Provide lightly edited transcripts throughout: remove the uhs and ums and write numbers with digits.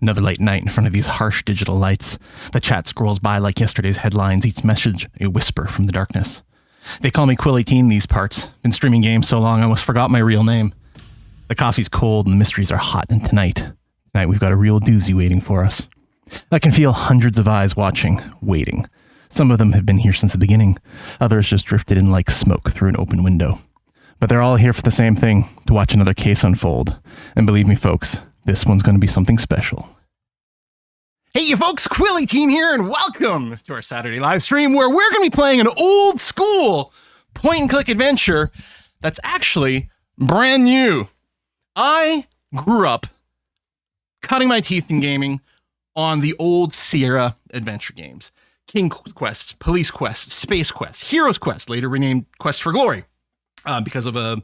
Another late night in front of these harsh digital lights. The chat scrolls by like yesterday's headlines, each message a whisper from the darkness. They call me Quill18 these parts. Been streaming games so long I almost forgot my real name. The coffee's cold and the mysteries are hot, and tonight we've got a real doozy waiting for us. I can feel hundreds of eyes watching, waiting. Some of them have been here since the beginning. Others just drifted in like smoke through an open window. But they're all here for the same thing, to watch another case unfold. And believe me, folks, this one's going to be something special. Hey, you folks, Quill18 here, and welcome to our Saturday live stream where we're going to be playing an old school point-and-click adventure that's actually brand new. I grew up cutting my teeth in gaming on the old Sierra adventure games. King Quest, Police Quest, Space Quest, Heroes Quest, later renamed Quest for Glory, because of a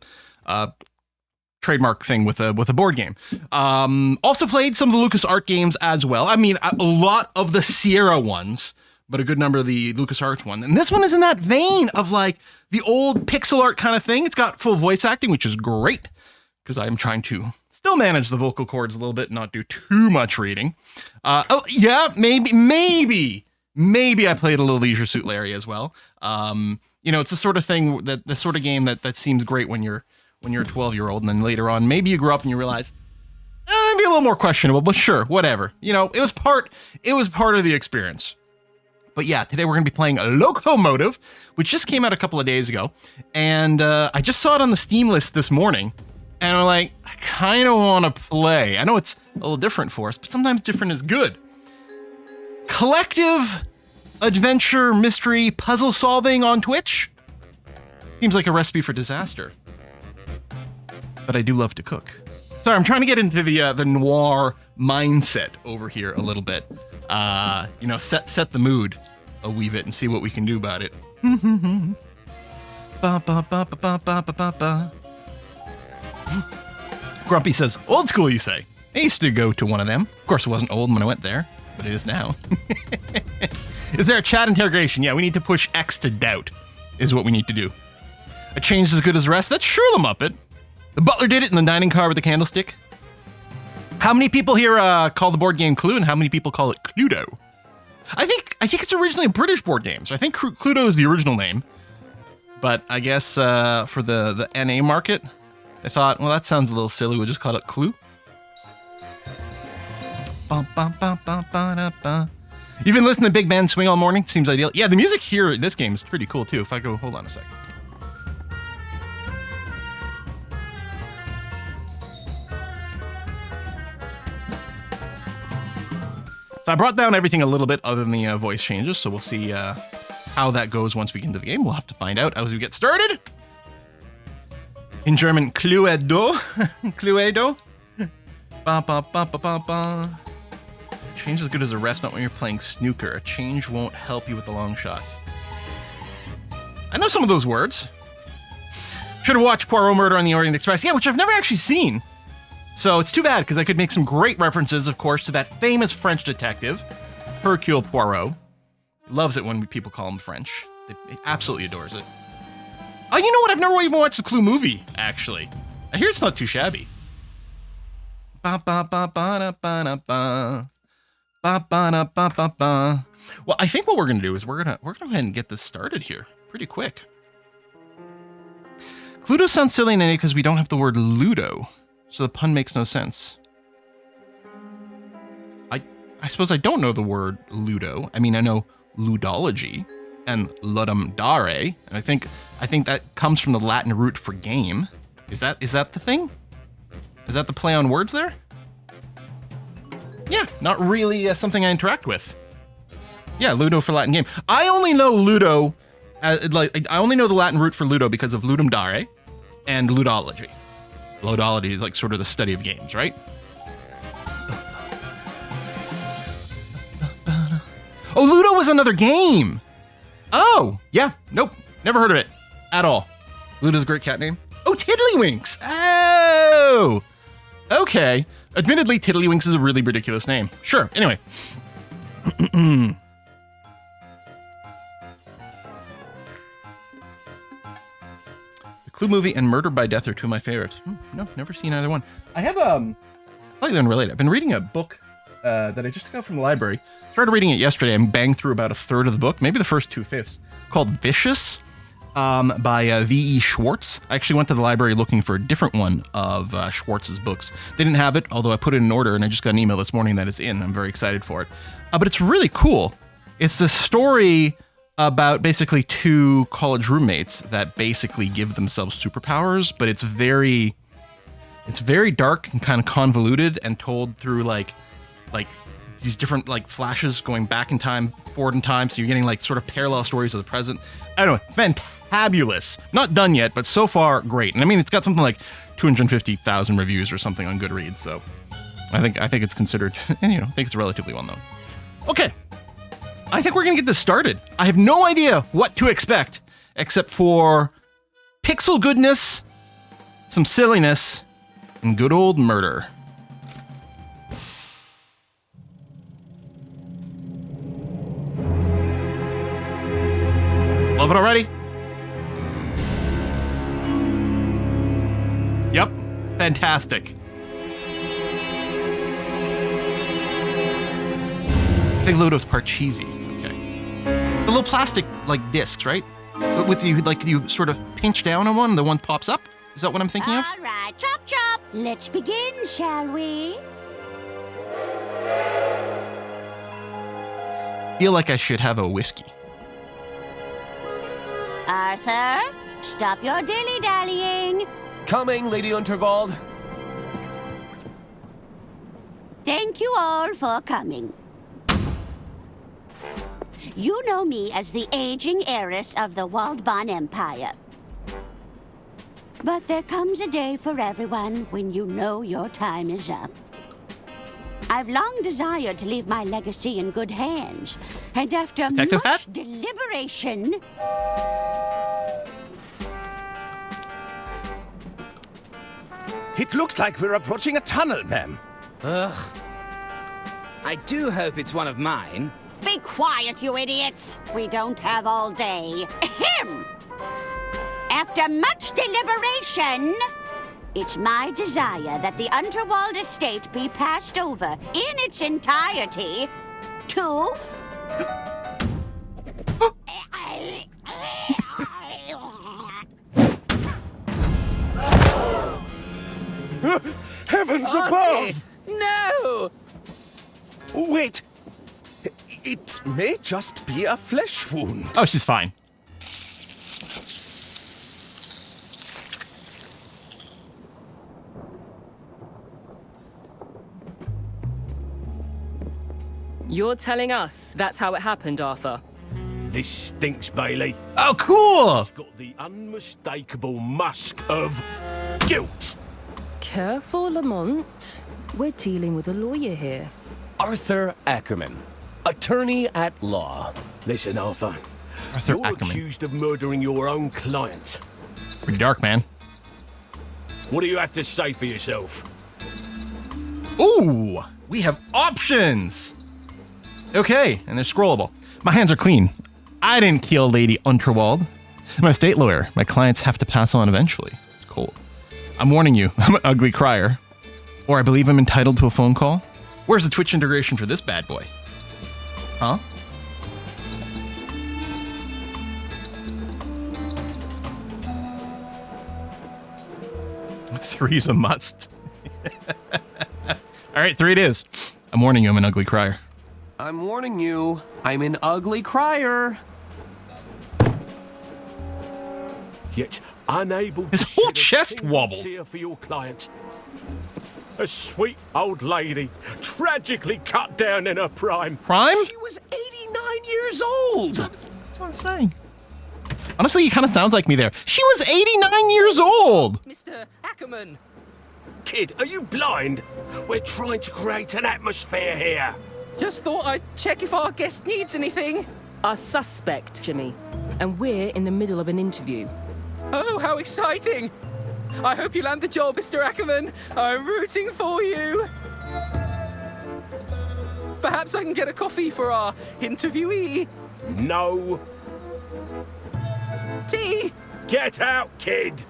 trademark thing with a board game. Also played some of the LucasArts games as well. I mean, a lot of the Sierra ones, but a good number of the LucasArts one. And this one is in that vein of like the old pixel art kind of thing. It's got full voice acting, which is great because I'm trying to still manage the vocal cords a little bit, not do too much reading. Maybe I played a little Leisure Suit Larry as well. It's the sort of thing the sort of game that seems great when you're a 12-year-old, and then later on, maybe you grow up and you realize, maybe a little more questionable, but sure, whatever. It was part of the experience. But yeah, today we're going to be playing a Locomotive, which just came out a couple of days ago, and I just saw it on the Steam list this morning, and I'm like, I kind of want to play. I know it's a little different for us, but sometimes different is good. Collective adventure, mystery, puzzle solving on Twitch? Seems like a recipe for disaster. But I do love to cook. Sorry, I'm trying to get into the noir mindset over here a little bit. Set the mood a wee bit and see what we can do about it. Grumpy says, old school, you say? I used to go to one of them. Of course, it wasn't old when I went there, but it is now. Is there a chat interrogation? Yeah, we need to push X to doubt, is what we need to do. A change as good as rest? That's sure the Muppet. The butler did it in the dining car with the candlestick. How many people here call the board game Clue, and how many people call it Cluedo? I think it's originally a British board game, so I think Cluedo is the original name. But I guess for the NA market, I thought, well, that sounds a little silly. We'll just call it Clue. You've been listening to Big Band Swing all morning? Seems ideal. Yeah, the music here in this game is pretty cool, too. If I go, hold on a second. So I brought down everything a little bit other than the voice changes, so we'll see how that goes once we get into the game. We'll have to find out as we get started. In German, Cluedo. Cluedo. Ba ba ba ba ba ba. Change as good as a rest, not when you're playing snooker. A change won't help you with the long shots. I know some of those words. Should have watched Poirot Murder on the Orient Express. Yeah, which I've never actually seen. So it's too bad, because I could make some great references, of course, to that famous French detective, Hercule Poirot. He loves it when people call him French. He absolutely adores it. Oh, you know what? I've never even watched the Clue movie, actually. I hear it's not too shabby. Ba ba ba ba da ba da ba. Ba ba da ba ba ba. Well, I think what we're gonna do is we're gonna go ahead and get this started here pretty quick. Cluedo sounds silly in any because we don't have the word Ludo. So the pun makes no sense. I suppose I don't know the word Ludo. I mean, I know ludology and ludum dare, and I think that comes from the Latin root for game. Is that the thing? Is that the play on words there? Yeah, not really something I interact with. Yeah, Ludo for Latin game. I only know Ludo, I only know the Latin root for Ludo because of ludum dare and ludology. Ludology is like sort of the study of games, right? Oh, Ludo was another game. Oh, yeah. Nope. Never heard of it at all. Ludo's a great cat name. Oh, Tiddlywinks. Oh, okay. Admittedly, Tiddlywinks is a really ridiculous name. Sure. Anyway. The Clue movie and Murder by Death are two of my favorites. No, never seen either one. I have, slightly unrelated. I've been reading a book that I just got from the library. Started reading it yesterday and banged through about a third of the book, maybe the first 2/5, called Vicious by V.E. Schwartz. I actually went to the library looking for a different one of Schwartz's books. They didn't have it, although I put it in order, and I just got an email this morning that it's in. I'm very excited for it. But it's really cool. It's the story about basically two college roommates that basically give themselves superpowers, but it's very dark and kind of convoluted and told through like these different like flashes going back in time, forward in time. So you're getting like sort of parallel stories of the present. I don't know, fantabulous. Not done yet, but so far great. And I mean, it's got something like 250,000 reviews or something on Goodreads. So I think it's considered, and I think it's relatively well known. Okay. I think we're going to get this started. I have no idea what to expect, except for pixel goodness, some silliness, and good old murder. Love it already? Yep. Fantastic. I think Ludo's part cheesy. The little plastic, like, discs, right? But with you, like, you sort of pinch down on one, and the one pops up? Is that what I'm thinking of? All right, chop, chop. Let's begin, shall we? Feel like I should have a whiskey. Arthur, stop your dilly-dallying. Coming, Lady Unterwald. Thank you all for coming. You know me as the aging heiress of the Waldbahn Empire. But there comes a day for everyone when you know your time is up. I've long desired to leave my legacy in good hands, and after much deliberation... It looks like we're approaching a tunnel, ma'am. Ugh. I do hope it's one of mine. Be quiet, you idiots! We don't have all day. Ahem! After much deliberation, it's my desire that the Unterwald estate be passed over in its entirety to... Heavens Auntie! above! No! Wait. It may just be a flesh wound. Oh, she's fine. You're telling us that's how it happened, Arthur? This stinks, Bailey. Oh, cool! It's got the unmistakable musk of guilt. Careful, Lamont. We're dealing with a lawyer here. Arthur Ackerman, attorney at law. Listen, Arthur. Arthur You're Ackerman. accused of murdering your own client. Pretty dark, man. What do you have to say for yourself? Ooh! We have options! Okay, and they're scrollable. My hands are clean. I didn't kill Lady Unterwald. I'm a state lawyer. My clients have to pass on eventually. It's cold. I'm warning you, I'm an ugly crier. Or I believe I'm entitled to a phone call. Where's the Twitch integration for this bad boy? Huh? Three's a must. All right, 3 it is. I'm warning you, I'm an ugly crier. I'm warning you, I'm an ugly crier. Yet unable His to whole shed a chest single wobbled. tear for your client. A sweet old lady, tragically cut down in her prime. Prime? She was 89 years old. That's what I'm saying. Honestly, he kind of sounds like me there. She was 89 years old! Mr. Ackerman! Kid, are you blind? We're trying to create an atmosphere here. Just thought I'd check if our guest needs anything. Our suspect, Jimmy. And we're in the middle of an interview. Oh, how exciting! I hope you land the job, Mr. Ackerman. I'm rooting for you. Perhaps I can get a coffee for our interviewee. No. Tea! Get out, kid.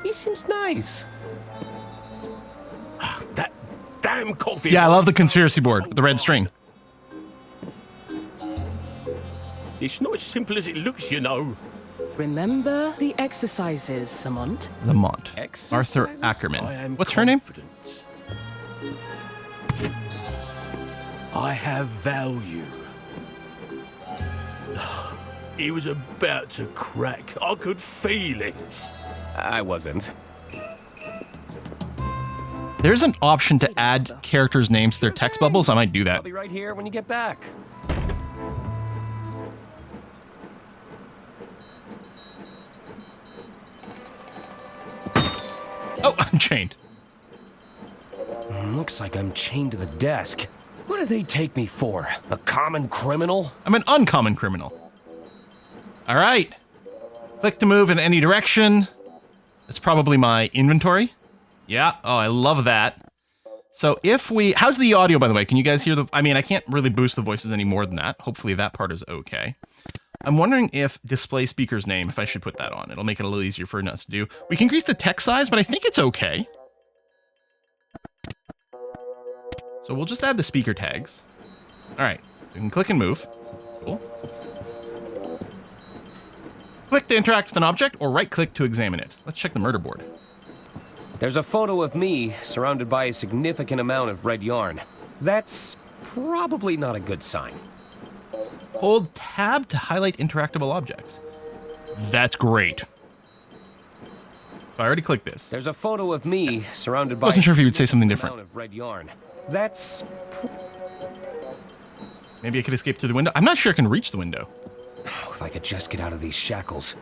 He seems nice. damn coffee. Yeah, I love the conspiracy board with the red string. It's not as simple as it looks, you know. Remember the exercises, Lamont. Lamont. Exercises? Arthur I Ackerman. am What's her name? confident. I have value. He was about to crack. I could feel it. I wasn't. There's an option to add characters' names to their text bubbles. I might do that. I'll be right here when you get back. Oh, I'm chained. Looks like I'm chained to the desk. What do they take me for? A common criminal? I'm an uncommon criminal. All right. Click to move in any direction. That's probably my inventory. Yeah. Oh, I love that. So if we... How's the audio, by the way? Can you guys hear the... I mean, I can't really boost the voices any more than that. Hopefully that part is okay. I'm wondering if display speaker's name, if I should put that on. It'll make it a little easier for us to do. We can increase the text size, but I think it's okay. So we'll just add the speaker tags. All right. So we can click and move. Cool. Click to interact with an object, or right-click to examine it. Let's check the murder board. There's a photo of me surrounded by a significant amount of red yarn. That's probably not a good sign. Hold tab to highlight interactable objects. That's great. I already clicked this. There's a photo of me surrounded by Wasn't sure if you would say a something significant different. amount of red yarn. That's Maybe I could escape through the window. I'm not sure I can reach the window. if I could just get out of these shackles.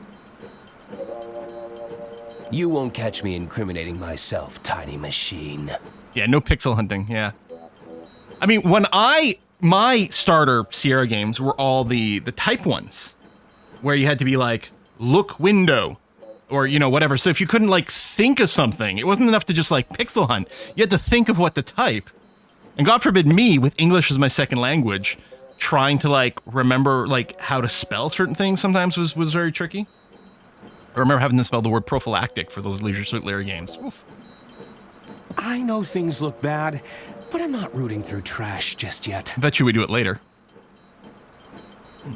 You won't catch me incriminating myself, tiny machine. Yeah, no pixel hunting. Yeah. I mean, my starter Sierra games were all the type ones, where you had to be like, look window, or, you know, whatever. So if you couldn't, like, think of something, it wasn't enough to just, like, pixel hunt. You had to think of what to type. And God forbid me, with English as my second language, trying to, like, remember, like, how to spell certain things sometimes was very tricky. I remember having to spell the word prophylactic for those Leisure Suit Larry games. Oof. I know things look bad, but I'm not rooting through trash just yet. I bet you we do it later.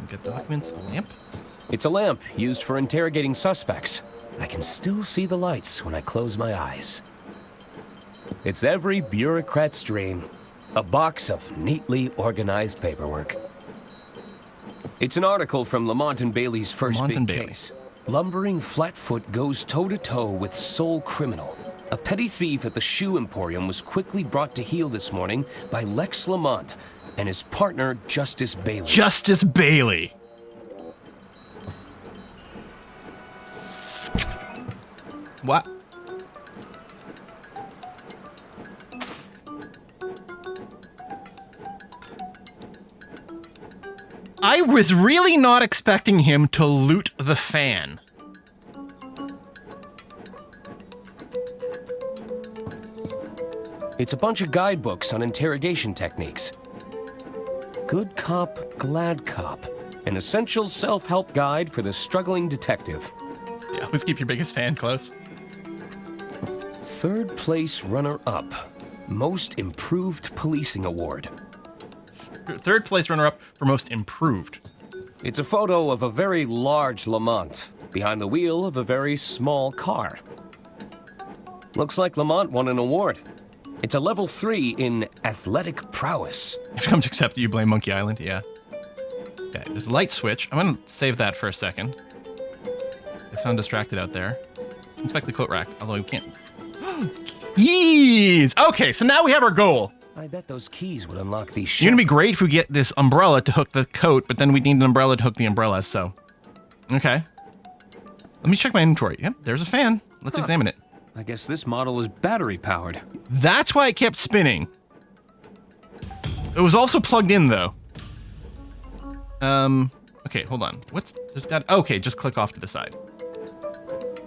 Get documents, a lamp. It's a lamp used for interrogating suspects. I can still see the lights when I close my eyes. It's every bureaucrat's dream. A box of neatly organized paperwork. It's an article from Lamont and Bailey's first Lamont and big Bailey. case. Lumbering Flatfoot goes toe-to-toe with sole criminal. A petty thief at the shoe emporium was quickly brought to heel this morning by Lex Lamont and his partner, Justice Bailey. Justice Bailey. What? I was really not expecting him to loot the fan. It's a bunch of guidebooks on interrogation techniques. Good Cop, Glad Cop. An essential self-help guide for the struggling detective. Yeah, always keep your biggest fan close. Third place runner-up. Most Improved Policing Award. Third place runner-up for most improved. It's a photo of a very large Lamont behind the wheel of a very small car. Looks like Lamont won an award. It's a level 3 in athletic prowess. If you come to accept it, you blame Monkey Island. Yeah. Okay, there's a light switch. I'm gonna save that for a second. They sound distracted out there. Inspect the coat rack, although we can't. Keys! Okay, so now we have our goal. I bet those keys would unlock these You're gonna be shackles. great if we get this umbrella to hook the coat, but then we need an umbrella to hook the umbrella, so. Okay. Let me check my inventory. Yep, there's a fan. Let's examine it. I guess this model is battery powered. That's why it kept spinning. It was also plugged in, though. Okay, hold on. Okay, just click off to the side.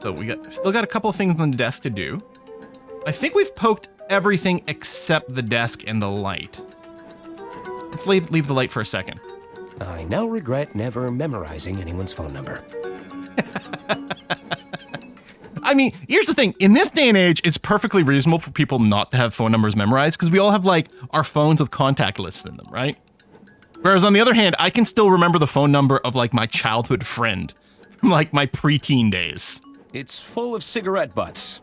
So still got a couple of things on the desk to do. I think we've poked everything except the desk and the light. Let's leave the light for a second. I now regret never memorizing anyone's phone number. I mean, here's the thing. In this day and age, it's perfectly reasonable for people not to have phone numbers memorized because we all have, like, our phones with contact lists in them, right? Whereas on the other hand, I can still remember the phone number of, like, my childhood friend from, like, my preteen days. It's full of cigarette butts.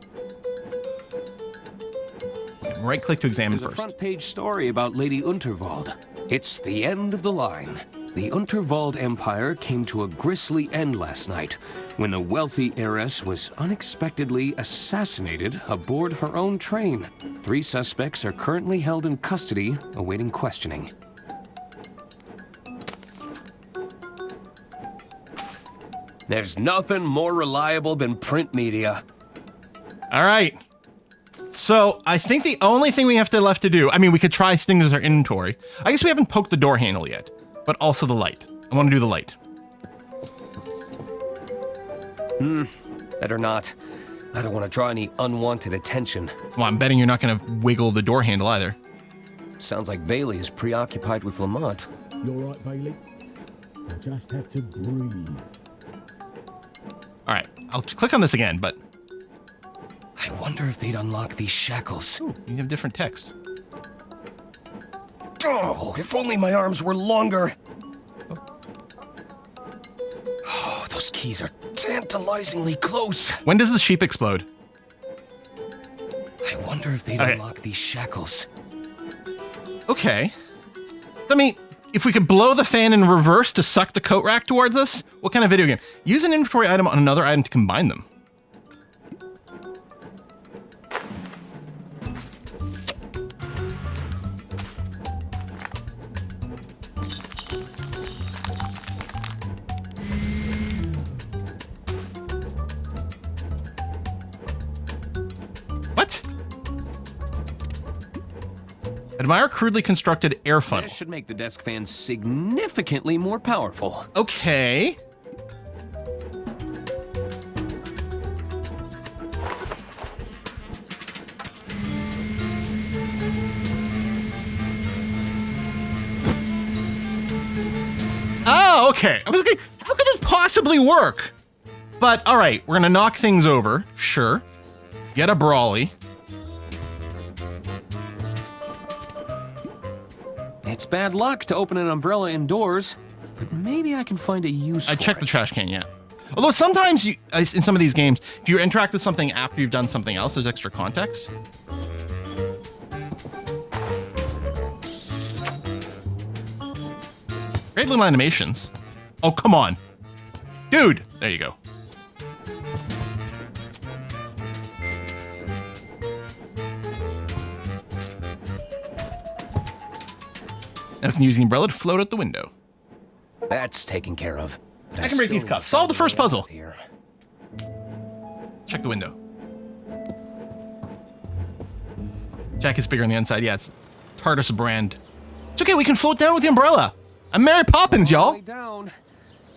Right-click to examine There's first. a front-page story about Lady Unterwald. It's the end of the line. The Unterwald Empire came to a grisly end last night when a wealthy heiress was unexpectedly assassinated aboard her own train. 3 suspects are currently held in custody, awaiting questioning. There's nothing more reliable than print media. All right. So I think the only thing we have left to do, I mean, we could try things with our inventory. I guess we haven't poked the door handle yet, but also the light. I want to do the light. Better not. I don't want to draw any unwanted attention. Well, I'm betting you're not going to wiggle the door handle either. Sounds like Bailey is preoccupied with Lamont. You all right, Bailey? I just have to breathe. All right, I'll click on this again, but I wonder if they'd unlock these shackles. ooh, you have different text. Oh, if only my arms were longer. Oh, those keys are tantalizingly close. When does the sheep explode? I wonder if they'd Okay. unlock these shackles. Okay. I mean, if we could blow the fan in reverse to suck the coat rack towards us, what kind of video game? Use an inventory item on another item to combine them. What? Admire crudely constructed air funnel. This should make the desk fan significantly more powerful. Okay. Oh, okay. I was thinking, how could this possibly work? But all right, we're gonna knock things over. Sure. Get a brawly. It's bad luck to open an umbrella indoors, but maybe I can find a use I for checked the it. trash can, yeah. Although sometimes you, in some of these games, if you interact with something after you've done something else, there's extra context. Great little animations. Oh, come on. Dude! There you go. Now I can use the umbrella to float out the window. That's taken care of. But I can break these still cuffs. Solve the first find a way puzzle. out here. Check the window. Jack is bigger on the inside. Yeah, it's TARDIS brand. It's okay, we can float down with the umbrella. I'm Mary Poppins, All the y'all. way down.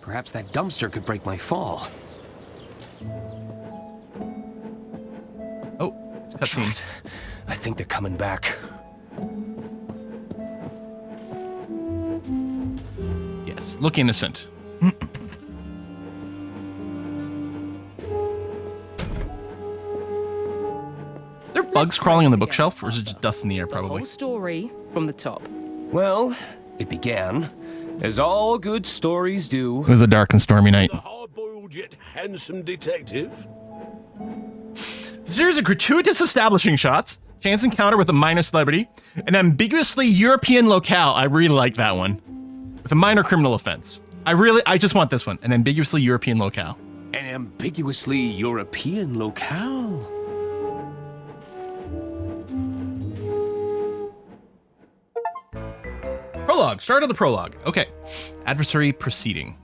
Perhaps that dumpster could break my fall. Oh, it's a cutscene. Drat. I think they're coming back. Yes, look innocent. There bugs crawling on the bookshelf, or is it just dust in the air, The probably? whole story from the top. Well, it began, as all good stories do. It was a dark and stormy night. The hard-boiled yet handsome detective. A series of gratuitous establishing shots, chance encounter with a minor celebrity, an ambiguously European locale. I really like that one. With a minor criminal offense. I just want this one. An ambiguously European locale. An ambiguously European locale. Prologue. Start of the prologue. Okay. Adversary proceeding.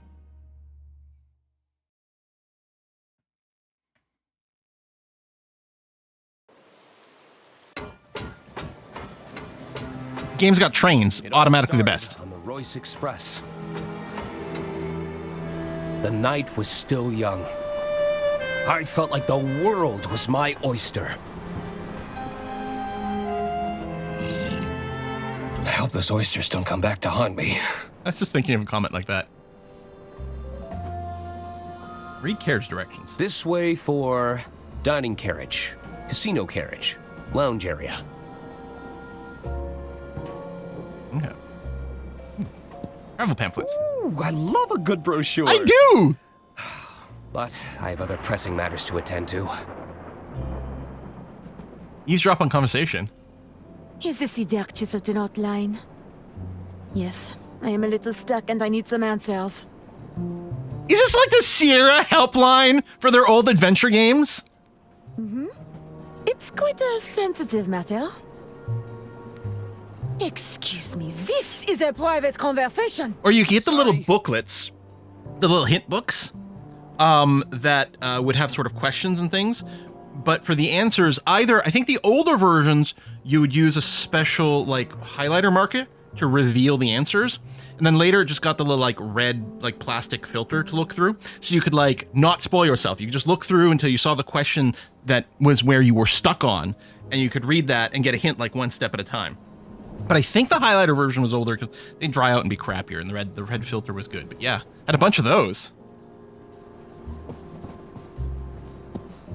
Game's got trains. It all Automatically the started best. On the Royce Express. The night was still young. I felt like the world was my oyster. I hope those oysters don't come back to haunt me. I was just thinking of a comment like that. Read carriage directions. This way for dining carriage, casino carriage, lounge area. Okay. Travel pamphlets. Ooh, I love a good brochure. I do! But I have other pressing matters to attend to. Eavesdrop on conversation. Is this the Dark Chiselton outline? Yes, I am a little stuck and I need some answers. Is this like the Sierra helpline for their old adventure games? It's quite a sensitive matter. Excuse me, this is a private conversation. Or you get the little Sorry. booklets, the little hint books, that would have sort of questions and things. But for the answers, either, I think the older versions, you would use a special, like, highlighter marker to reveal the answers. And then later it just got the little, like, red, like, plastic filter to look through. So you could, like, not spoil yourself. You could just look through until you saw the question that was where you were stuck on. And you could read that and get a hint, like, one step at a time. But I think the highlighter version was older because they'd dry out and be crappier, and the red filter was good. But yeah, had a bunch of those.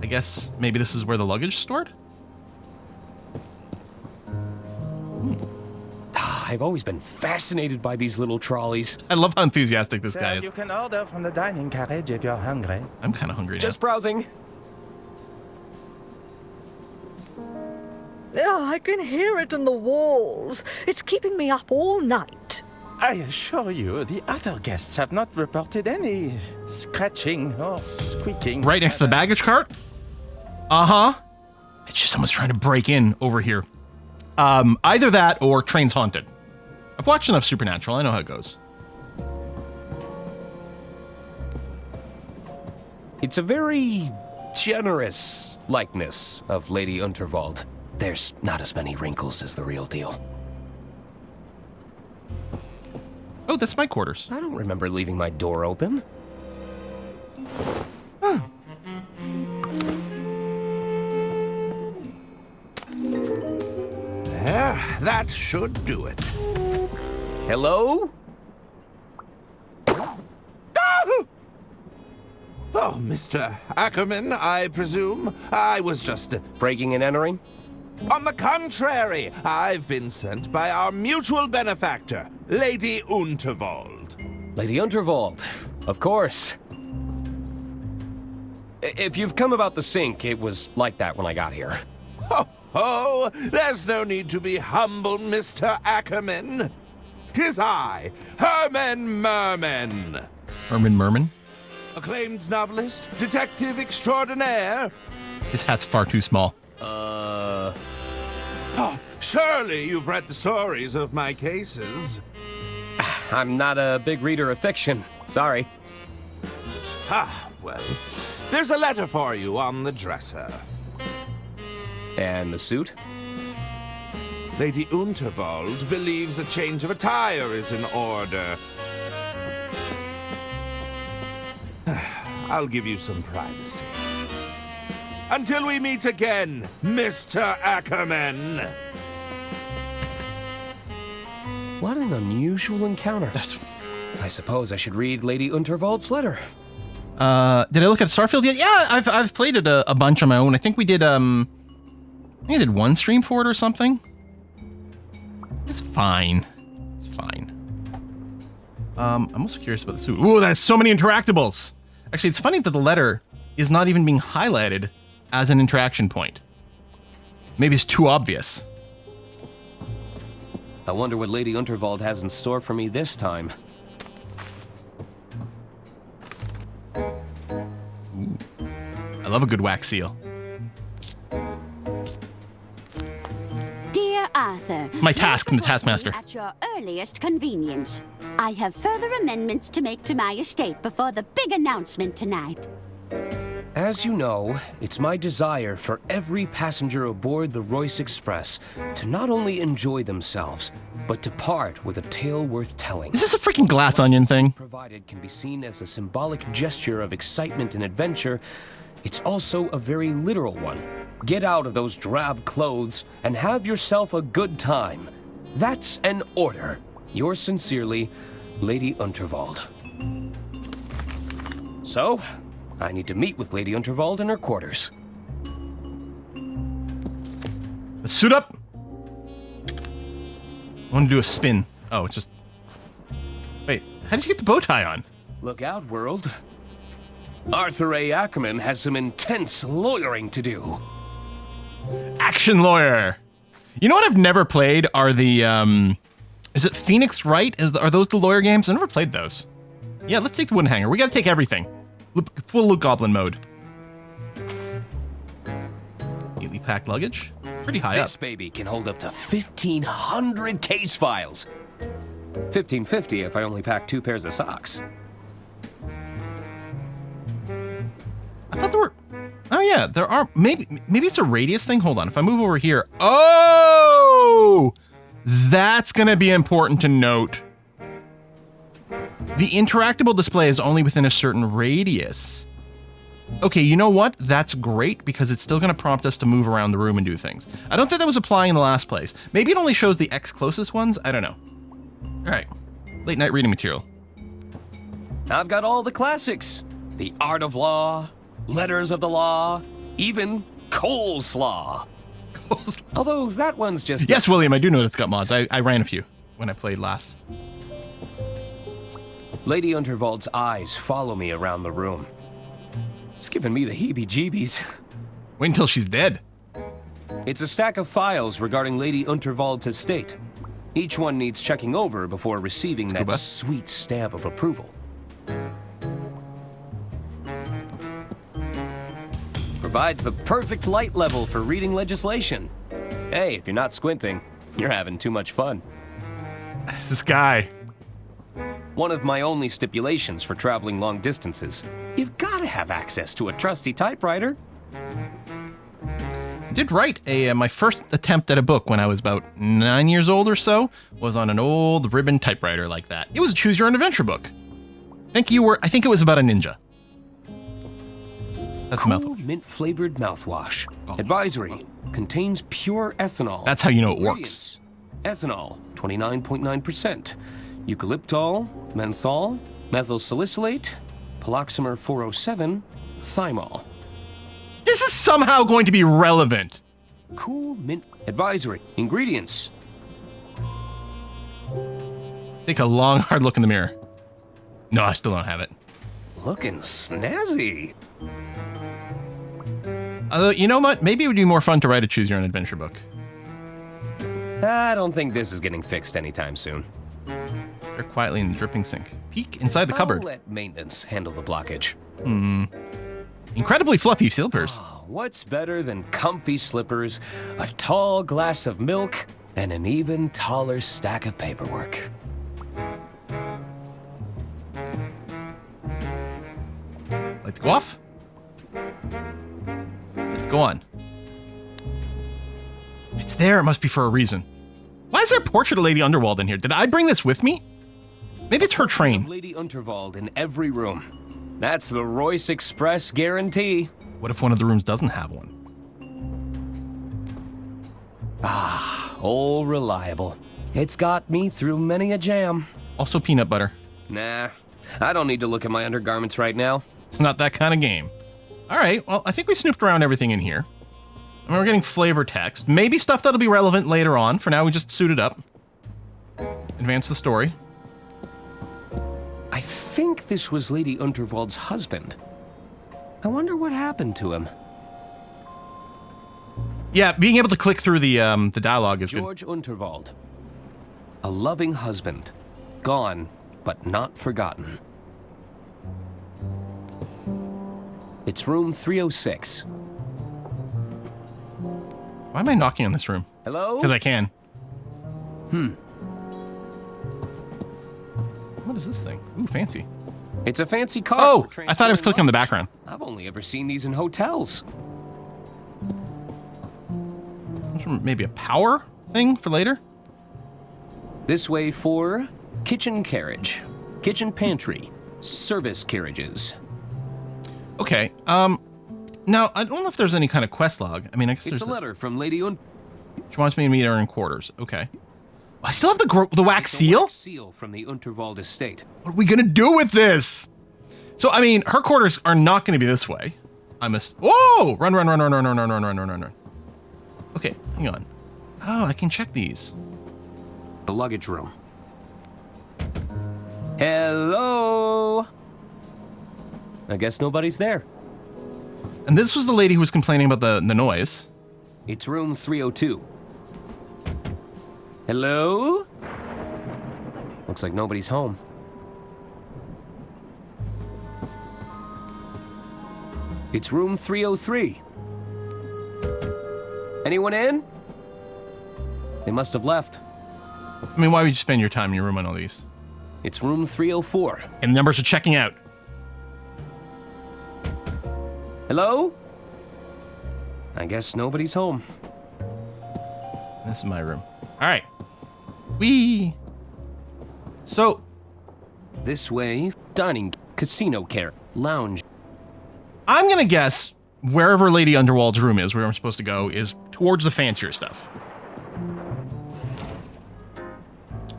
I guess maybe this is where the luggage is stored? I've always been fascinated by these little trolleys. I love how enthusiastic this guy is. You can order from the dining carriage if you're hungry. I'm kind of hungry now. Just browsing. Oh, I can hear it in the walls. It's keeping me up all night. I assure you, the other guests have not reported any scratching or squeaking. Right next to the baggage cart? Uh-huh. It's just someone's trying to break in over here. Either that or Train's Haunted. I've watched enough Supernatural. I know how it goes. It's a very generous likeness of Lady Unterwald. There's not as many wrinkles as the real deal. Oh, that's my quarters. I don't remember leaving my door open. There, that should do it. Hello? Oh, Mr. Ackerman, I presume. I was just... Breaking and entering? On the contrary, I've been sent by our mutual benefactor, Lady Unterwald. Lady Unterwald, of course. If you've come about the sink, it was like that when I got here. Oh, there's no need to be humble, Mr. Ackerman. 'Tis I, Herman Merman. Herman Merman? Acclaimed novelist, detective extraordinaire. His hat's far too small. Oh, surely you've read the stories of my cases. I'm not a big reader of fiction. Sorry. Ah, well, there's a letter for you on the dresser. And the suit? Lady Unterwald believes a change of attire is in order. I'll give you some privacy. Until we meet again, Mr. Ackerman. What an unusual encounter. I suppose I should read Lady Unterwald's letter. Did I look at Starfield yet? Yeah, I've played it a bunch on my own. I think we did I think I did one stream for it or something. It's fine. It's fine. I'm also curious about the suit. Ooh, there's so many interactables. Actually, it's funny that the letter is not even being highlighted as an interaction point. Maybe it's too obvious. I wonder what Lady Unterwald has in store for me this time. Ooh. I love a good wax seal. Dear Arthur, My task from the you can Taskmaster. At your earliest convenience. I have further amendments to make to my estate before the big announcement tonight. As you know, it's my desire for every passenger aboard the Royce Express to not only enjoy themselves, but to part with a tale worth telling. Is this a freaking glass onion thing? Provided can be seen as a symbolic gesture of excitement and adventure, it's also a very literal one. Get out of those drab clothes and have yourself a good time. That's an order. Yours sincerely, Lady Unterwald. So, I need to meet with Lady Unterwald in her quarters. suit up. I want to do a spin. Oh, it's just... Wait, how did you get the bow tie on? Look out, world. Arthur A. Ackerman has some intense lawyering to do. Action lawyer. You know what I've never played are the, is it Phoenix Wright? Are those the lawyer games? I've never played those. Yeah, let's take the wooden hanger. We gotta take everything. Full loot goblin mode. Neatly packed luggage. Pretty high up. This baby can hold up to 1,500 case files. 1,550 if I only pack 2 pairs of socks. I thought there were... Oh yeah, there are... Maybe it's a radius thing. Hold on. If I move over here... Oh! That's gonna be important to note. The interactable display is only within a certain radius. Okay, you know what? That's great because it's still going to prompt us to move around the room and do things. I don't think that was applying in the last place. Maybe it only shows the X closest ones. I don't know. All right. Late night reading material. I've got all the classics. The Art of Law, Letters of the Law, even Coleslaw. Although that one's just... Yes, William, I do know it's got mods. I ran a few when I played last. Lady Unterwald's eyes follow me around the room. It's giving me the heebie-jeebies. Wait until she's dead. It's a stack of files regarding Lady Unterwald's estate. Each one needs checking over before receiving that sweet stamp of approval. Provides the perfect light level for reading legislation. Hey, if you're not squinting, you're having too much fun. It's this guy. One of my only stipulations for traveling long distances. You've got to have access to a trusty typewriter. I did write my first attempt at a book when I was about 9 years old or so, was on an old ribbon typewriter like that. It was a choose your own adventure book. I think it was about a ninja. That's cool mouthwash. Mint-flavored mouthwash. Advisory. Contains pure ethanol. That's how you know it works. Ethanol, 29.9%. Eucalyptol, menthol, methyl salicylate, paloxamer 407, thymol. This is somehow going to be relevant. Cool mint advisory. Ingredients. Take a long, hard look in the mirror. No, I still don't have it. Looking snazzy. Although, you know what? Maybe it would be more fun to write a choose your own adventure book. I don't think this is getting fixed anytime soon. They're quietly in the dripping sink. Peek inside the cupboard. I'll let maintenance handle the blockage. Incredibly fluffy slippers. Oh, what's better than comfy slippers, a tall glass of milk, and an even taller stack of paperwork? Let's go off. Let's go on. If it's there, it must be for a reason. Why is there a portrait of Lady Underwald in here? Did I bring this with me? Maybe it's her train. Lady Unterwald in every room. That's the Royce Express guarantee. What if one of the rooms doesn't have one? Ah, all reliable. It's got me through many a jam. Also peanut butter. Nah, I don't need to look at my undergarments right now. It's not that kind of game. All right, well, I think we snooped around everything in here. And we're getting flavor text. Maybe stuff that'll be relevant later on. For now, we just suited up. Advance the story. I think this was Lady Unterwald's husband. I wonder what happened to him. Yeah, being able to click through the dialogue is George good. Unterwald. A loving husband. Gone, but not forgotten. It's room 306. Why am I knocking on this room? Hello? Because I can. What is this thing? Ooh, fancy. It's a fancy car. Oh, I thought I was clicking on the background. I've only ever seen these in hotels. Maybe a power thing for later? This way for kitchen carriage, kitchen pantry, service carriages. Okay, now, I don't know if there's any kind of quest log. I mean, I guess there's a letter from Lady She wants me to meet her in quarters. Okay. I still have the wax seal? Wax seal from the Unterwald estate. What are we gonna do with this? So, I mean, her quarters are not gonna be this way. Whoa! Run. Okay, hang on. Oh, I can check these. The luggage room. Hello? I guess nobody's there. And this was the lady who was complaining about the noise. It's room 302. Hello? Looks like nobody's home. It's room 303. Anyone in? They must have left. I mean, why would you spend your time in your room on all these? It's room 304. And the numbers are checking out. Hello? I guess nobody's home. This is my room. All right. So. This way, dining, casino care, lounge. I'm going to guess wherever Lady Underwald's room is, where I'm supposed to go, is towards the fancier stuff.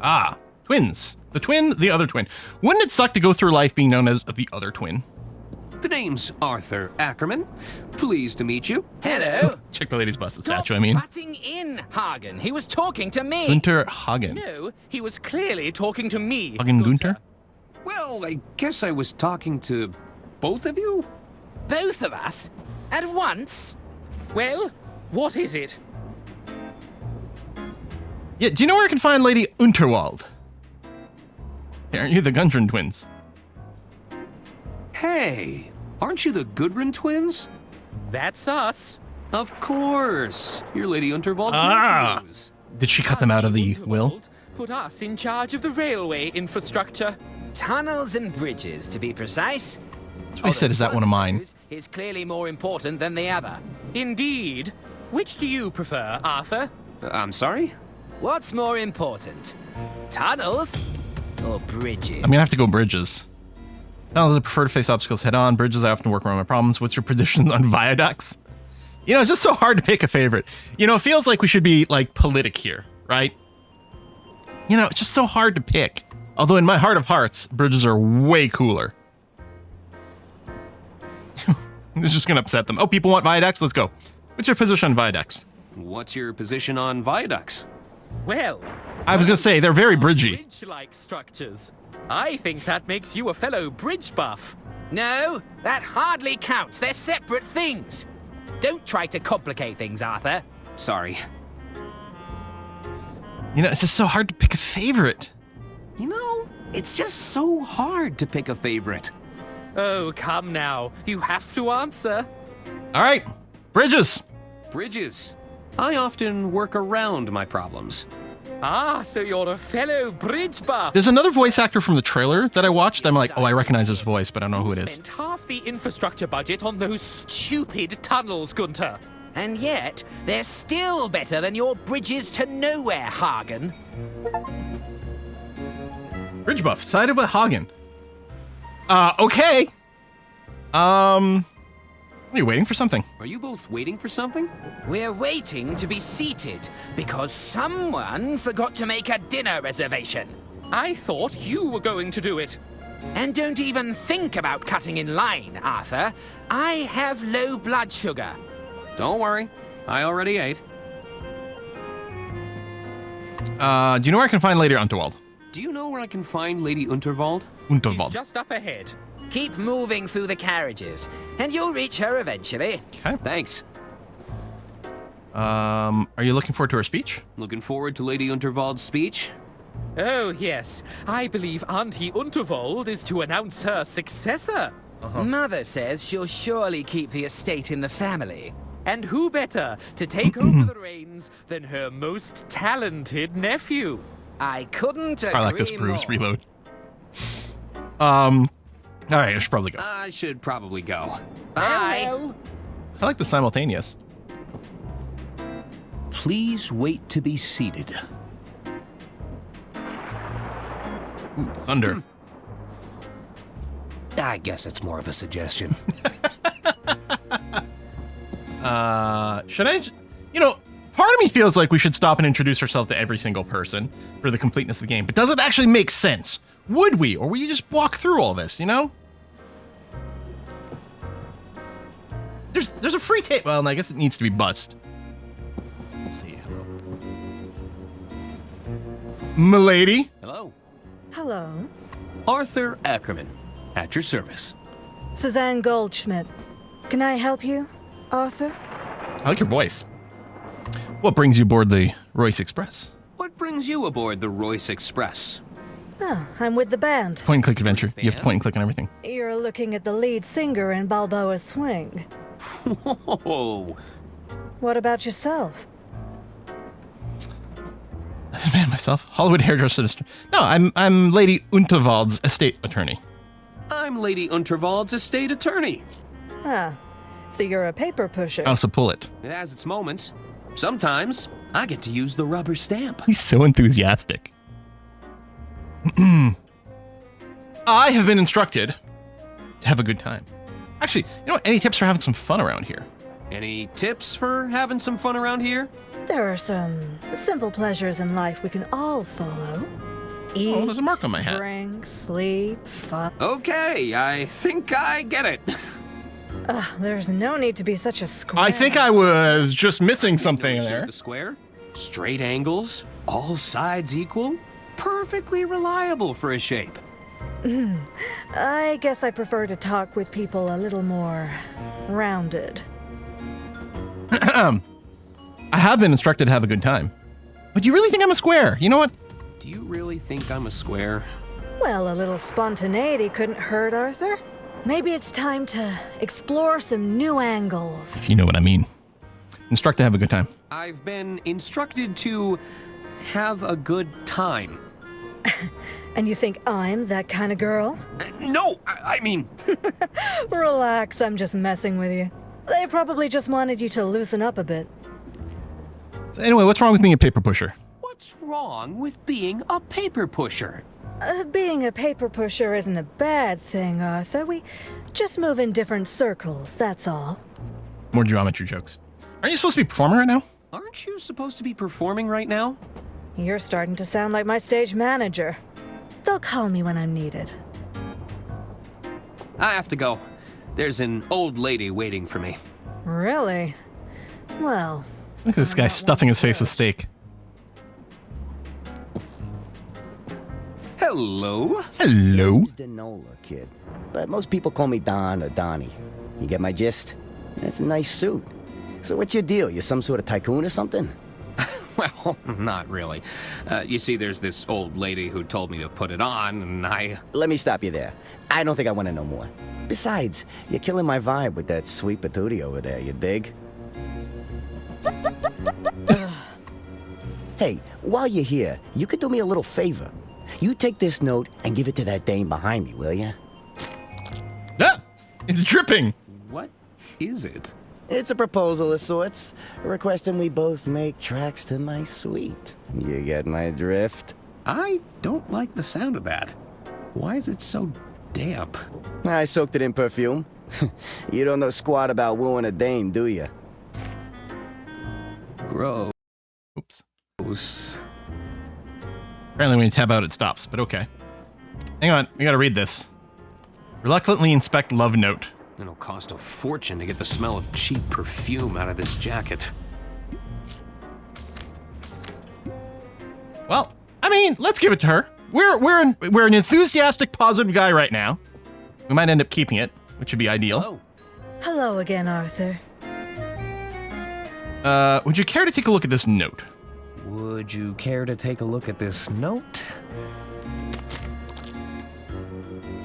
Ah, twins. The twin, the other twin. Wouldn't it suck to go through life being known as the other twin? The name's Arthur Ackerman. Pleased to meet you. Hello. Check the lady's bust Stop statue, I mean. butting in, Hagen. He was talking to me. Gunter Hagen. No, he was clearly talking to me. Hagen Gunter? Well, I guess I was talking to both of you? Both of us? At once? Well, what is it? Yeah, do you know where I can find Lady Unterwald? Aren't you the Gundren twins? Hey, aren't you the Gudrun twins? That's us. Of course. You're Lady Unterwald's Ah. nephews. Did she cut them out of the will? Unterwald put us in charge of the railway infrastructure. Tunnels and bridges, to be precise. That's what I said, is that one of mine? Is clearly more important than the other. Indeed. Which do you prefer, Arthur? I'm sorry? What's more important? Tunnels or bridges? I'm gonna have to go bridges. Tunnels I prefer to face obstacles head on. Bridges I often work around my problems. What's your prediction on viaducts? You know, it's just so hard to pick a favorite. You know, it feels like we should be like politic here, right? You know, it's just so hard to pick. Although in my heart of hearts, bridges are way cooler. This is just gonna upset them. Oh, people want viaducts? Let's go. What's your position on viaducts? What's your position on viaducts? Well, I was gonna say, they're very bridgy. bridge-like structures. I think that makes you a fellow bridge buff. No, that hardly counts. They're separate things. Don't try to complicate things, Arthur. Sorry. You know, it's just so hard to pick a favorite. You know, it's just so hard to pick a favorite. Oh, come now. You have to answer. All right, bridges. Bridges. I often work around my problems. Ah, so you're a fellow bridge buff. There's another voice actor from the trailer that I watched. I'm like, oh, I recognize his voice, but I don't know who it is. Spent half the infrastructure budget on those stupid tunnels, Gunter. And yet, they're still better than your bridges to nowhere, Hagen. Bridge buff, sided with Hagen. Okay. Are you waiting for something? Are you both waiting for something? We're waiting to be seated because someone forgot to make a dinner reservation. I thought you were going to do it. And don't even think about cutting in line, Arthur. I have low blood sugar. Don't worry. I already ate. Do you know where I can find Lady Unterwald? Do you know where I can find Lady Unterwald? Unterwald. She's just up ahead. Keep moving through the carriages, and you'll reach her eventually. Okay. Thanks. Are you looking forward to her speech? Looking forward to Lady Unterwald's speech? Oh, yes. I believe Auntie Unterwald is to announce her successor. Mother says she'll surely keep the estate in the family. And who better to take over the reins than her most talented nephew? I couldn't agree I like this Bruce more. reload. All right, I should probably go. I should probably go. Bye. I like the simultaneous. Please wait to be seated. Ooh, thunder. I guess it's more of a suggestion. Should I? You know, part of me feels like we should stop and introduce ourselves to every single person for the completeness of the game. But does it actually make sense? Would we? Or would you just walk through all this, you know? There's a free tape. Well, I guess it needs to be bussed. Let's see. Hello. Milady? Hello. Hello. Arthur Ackerman, at your service. Suzanne Goldschmidt. Can I help you, Arthur? I like your voice. What brings you aboard the Royce Express? What brings you aboard the Royce Express? Oh, I'm with the band. Point and click adventure. You have to point and click on everything. You're looking at the lead singer in Balboa Swing. Whoa. What about yourself? Man, myself. Hollywood hairdresser. No, I'm Lady Unterwald's estate attorney. I'm Lady Unterwald's estate attorney. Ah, so you're a paper pusher. I also pull it. It has its moments. Sometimes I get to use the rubber stamp. He's so enthusiastic. I have been instructed to have a good time. Actually, you know what? Any tips for having some fun around here? Any tips for having some fun around here? There are some simple pleasures in life we can all follow. Eat, there's a mark on my hat. drink, sleep, fun. Okay, I think I get it. There's no need to be such a square. I think I was just missing something No shape there. of the square, straight angles, all sides equal, perfectly reliable for a shape. I guess I prefer to talk with people a little more rounded. I have been instructed to have a good time. But do you really think I'm a square? You know what? Do you really think I'm a square? Well, a little spontaneity couldn't hurt, Arthur. Maybe it's time to explore some new angles. If you know what I mean. Instruct to have a good time. I've been instructed to have a good time. And you think I'm that kind of girl? No, I mean... Relax, I'm just messing with you. They probably just wanted you to loosen up a bit. So anyway, what's wrong with being a paper pusher? What's wrong with being a paper pusher? Being a paper pusher isn't a bad thing, Arthur. We just move in different circles, that's all. More geometry jokes. Aren't you supposed to be performing right now? Aren't you supposed to be performing right now? You're starting to sound like my stage manager. They'll call me when I'm needed. I have to go. There's an old lady waiting for me. Really? Well... Look at this guy stuffing his face with steak. Hello? Hello? Name's Denola, kid. But most people call me Don or Donnie. You get my gist? It's a nice suit. So what's your deal? You some sort of tycoon or something? Well, not really. You see, there's this old lady who told me to put it on, and I... Let me stop you there. I don't think I want to know more. Besides, you're killing my vibe with that sweet patootie over there, you dig? Hey, while you're here, you could do me a little favor. You take this note and give it to that dame behind me, will ya? Ah! It's dripping! What is it? It's a proposal of sorts, requesting we both make tracks to my suite. You get my drift? I don't like the sound of that. Why is it so damp? I soaked it in perfume. You don't know squat about wooing a dame, do you? Gross. Oops. Apparently when you tab out it stops, but okay. Hang on, we gotta read this. Reluctantly inspect love note. It'll cost a fortune to get the smell of cheap perfume out of this jacket. Well, I mean, let's give it to her. We're an enthusiastic, positive guy right now. We might end up keeping it, which would be ideal. Oh. Hello again, Arthur. Would you care to take a look at this note? Would you care to take a look at this note?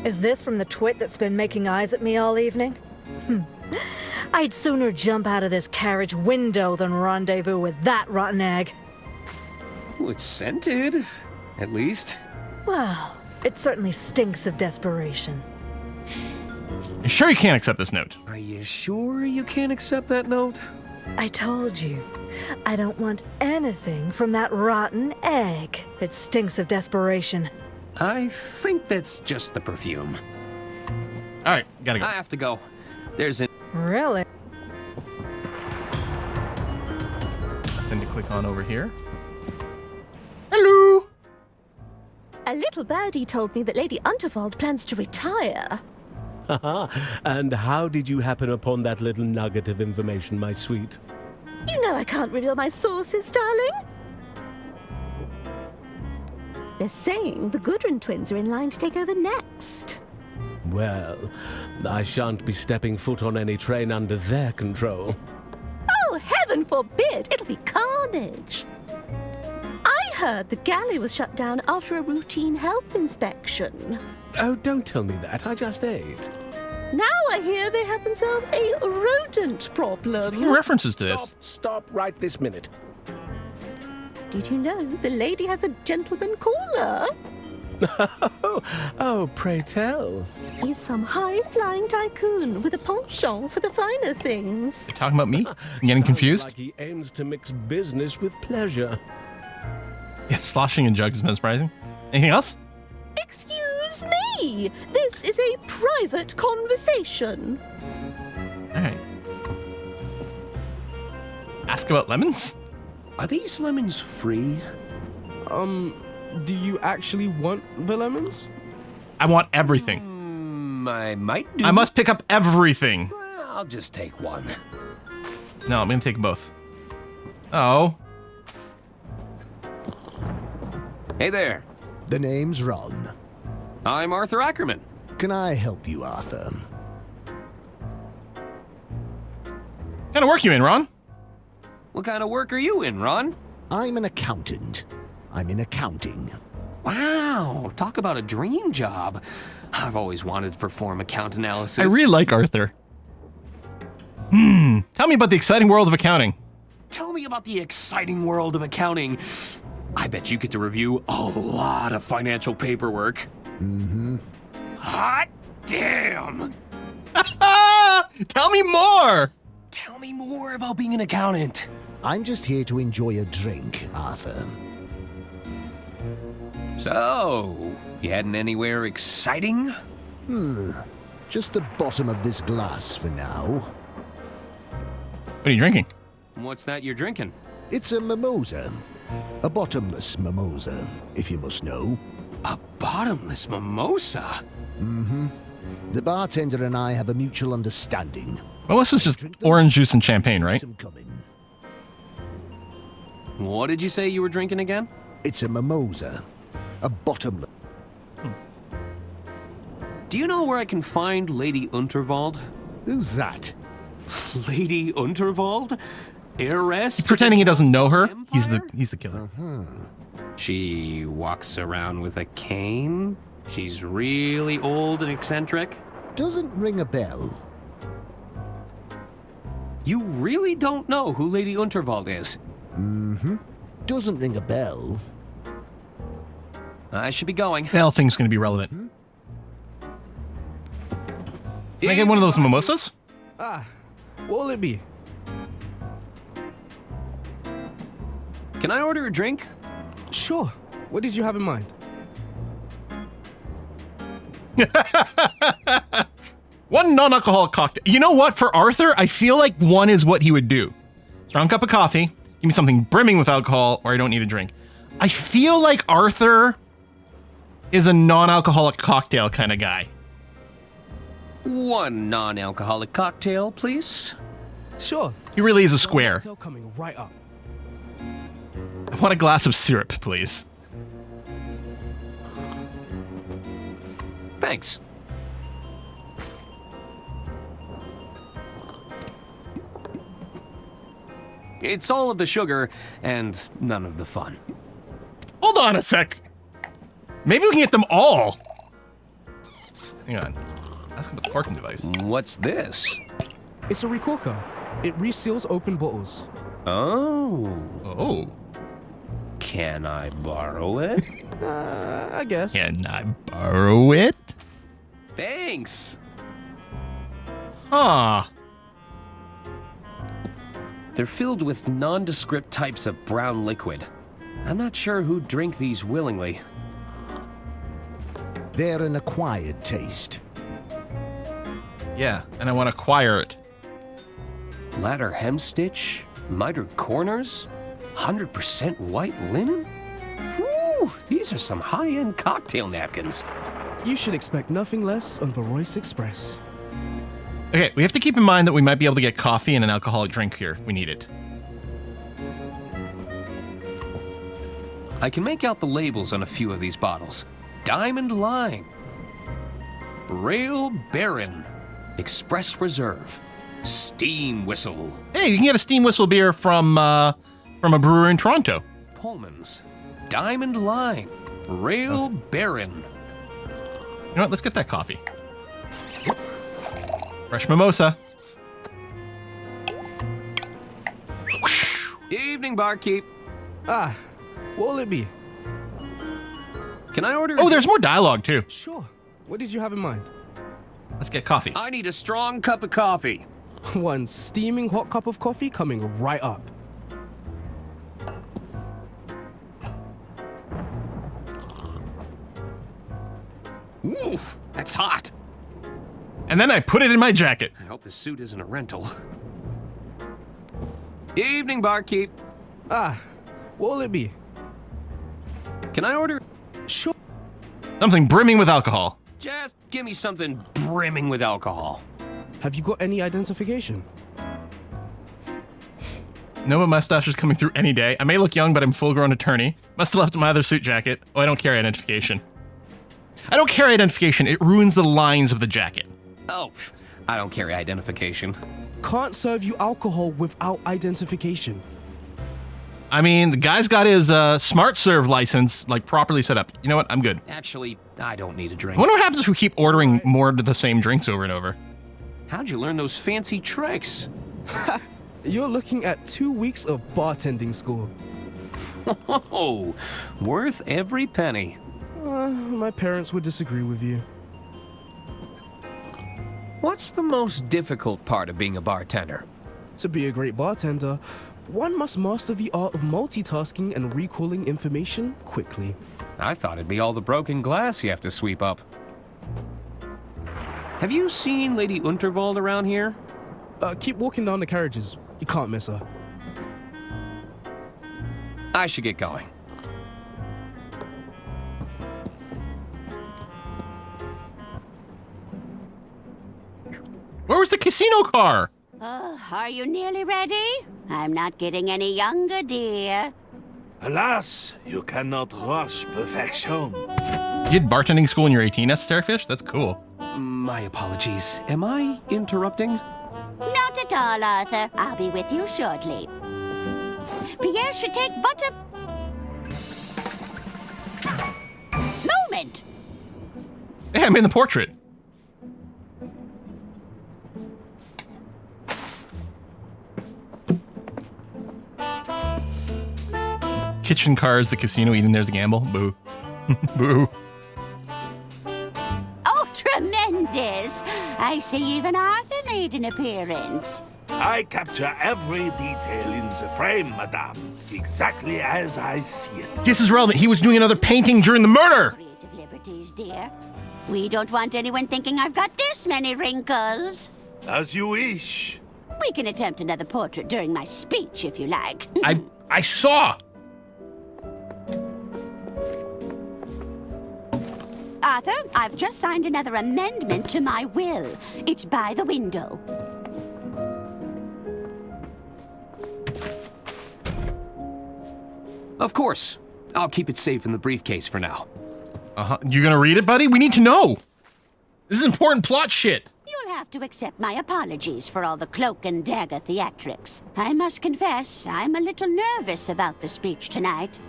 Is this from the twit that's been making eyes at me all evening? I'd sooner jump out of this carriage window than rendezvous with that rotten egg. Well, it's scented, at least. Well, it certainly stinks of desperation. You sure you can't accept this note? Are you sure you can't accept that note? I told you, I don't want anything from that rotten egg. It stinks of desperation. I think that's just the perfume. All right, gotta go. I have to go. There's an... Really? Nothing to click on over here. Hello. A little birdie told me that Lady Unterwald plans to retire. And how did you happen upon that little nugget of information, my sweet? You know I can't reveal my sources, darling. They're saying the Gudrun twins are in line to take over next. Well, I shan't be stepping foot on any train under their control. Oh, heaven forbid! It'll be carnage. I heard the galley was shut down after a routine health inspection. Oh, don't tell me that. I just ate. Now I hear they have themselves a rodent problem. Making references to this. Stop right this minute. Did you know the lady has a gentleman caller? Oh, pray tell. He's some high-flying tycoon with a penchant for the finer things. You talking about me? I'm getting confused? Like he aims to mix business with pleasure. Yeah, sloshing and jugs is mesmerizing. Anything else? Excuse me! This is a private conversation. All right. Ask about lemons? Are these lemons free? Do you actually want the lemons? I want everything. I might do. I must pick up everything. Well, I'll just take one. No, I'm going to take both. Oh. Hey there. The name's Ron. I'm Arthur Ackerman. Can I help you, Arthur? What kind of work you in, Ron? What kind of work are you in, Ron? I'm an accountant. I'm in accounting. Wow, talk about a dream job. I've always wanted to perform account analysis. I really like Arthur. Tell me about the exciting world of accounting. Tell me about the exciting world of accounting. I bet you get to review a lot of financial paperwork. Mm-hmm. Hot damn! Tell me more! Tell me more about being an accountant. I'm just here to enjoy a drink, Arthur. So, you heading anywhere exciting? Just the bottom of this glass for now. What are you drinking? What's that you're drinking? It's a mimosa. A bottomless mimosa, if you must know. A bottomless mimosa? Mm-hmm. The bartender and I have a mutual understanding. Well, this is just orange juice and champagne, right? What did you say you were drinking again? It's a mimosa. A bottomless. Do you know where I can find Lady Unterwald? Who's that? Lady Unterwald? Heiress? He's pretending he doesn't know her. He's the killer. She walks around with a cane. She's really old and eccentric. Doesn't ring a bell. You really don't know who Lady Unterwald is? Mm-hmm. Doesn't ring a bell. I should be going. Bell thing's going to be relevant. Can I get one of those mimosas? What will it be? Can I order a drink? Sure. What did you have in mind? One non-alcoholic cocktail. You know what? For Arthur, I feel like one is what he would do. Strong cup of coffee. Give me something brimming with alcohol, or I don't need a drink. I feel like Arthur is a non-alcoholic cocktail kind of guy. One non-alcoholic cocktail, please. Sure. He really is a square. Cocktail coming right up. I want a glass of syrup, please. Thanks. It's all of the sugar and none of the fun. Hold on a sec. Maybe we can get them all. Hang on. Ask about the corking device. What's this? It's a recorker. It reseals open bottles. Oh. Oh. Can I borrow it? I guess. Can I borrow it? Thanks. Huh. They're filled with nondescript types of brown liquid. I'm not sure who'd drink these willingly. They're an acquired taste. Yeah, and I want to acquire it. Ladder hemstitch, mitered corners, 100% white linen? Whew, these are some high-end cocktail napkins. You should expect nothing less on the Royce Express. Okay, we have to keep in mind that we might be able to get coffee and an alcoholic drink here if we need it. I can make out the labels on a few of these bottles. Diamond Line, Rail Baron, Express Reserve, Steam Whistle. Hey, you can get a Steam Whistle beer from a brewer in Toronto. Pullman's, Diamond Line, Rail Baron. You know what? Let's get that coffee. Fresh mimosa. Evening, barkeep. Ah, what will it be? Can I order? Oh, there's more dialogue too. Sure. What did you have in mind? Let's get coffee. I need a strong cup of coffee. One steaming hot cup of coffee coming right up. Oof, that's hot. And then I put it in my jacket. I hope the suit isn't a rental. Evening, barkeep. Ah, what will it be? Can I order? Sure. Something brimming with alcohol. Just give me something brimming with alcohol. Have you got any identification? No, mustache is coming through any day. I may look young, but I'm a full-grown attorney. Must have left my other suit jacket. Oh, I don't carry identification. I don't carry identification. It ruins the lines of the jacket. Oh, I don't carry identification. Can't serve you alcohol without identification. I mean, the guy's got his Smart Serve license, like, properly set up. You know what? I'm good. Actually, I don't need a drink. I wonder what happens if we keep ordering more of the same drinks over and over. How'd you learn those fancy tricks? You're looking at 2 weeks of bartending school. Oh, worth every penny. My parents would disagree with you. What's the most difficult part of being a bartender? To be a great bartender, one must master the art of multitasking and recalling information quickly. I thought it'd be all the broken glass you have to sweep up. Have you seen Lady Unterwald around here? Keep walking down the carriages. You can't miss her. I should get going. Where was the casino car? Are you nearly ready? I'm not getting any younger, dear. Alas, you cannot rush perfection. You did bartending school when you're 18, Starfish? That's cool. My apologies. Am I interrupting? Not at all, Arthur. I'll be with you shortly. Pierre should take but a moment. Hey, I'm in the portrait. Kitchen cars, the casino, eating there's a gamble. Boo. Boo. Oh, tremendous! I see even Arthur made an appearance. I capture every detail in the frame, madame. Exactly as I see it. This is relevant. He was doing another painting during the murder. Creative liberties, dear. We don't want anyone thinking I've got this many wrinkles. As you wish. We can attempt another portrait during my speech, if you like. I saw. Arthur, I've just signed another amendment to my will. It's by the window. Of course. I'll keep it safe in the briefcase for now. You gonna read it, buddy? We need to know. This is important plot shit. You'll have to accept my apologies for all the cloak and dagger theatrics. I must confess, I'm a little nervous about the speech tonight.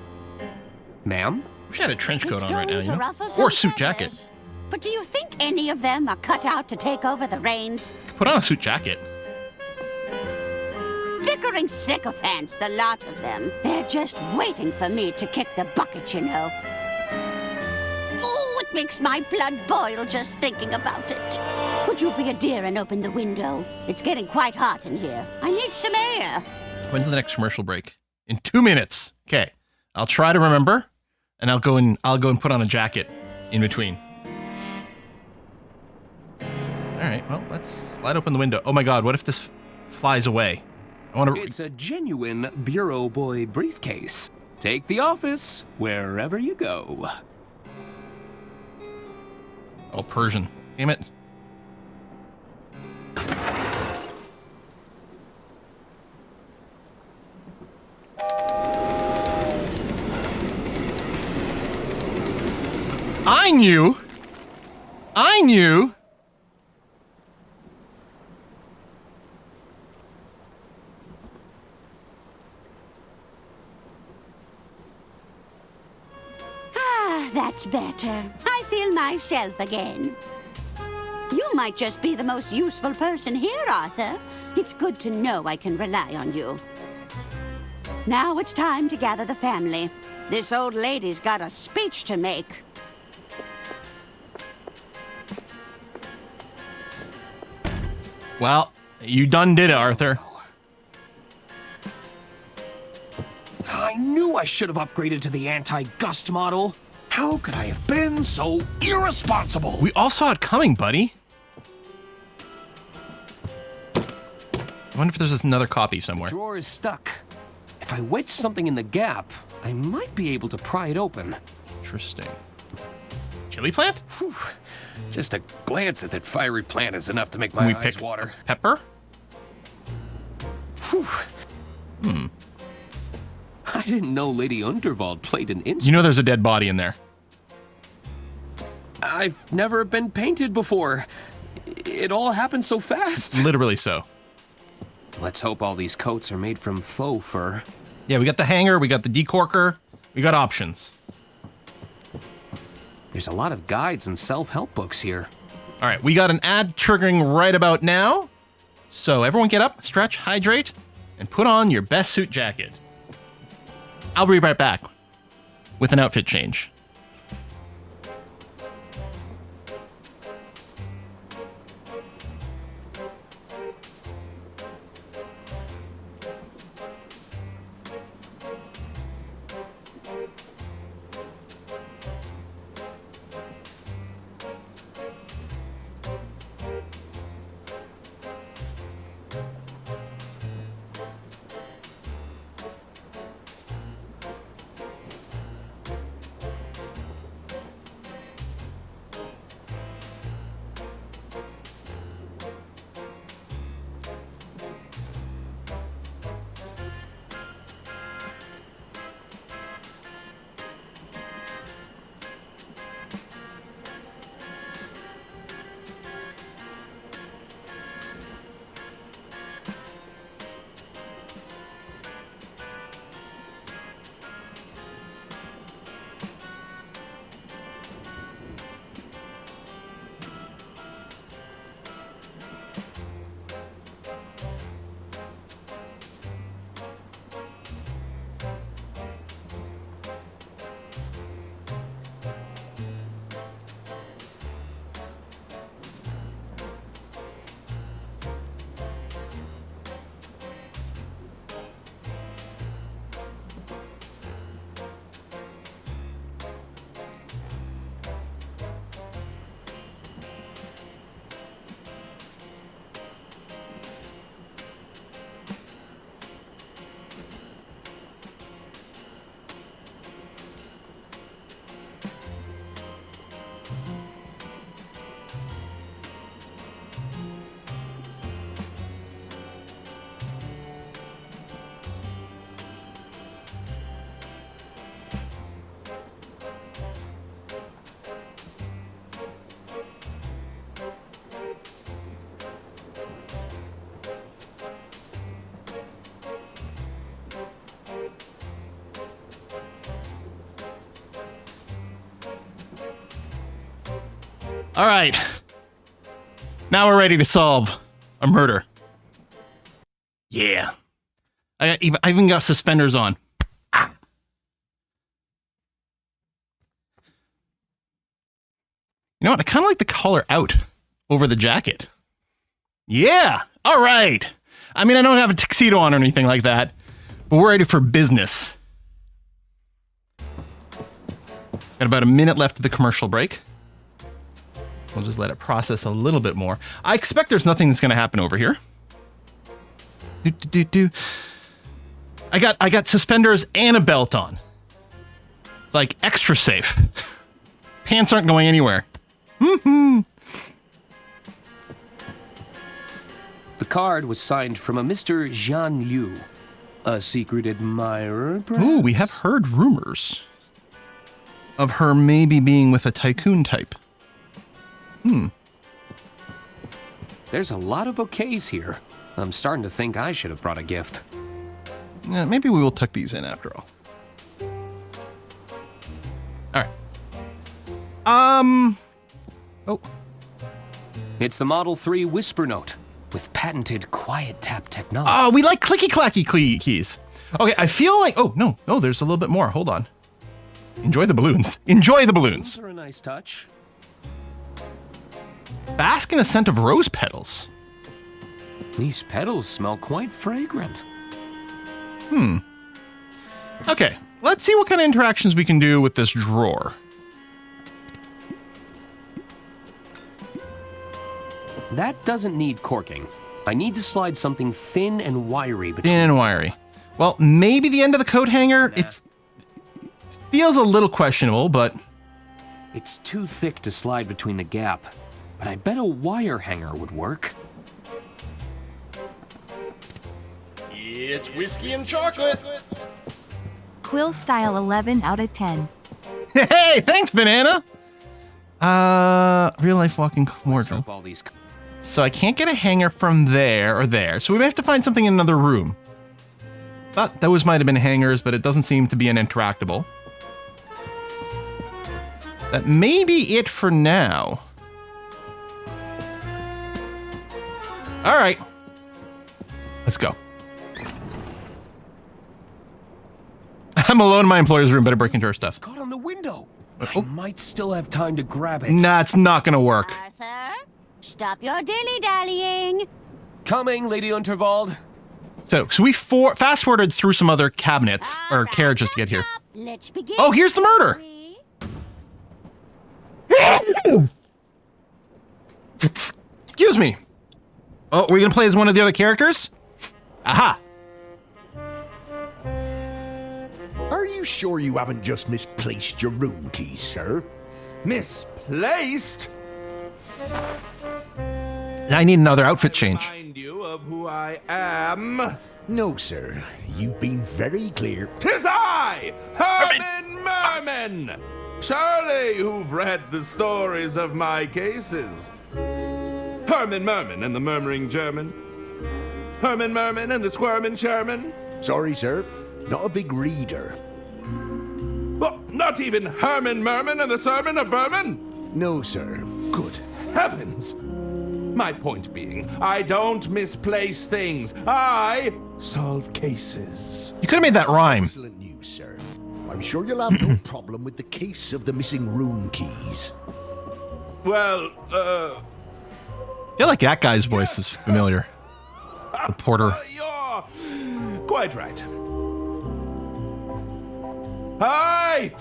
Ma'am? Wish I had a trench coat It's on right now, going you to know? ruffle some Or a suit feathers. jacket. But do you think any of them are cut out to take over the reins? Put on a suit jacket. Bickering sycophants, the lot of them. They're just waiting for me to kick the bucket, you know. Oh, it makes my blood boil just thinking about it. Would you be a dear and open the window? It's getting quite hot in here. I need some air. When's the next commercial break? In 2 minutes. Okay. I'll try to remember, and I'll go and put on a jacket in between. All right. Well, let's slide open the window. Oh my God! What if this flies away? I want to. It's a genuine Bureau Boy briefcase. Take the office wherever you go. Oh, Persian. Damn it. I knew. I knew. That's better. I feel myself again. You might just be the most useful person here, Arthur. It's good to know I can rely on you. Now it's time to gather the family. This old lady's got a speech to make. Well, you done did it, Arthur. I knew I should have upgraded to the anti-gust model. How could I have been so irresponsible? We all saw it coming, buddy. I wonder if there's another copy somewhere. The drawer is stuck. If I wedge something in the gap, I might be able to pry it open. Interesting. Chili plant? Whew. Just a glance at that fiery plant is enough to make my eyes water. Pepper? Whew. Hmm. I didn't know Lady Unterwald played an instrument. You know there's a dead body in there. I've never been painted before. It all happened so fast. Literally so. Let's hope all these coats are made from faux fur. Yeah, we got the hanger, we got the decorker, we got options. There's a lot of guides and self-help books here. All right, we got an ad triggering right about now. So everyone get up, stretch, hydrate, and put on your best suit jacket. I'll be right back with an outfit change. All right. Now we're ready to solve a murder. Yeah. I even got suspenders on. Ah. You know what? I kind of like the color out over the jacket. Yeah. All right. I mean, I don't have a tuxedo on or anything like that, but we're ready for business. Got about a minute left of the commercial break. We'll just let it process a little bit more. I expect there's nothing that's going to happen over here. I got suspenders and a belt on. It's like extra safe. Pants aren't going anywhere. The card was signed from a Mr. Jean Liu. A secret admirer, perhaps? Ooh, we have heard rumors. of her maybe being with a tycoon type. There's a lot of bouquets here. I'm starting to think I should have brought a gift. Yeah, maybe we will tuck these in after all. All right. Oh. It's the Model 3 Whisper Note with patented quiet tap technology. Oh, we like clicky-clacky keys. Okay, I feel like... Oh, no, there's a little bit more. Hold on. Enjoy the balloons. Enjoy the balloons. Those are a nice touch. Bask in the scent of rose petals. These petals smell quite fragrant. Okay, let's see what kind of interactions we can do with this drawer. That doesn't need corking. I need to slide something thin and wiry between. Thin and wiry. Well, maybe the end of the coat hanger. It feels a little questionable, but... It's too thick to slide between the gap, but I bet a wire hanger would work. It's whiskey and chocolate. Quill style 11 out of 10. Hey, thanks, Banana. Real life walking wardrobe. So I can't get a hanger from there or there, so we may have to find something in another room. Thought those might have been hangers, but it doesn't seem to be an interactable. That may be it for now. All right. Let's go. I'm alone in my employer's room. Better break into her stuff. Caught on the window. I might still have time to grab it. Nah, it's not gonna work. Arthur, stop your dilly-dallying. Coming, Lady Unterwald. So we fast forwarded through some other cabinets or carriages to get here. Let's begin. Oh, here's the murder. Excuse me. Oh, we're gonna play as one of the other characters? Aha. Are you sure you haven't just misplaced your room keys, sir? Misplaced? I need another outfit change. Remind you of who I am? No, sir. You've been very clear. 'Tis I, Herman Merman! Surely you've read the stories of my cases. Herman Merman and the Murmuring German. Herman Merman and the Squirmin' Sherman. Sorry, sir. Not a big reader. What, not even Herman Merman and the Sermon of Vermin? No, sir. Good heavens! My point being, I don't misplace things. I solve cases. You could have made that rhyme. Excellent news, sir. I'm sure you'll have no problem with the case of the missing room keys. Well, I feel like that guy's voice is familiar. The porter. You're quite right. I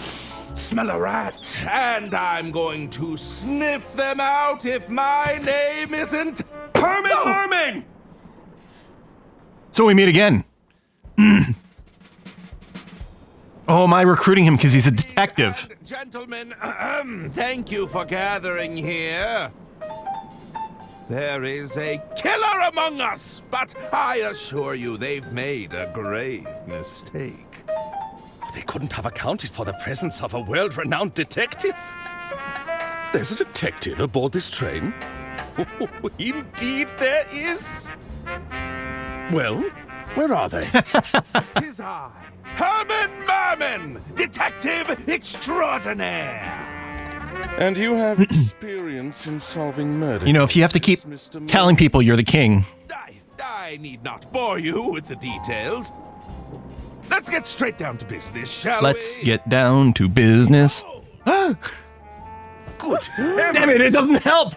smell a rat, and I'm going to sniff them out if my name isn't Herman Merman! So we meet again. Oh, am I recruiting him because he's a detective? Gentlemen, thank you for gathering here. There is a killer among us, but I assure you they've made a grave mistake. They couldn't have accounted for the presence of a world-renowned detective. There's a detective aboard this train? Oh, indeed there is. Well, where are they? 'Tis I, Herman Merman, detective extraordinaire. And you have experience in solving murder. You know, if you have to keep telling people you're the king. I need not bore you with the details. Let's get straight down to business, shall Let's we? get down to business. Good Damn it, it doesn't help.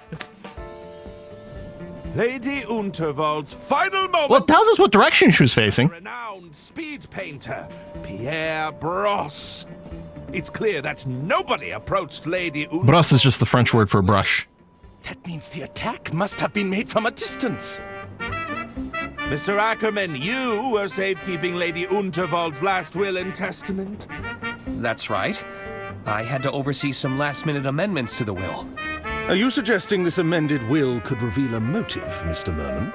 Lady Unterwald's final moment. Well, it tells us what direction she was facing. Renowned speed painter, Pierre Brosse. It's clear that nobody approached Lady Unterwald. Brosse is just the French word for brush. That means the attack must have been made from a distance. Mr. Ackerman, you were safekeeping Lady Unterwald's last will and testament. That's right. I had to oversee some last-minute amendments to the will. Are you suggesting this amended will could reveal a motive, Mr. Merman?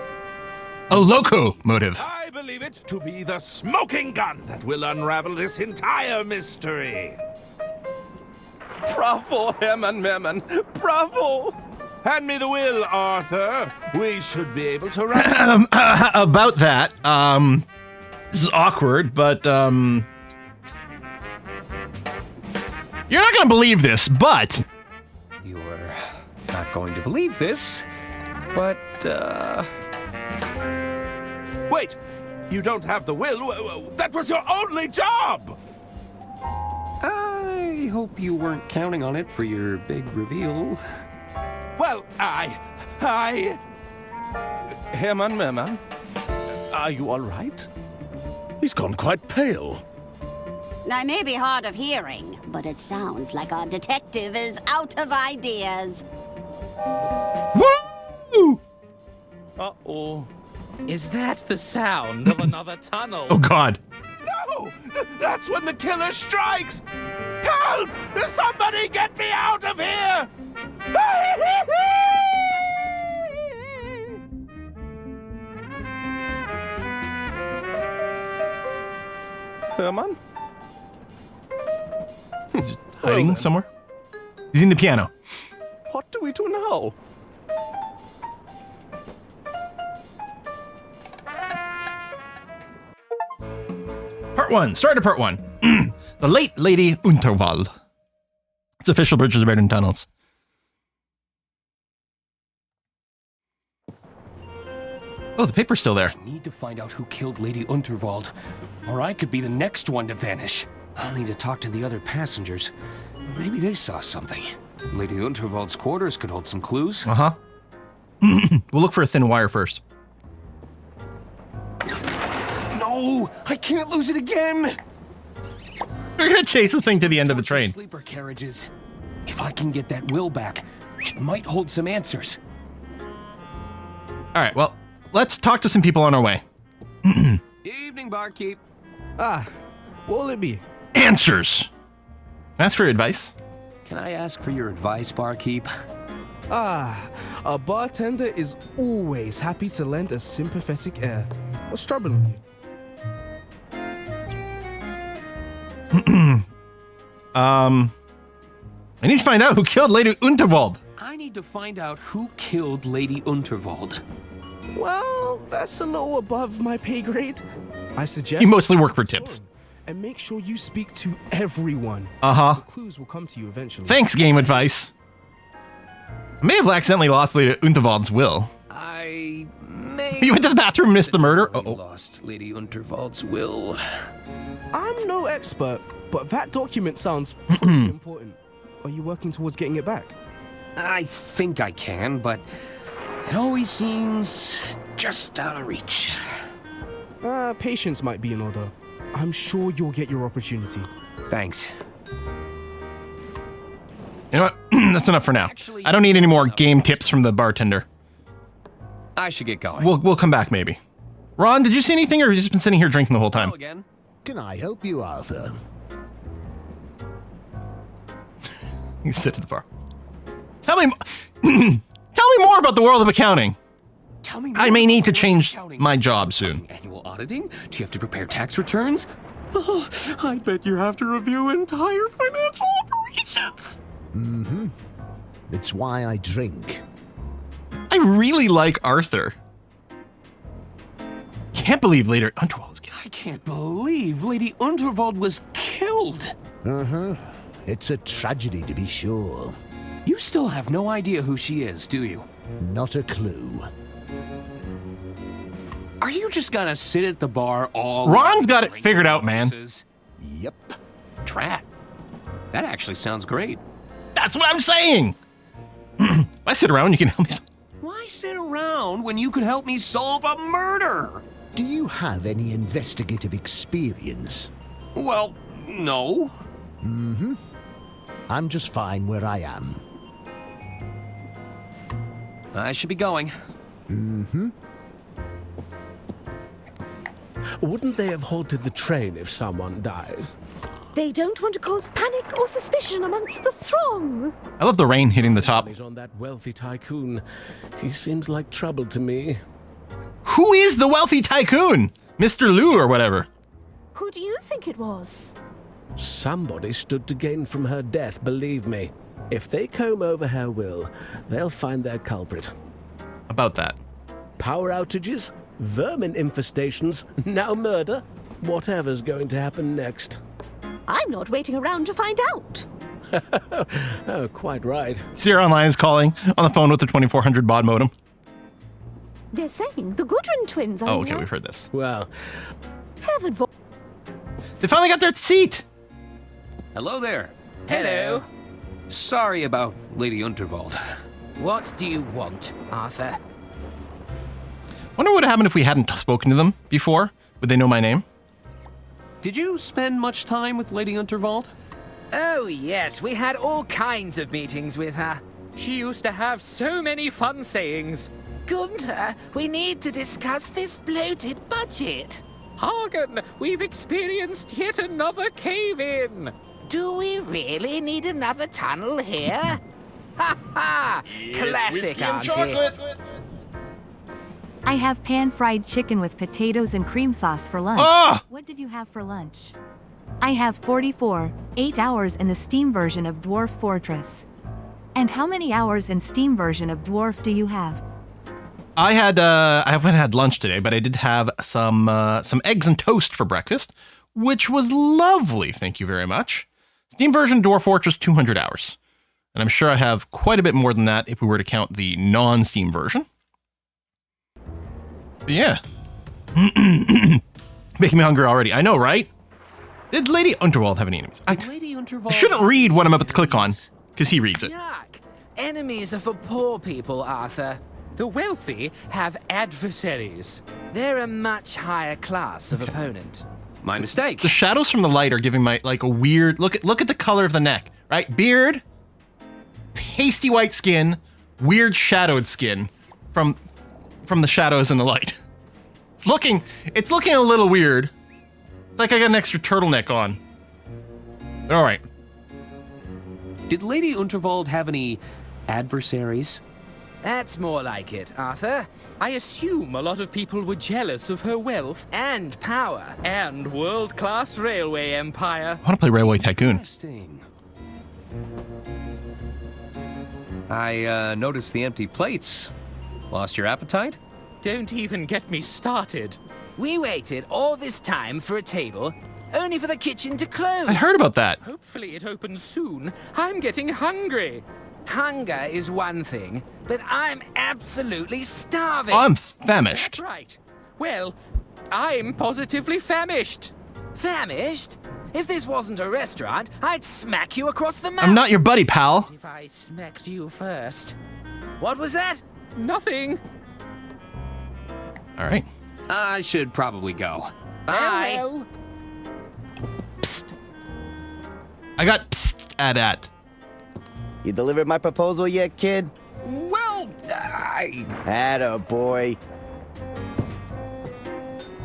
A LOCO motive. I believe it to be the smoking gun that will unravel this entire mystery. Bravo, Herman Merman. Bravo! Hand me the will, Arthur. We should be able to run. About that, this is awkward, but, you're not gonna believe this, but... You're not going to believe this, but, Wait! You don't have the will? That was your only job! I hope you weren't counting on it for your big reveal. Well, Herman Merman, are you all right? He's gone quite pale. I may be hard of hearing, but it sounds like our detective is out of ideas. Woo! Uh-oh. Is that the sound of another tunnel? Oh, God. No! That's when the killer strikes! Help! Somebody get me out of here! Herman? He's hiding somewhere. He's in the piano. What do we do now? Part 1. Start of Part 1. The late Lady Unterwald. It's official Bridges of Verdun tunnels. Oh, the paper's still there. I need to find out who killed Lady Unterwald, or I could be the next one to vanish. I'll need to talk to the other passengers. Maybe they saw something. Lady Unterwald's quarters could hold some clues. Uh-huh. We'll look for a thin wire first. No! I can't lose it again! We're gonna chase the thing to the end of the train. Sleeper carriages. If I can get that will back, it might hold some answers. All right, well, let's talk to some people on our way. Evening, barkeep. What will it be? Answers. That's for advice. Can I ask for your advice, barkeep? A bartender is always happy to lend a sympathetic ear. What's troubling you? I need to find out who killed Lady Unterwald. I need to find out who killed Lady Unterwald. Well, that's a little above my pay grade. I suggest You mostly work for tips. and make sure you speak to everyone. Uh-huh. The clues will come to you eventually. Thanks, game advice. I may have accidentally lost Lady Unterwald's will. I may... You went to the bathroom and missed the murder? Uh-oh. Lost Lady Unterwald's will. I'm no expert, but that document sounds pretty important. Are you working towards getting it back? I think I can, but it always seems just out of reach. Patience might be in order. I'm sure you'll get your opportunity. Thanks. You know what? That's enough for now. I don't need any more game tips from the bartender. I should get going. We'll come back maybe. Ron, did you see anything, or have you just been sitting here drinking the whole time? Again. Can I help you, Arthur? You sit at the bar. Tell me more about the world of accounting. Tell me I may need to change my job soon. Annual auditing? Do you have to prepare tax returns? Oh, I bet you have to review entire financial operations. Mm-hmm. It's why I drink. I really like Arthur. Can't believe Lady Unterwald was killed. I can't believe Lady Unterwald was killed. Uh-huh. It's a tragedy, to be sure. You still have no idea who she is, do you? Not a clue. Are you just gonna sit at the bar all... Ron's got it figured out, man. Yep. Drat. That actually sounds great. That's what I'm saying. If I sit around, you can help me. Why sit around when you could help me solve a murder? Do you have any investigative experience? Well, no. Mm-hmm. I'm just fine where I am. I should be going. Mm-hmm. Wouldn't they have halted the train if someone died? They don't want to cause panic or suspicion amongst the throng. I love the rain hitting the top. He's on that wealthy tycoon. He seems like trouble to me. Who is the wealthy tycoon? Mr. Lou or whatever. Who do you think it was? Somebody stood to gain from her death, believe me. If they comb over her will, they'll find their culprit. About that. Power outages, vermin infestations, now murder. Whatever's going to happen next. I'm not waiting around to find out. Oh, quite right. Sierra Online is calling on the phone with the 2400 baud modem. They're saying the Gudrun twins are Oh, okay, here. we've heard this. Well, Heaven for... They finally got their seat. Hello there. Hello. Sorry about Lady Unterwald. What do you want, Arthur? Wonder what would happen if we hadn't spoken to them before. Would they know my name? Did you spend much time with Lady Unterwald? Oh, yes, we had all kinds of meetings with her. She used to have so many fun sayings. Gunther, we need to discuss this bloated budget. Hagen, we've experienced yet another cave-in. Do we really need another tunnel here? Ha ha! Classic, auntie. I have pan-fried chicken with potatoes and cream sauce for lunch. Ah! What did you have for lunch? I have 8 hours in the Steam version of Dwarf Fortress. And how many hours in Steam version of Dwarf do you have? I haven't had lunch today, but I did have some eggs and toast for breakfast, which was lovely. Thank you very much. Steam version Dwarf Fortress 200 hours. And I'm sure I have quite a bit more than that if we were to count the non-Steam version. But yeah. Making me hungry already. I know, right? Did Lady Unterwald have any enemies? I shouldn't read what I'm about to click on, because he reads it. Yuck! Enemies are for poor people, Arthur. The wealthy have adversaries. They're a much higher class of opponent. My mistake. The shadows from the light are giving my, like, a weird... Look at the color of the neck, right? Beard, pasty white skin, weird shadowed skin from the shadows in the light. It's looking a little weird. It's like I got an extra turtleneck on. All right. Did Lady Unterwald have any adversaries? That's more like it, Arthur. I assume a lot of people were jealous of her wealth and power and world-class railway empire. I want to play Railway Tycoon. Interesting. I noticed the empty plates. Lost your appetite? Don't even get me started. We waited all this time for a table, only for the kitchen to close. I heard about that. Hopefully it opens soon. I'm getting hungry. Hunger is one thing, but I'm absolutely starving. I'm famished. That's right. Well, I'm positively famished. Famished? If this wasn't a restaurant, I'd smack you across the mouth. I'm not your buddy, pal. If I smacked you first. What was that? Nothing. All right. I should probably go. Bye. Well. Psst. I got psst at. You delivered my proposal yet, kid? Well, Atta boy.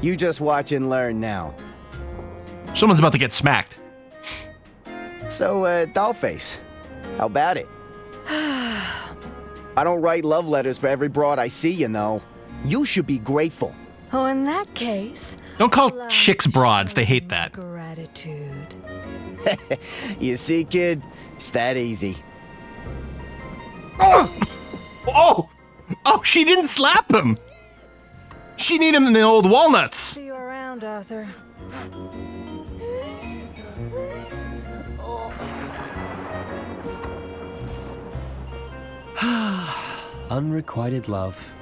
You just watch and learn now. Someone's about to get smacked. So, Dollface, how about it? I don't write love letters for every broad I see, you know. You should be grateful. Oh, in that case... Don't call chicks broads. They hate that. Gratitude. You see, kid? It's that easy. Oh! Oh, she didn't slap him. She need him in the old walnuts. See you around, Arthur. Unrequited love.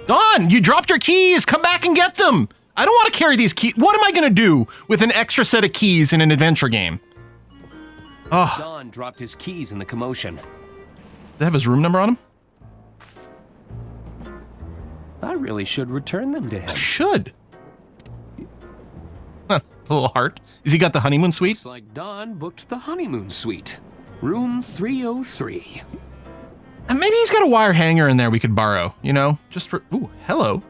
Dawn, you dropped your keys. Come back and get them. I don't want to carry these keys. What am I going to do with an extra set of keys in an adventure game? Oh. Don dropped his keys in the commotion. Does it have his room number on him? I really should return them to him. I should. Huh, a little heart. Has he got the honeymoon suite? Looks like Don booked the honeymoon suite. Room 303. And maybe he's got a wire hanger in there we could borrow, you know? Just for... Ooh, hello.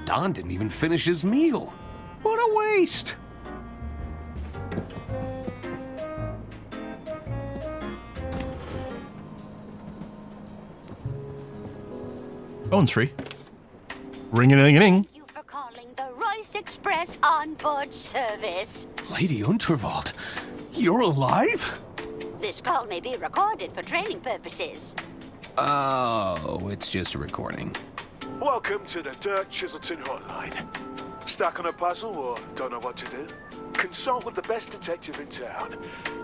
Don didn't even finish his meal. What a waste. Phone's free. Ring-a-ding-a-ding. Thank you for calling the Royce Express on on-board service. Lady Unterwald, you're alive? This call may be recorded for training purposes. Oh, it's just a recording. Welcome to the Dirk Chiselton hotline. Stuck on a puzzle or don't know what to do? Consult with the best detective in town,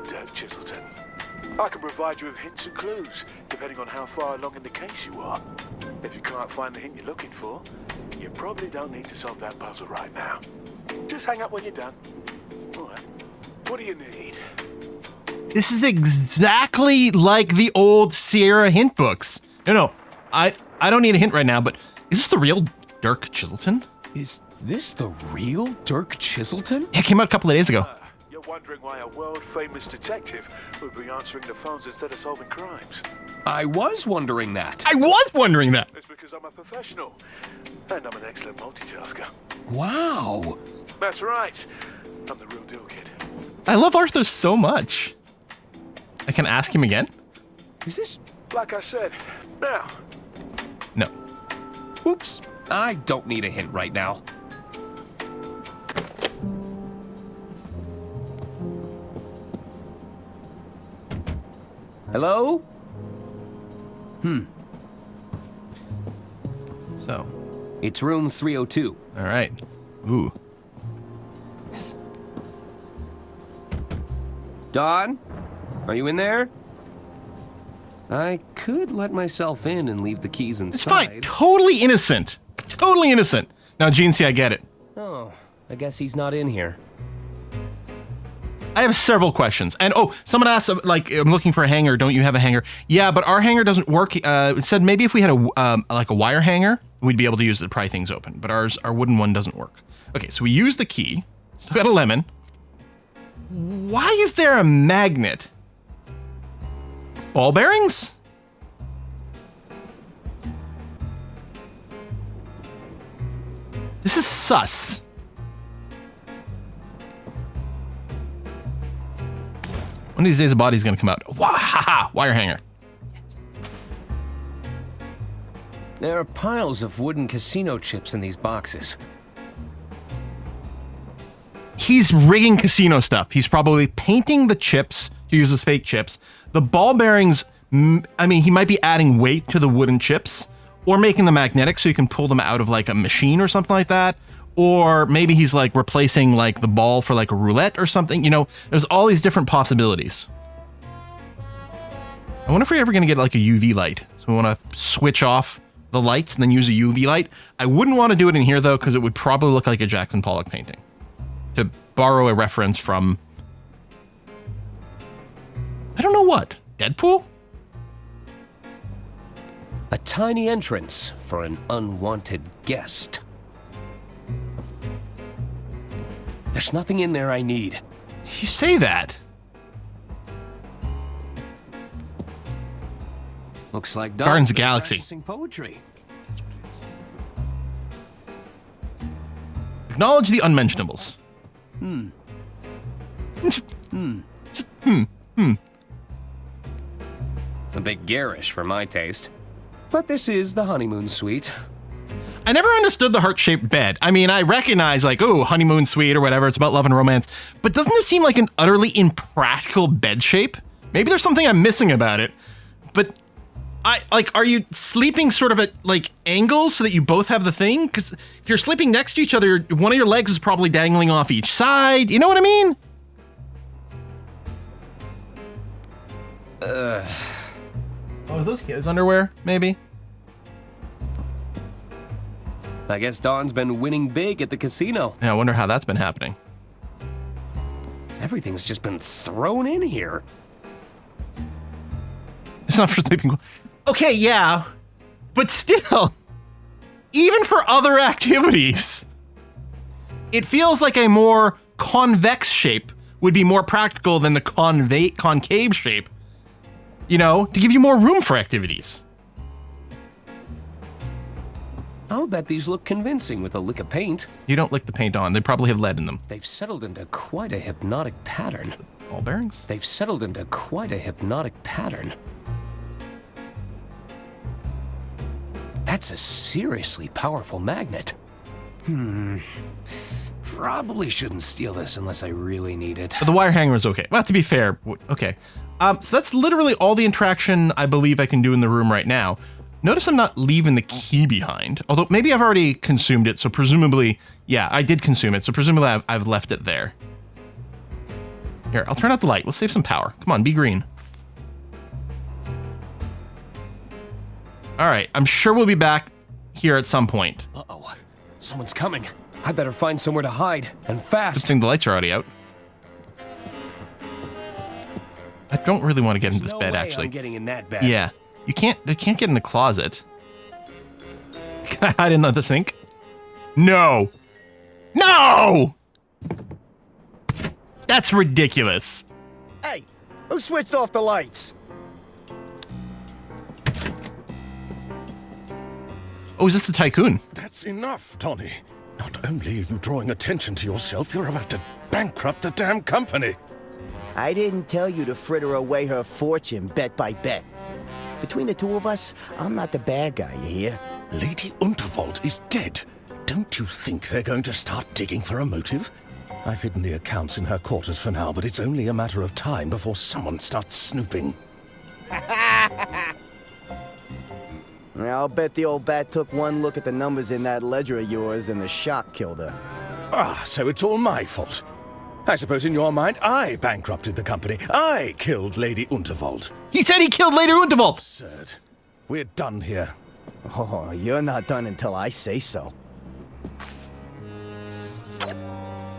Dirk Chiselton. I can provide you with hints and clues, depending on how far along in the case you are. If you can't find the hint you're looking for, you probably don't need to solve that puzzle right now. Just hang up when you're done. All right. What do you need? This is exactly like the old Sierra hint books. No, I don't need a hint right now, but is this the real Dirk Chiselton? Is this the real Dirk Chiselton? Yeah, it came out a couple of days ago. You're wondering why a world-famous detective would be answering the phones instead of solving crimes. I was wondering that. I was wondering that. It's because I'm a professional, and I'm an excellent multitasker. Wow. That's right. I'm the real deal, kid. I love Arthur so much. I can ask him again? Is this... Like I said, now. No. Oops. I don't need a hint right now. Hello? So. It's room 302. All right. Ooh. Yes. Dawn? Are you in there? I could let myself in and leave the keys inside. It's fine. Totally innocent. Totally innocent. Now, Jeansy, I get it. Oh, I guess he's not in here. I have several questions. And, someone asked, like, I'm looking for a hanger. Don't you have a hanger? Yeah, but our hanger doesn't work. It said maybe if we had a wire hanger, we'd be able to use it to pry things open. But our wooden one doesn't work. Okay, so we use the key. Still got a lemon. Why is there a magnet? Ball bearings? This is sus. One of these days, a body's gonna come out. Wire hanger. Yes. There are piles of wooden casino chips in these boxes. He's rigging casino stuff. He's probably painting the chips to use as fake chips. The ball bearings, I mean, he might be adding weight to the wooden chips or making them magnetic so you can pull them out of like a machine or something like that. Or maybe he's like replacing like the ball for like a roulette or something. You know, there's all these different possibilities. I wonder if we're ever going to get like a UV light. So we want to switch off the lights and then use a UV light. I wouldn't want to do it in here though, because it would probably look like a Jackson Pollock painting. To borrow a reference from, I don't know what, Deadpool? A tiny entrance for an unwanted guest. There's nothing in there I need. You say that. Looks like Guardians of the Galaxy. Practicing poetry. Acknowledge the unmentionables. A bit garish for my taste. But this is the honeymoon suite. I never understood the heart-shaped bed. I mean, I recognize like, oh, honeymoon suite or whatever, it's about love and romance. But doesn't this seem like an utterly impractical bed shape? Maybe there's something I'm missing about it. But are you sleeping sort of at like angles so that you both have the thing? Because if you're sleeping next to each other, one of your legs is probably dangling off each side. You know what I mean? Oh, are those his underwear, maybe? I guess Dawn's been winning big at the casino. Yeah, I wonder how that's been happening. Everything's just been thrown in here. It's not for sleeping. Okay, yeah, but still, even for other activities, it feels like a more convex shape would be more practical than the concave shape, you know, to give you more room for activities. I'll bet these look convincing with a lick of paint. You don't lick the paint on. They probably have lead in them. They've settled into quite a hypnotic pattern. Ball bearings? They've settled into quite a hypnotic pattern. That's a seriously powerful magnet. Probably shouldn't steal this unless I really need it. But the wire hanger is okay. Well, to be fair, okay. So that's literally all the interaction I believe I can do in the room right now. Notice I'm not leaving the key behind. Although maybe I've already consumed it, so presumably, yeah, I did consume it, so presumably I've left it there. Here, I'll turn out the light. We'll save some power. Come on, be green. All right, I'm sure we'll be back here at some point. Uh-oh, someone's coming. I better find somewhere to hide, and fast. Good thing the lights are already out. I don't really want to get into this bed, actually. I'm getting in that bed. Yeah, they can't get in the closet. Can I hide in the sink? No! No! That's ridiculous. Hey, who switched off the lights? Oh, is this the tycoon? That's enough, Tony. Not only are you drawing attention to yourself, you're about to bankrupt the damn company. I didn't tell you to fritter away her fortune bet by bet. Between the two of us, I'm not the bad guy, you hear? Lady Unterwald is dead. Don't you think they're going to start digging for a motive? I've hidden the accounts in her quarters for now, but it's only a matter of time before someone starts snooping. I'll bet the old bat took one look at the numbers in that ledger of yours and the shock killed her. Ah, so it's all my fault. I suppose in your mind, I bankrupted the company. I killed Lady Unterwald. He said he killed Lady Unterwald! Absurd. We're done here. Oh, you're not done until I say so.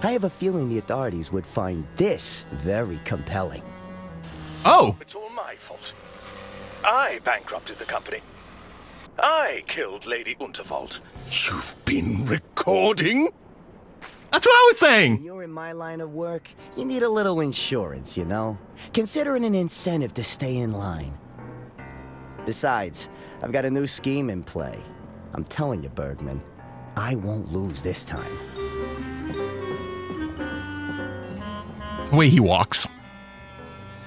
I have a feeling the authorities would find this very compelling. Oh! It's all my fault. I bankrupted the company. I killed Lady Unterwald. You've been recording? That's what I was saying! When you're in my line of work, you need a little insurance, you know? Consider it an incentive to stay in line. Besides, I've got a new scheme in play. I'm telling you, Bergman, I won't lose this time. The way he walks.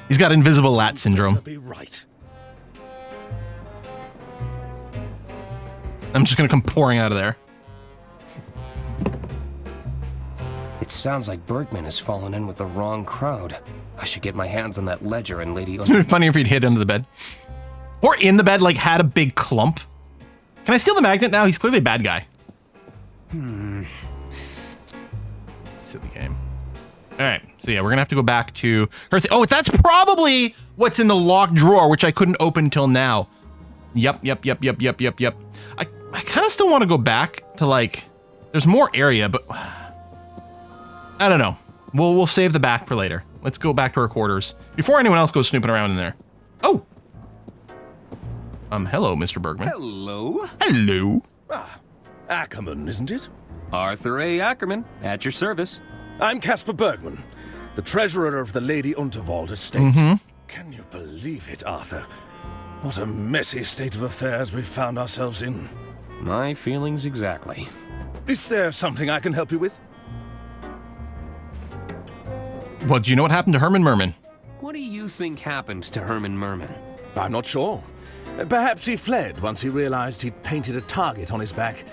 He's got invisible lat syndrome. Be right. I'm just gonna come pouring out of there. It sounds like Bergman has fallen in with the wrong crowd. I should get my hands on that ledger and Lady It would be funny if he'd hid under the bed. Or in the bed, like, had a big clump. Can I steal the magnet now? He's clearly a bad guy. Silly game. Alright, so yeah, we're gonna have to go back to her. Oh, that's probably what's in the locked drawer, which I couldn't open till now. Yep. I kind of still want to go back to, like, there's more area, but I don't know. We'll save the back for later. Let's go back to our quarters before anyone else goes snooping around in there. Oh. Hello, Mr. Bergman. Hello. Hello. Ah, Ackerman, isn't it? Arthur A. Ackerman, at your service. I'm Caspar Bergman, the treasurer of the Lady Unterwald estate. Mm-hmm. Can you believe it, Arthur? What a messy state of affairs we've found ourselves in. My feelings exactly. Is there something I can help you with? Well, do you know what happened to Herman Merman? What do you think happened to Herman Merman? I'm not sure. Perhaps he fled once he realized he'd painted a target on his back.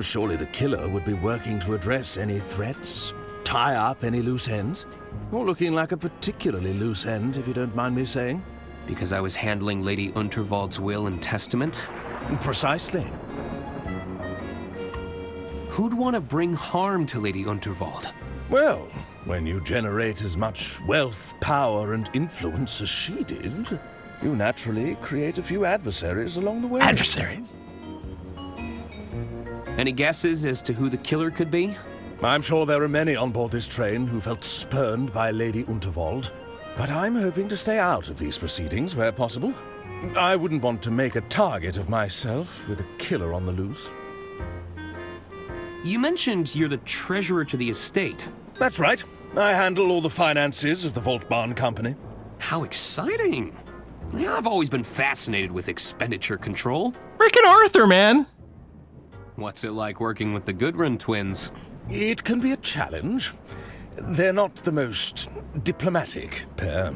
Surely the killer would be working to address any threats, tie up any loose ends. You're looking like a particularly loose end, if you don't mind me saying. Because I was handling Lady Unterwald's will and testament? Precisely. Who'd want to bring harm to Lady Unterwald? Well, when you generate as much wealth, power, and influence as she did, you naturally create a few adversaries along the way. Adversaries? Any guesses as to who the killer could be? I'm sure there are many on board this train who felt spurned by Lady Unterwald, but I'm hoping to stay out of these proceedings where possible. I wouldn't want to make a target of myself with a killer on the loose. You mentioned you're the treasurer to the estate. That's right. I handle all the finances of the Vault Barn Company. How exciting! I've always been fascinated with expenditure control. Frickin' Arthur, man! What's it like working with the Goodrun twins? It can be a challenge. They're not the most diplomatic pair.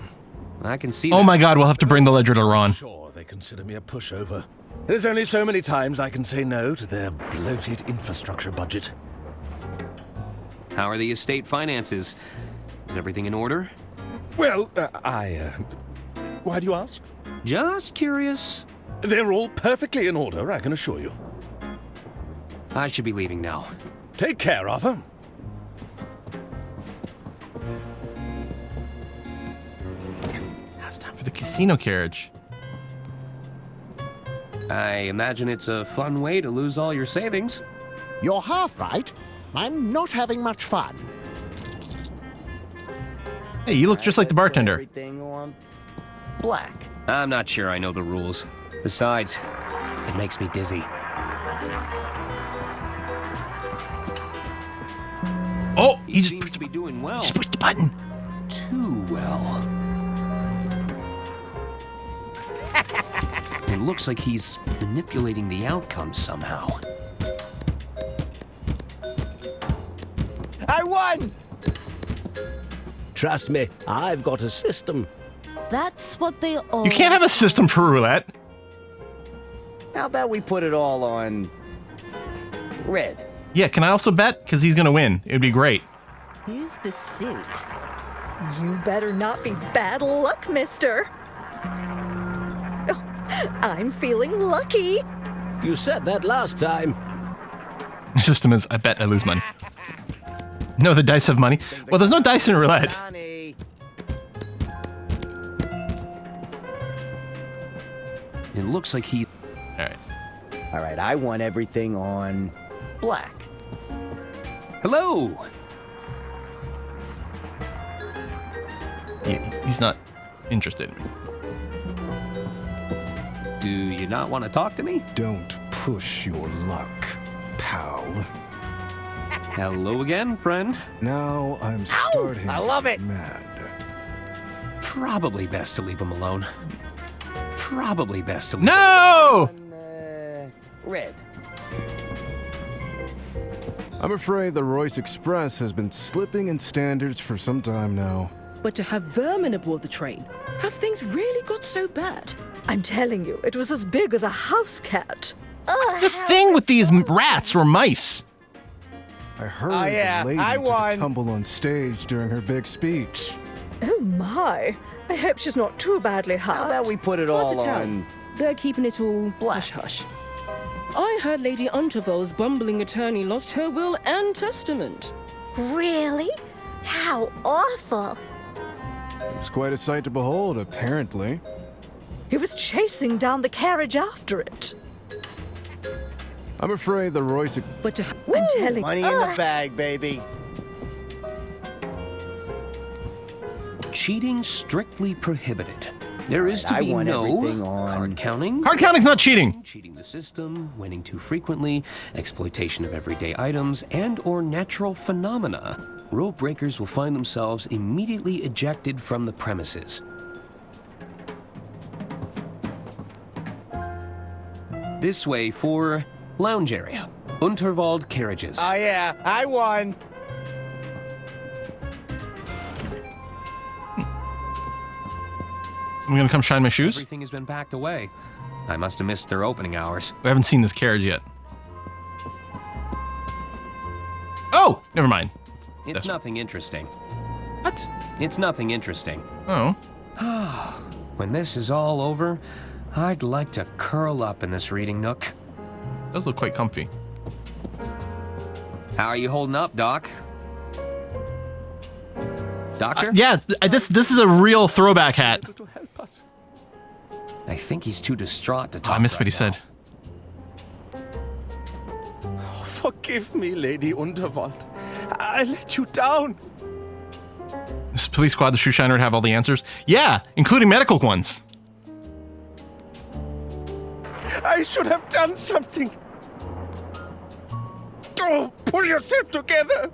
I can see that. Oh my god, we'll have to bring the ledger to Ron. Sure, they consider me a pushover. There's only so many times I can say no to their bloated infrastructure budget. How are the estate finances? Is everything in order? Well, why do you ask? Just curious. They're all perfectly in order, I can assure you. I should be leaving now. Take care, Arthur. Now it's time for the casino carriage. I imagine it's a fun way to lose all your savings. You're half right. I'm not having much fun. Hey, you look just like the bartender. Everything on black. I'm not sure I know the rules. Besides, it makes me dizzy. Oh, he seems to be doing well. Just push the button. Too well. It looks like he's manipulating the outcome somehow. I won! Trust me, I've got a system. That's what they all... You can't have a system for roulette. How about we put it all on red? Yeah, can I also bet? Because he's going to win. It would be great. Use the suit. You better not be bad luck, mister. Oh, I'm feeling lucky. You said that last time. The system is, I bet I lose money. No, the dice have money. Well, there's no dice in roulette. It looks like he... All right, I want everything on black. Hello! Yeah, he's not interested. Do you not want to talk to me? Don't push your luck, pal. Hello again, friend. Now I'm starting I love it. mad. Probably best to leave him alone. Probably best to leave No! Red. I'm afraid the Royce Express has been slipping in standards for some time now. But to have vermin aboard the train, have things really got so bad? I'm telling you, it was as big as a house cat. What's the thing with these rats or mice? I heard yeah, the lady I took a won. tumble on stage during her big speech. Oh my. I hope she's not too badly hurt. How about we put it Hard all to tell. on They're keeping it all black? hush-hush. I heard Lady Untervoll's bumbling attorney lost her will and testament. Really? How awful. It was quite a sight to behold, apparently. He was chasing down the carriage after it. I'm afraid the Royce... But to... I'm telling money in the bag, baby. Cheating strictly prohibited. There is to I be want no everything on card counting. Card counting's not cheating. Cheating the system, winning too frequently, exploitation of everyday items, and or natural phenomena. Rule breakers will find themselves immediately ejected from the premises. This way for lounge area. Unterwald carriages. Oh yeah, I won. I'm gonna come shine my shoes. Everything has been packed away. I must have missed their opening hours. We haven't seen this carriage yet. Oh, never mind. It's nothing interesting. What? It's nothing interesting. Oh. When this is all over, I'd like to curl up in this reading nook. Does look quite comfy. How are you holding up, Doc? Doctor? Yeah, this is a real throwback hat. I think he's too distraught to Oh, talk. I missed what he said. Forgive me, Lady Unterwald. I let you down. Does Police Squad, the Shoe Shiner, have all the answers? Yeah, including medical ones. I should have done something. Oh, pull yourself together.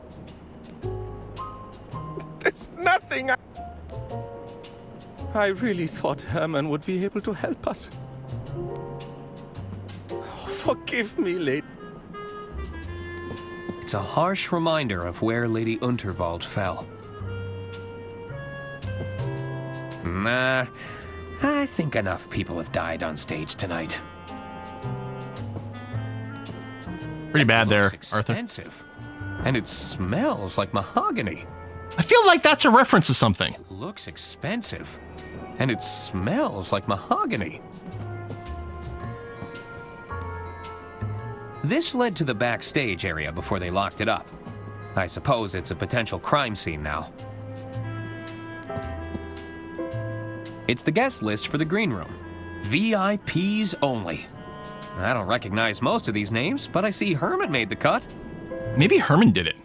There's nothing. I really thought Herman would be able to help us. Oh, forgive me, Lady. It's a harsh reminder of where Lady Unterwald fell. Nah, I think enough people have died on stage tonight. Pretty bad there, Looks Arthur. expensive. And it smells like mahogany. I feel like that's a reference to something. It looks expensive. And it smells like mahogany. This led to the backstage area before they locked it up. I suppose it's a potential crime scene now. It's the guest list for the green room. VIPs only. I don't recognize most of these names, but I see Herman made the cut. Maybe Herman did it.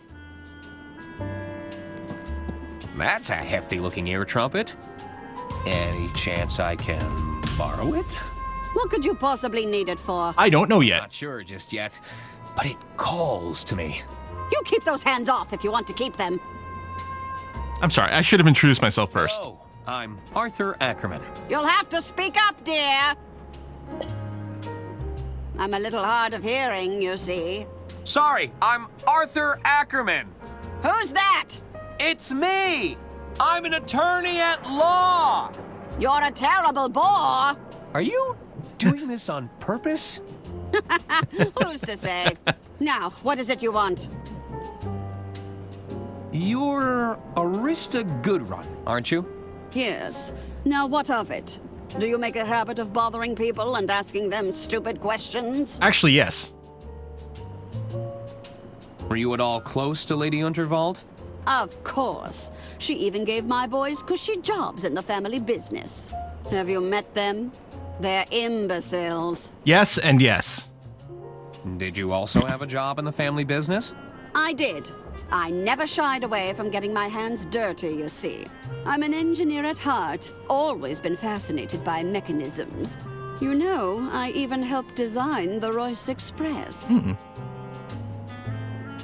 That's a hefty-looking ear trumpet. Any chance I can borrow it? What could you possibly need it for? I don't know yet. Not sure just yet, but it calls to me. You keep those hands off if you want to keep them. I'm sorry, I should have introduced myself first. Hello, I'm Arthur Ackerman. You'll have to speak up, dear. I'm a little hard of hearing, you see. Sorry, I'm Arthur Ackerman. Who's that? It's me. I'm an attorney at law. You're a terrible bore. Are you doing this on purpose? Who's to say? Now, what is it you want? You're Arista Goodrun, aren't you? Yes. Now, what of it? Do you make a habit of bothering people and asking them stupid questions? Actually, yes. Were you at all close to Lady Unterwald? Of course. She even gave my boys cushy jobs in the family business. Have you met them? They're imbeciles. Yes and yes. Did you also have a job in the family business? I did. I never shied away from getting my hands dirty, you see. I'm an engineer at heart, always been fascinated by mechanisms. You know, I even helped design the Royce Express.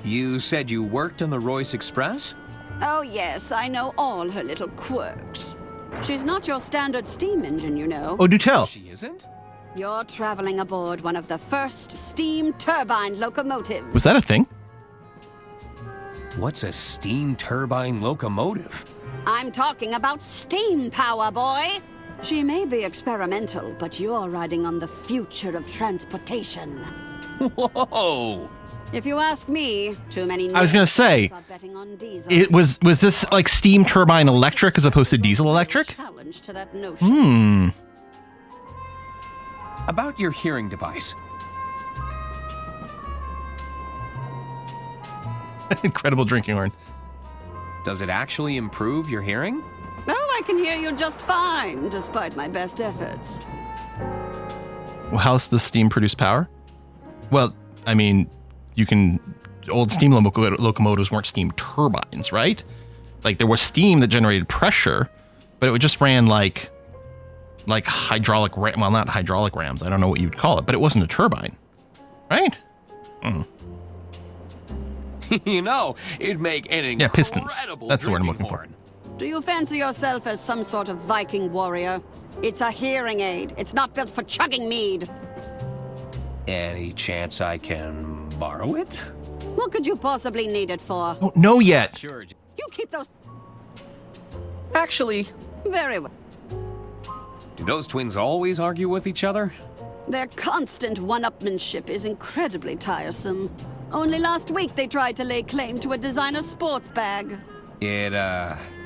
You said you worked on the Royce Express? Oh yes, I know all her little quirks. She's not your standard steam engine, you know. Oh, do tell. She isn't? You're traveling aboard one of the first steam turbine locomotives. Was that a thing? What's a steam turbine locomotive? I'm talking about steam power, boy. She may be experimental, but you're riding on the future of transportation. Whoa! If you ask me, too many I was gonna say, are betting on diesel. was this like steam turbine electric as opposed to diesel electric? Challenge to that notion. About your hearing device. Incredible drinking horn. Does it actually improve your hearing? Oh, I can hear you just fine, despite my best efforts. Well, how's the steam produce power? Well, I mean, old steam locomotives weren't steam turbines, right? Like there was steam that generated pressure, but it just ran like hydraulic, well, not hydraulic rams. I don't know what you'd call it, but it wasn't a turbine, right? You know, it'd make an incredible pistons. That's the word I'm looking for. Do you fancy yourself as some sort of Viking warrior? It's a hearing aid. It's not built for chugging mead. Any chance I can borrow it? What could you possibly need it for? Don't know yet. Sure. You keep those... Actually... Very well. Do those twins always argue with each other? Their constant one-upmanship is incredibly tiresome. Only last week they tried to lay claim to a designer sports bag. It,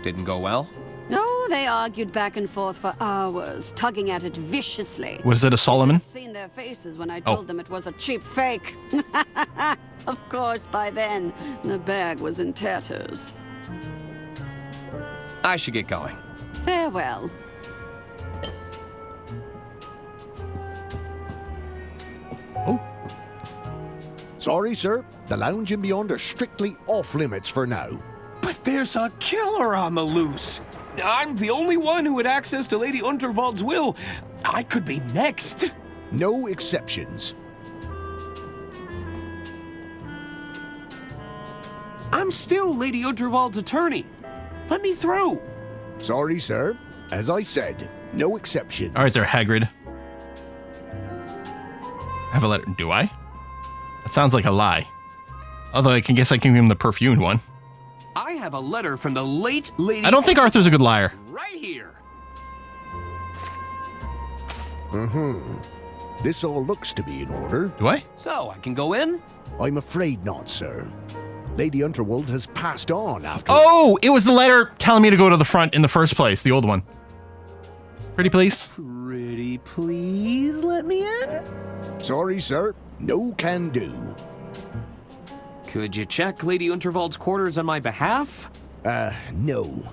didn't go well? No, they argued back and forth for hours, tugging at it viciously. Was it a Solomon? I've seen their faces when I told them it was a cheap fake. Of course, by then, the bag was in tatters. I should get going. Farewell. Sorry, sir. The lounge and beyond are strictly off limits for now. But there's a killer on the loose. I'm the only one who had access to Lady Unterwald's will. I could be next. No exceptions. I'm still Lady Unterwald's attorney. Let me through. Sorry, sir. As I said, no exceptions. All right there, Hagrid. I have a letter. Do I? That sounds like a lie. Although I guess I can give him the perfumed one. I have a letter from the late Lady... I don't think Arthur's a good liar. Right here. This all looks to be in order. Do I? So, I can go in? I'm afraid not, sir. Lady Unterwald has passed on after... Oh, it was the letter telling me to go to the front in the first place, the old one. Pretty please? Pretty please let me in? Sorry, sir. No can do. Could you check Lady Unterwald's quarters on my behalf? No.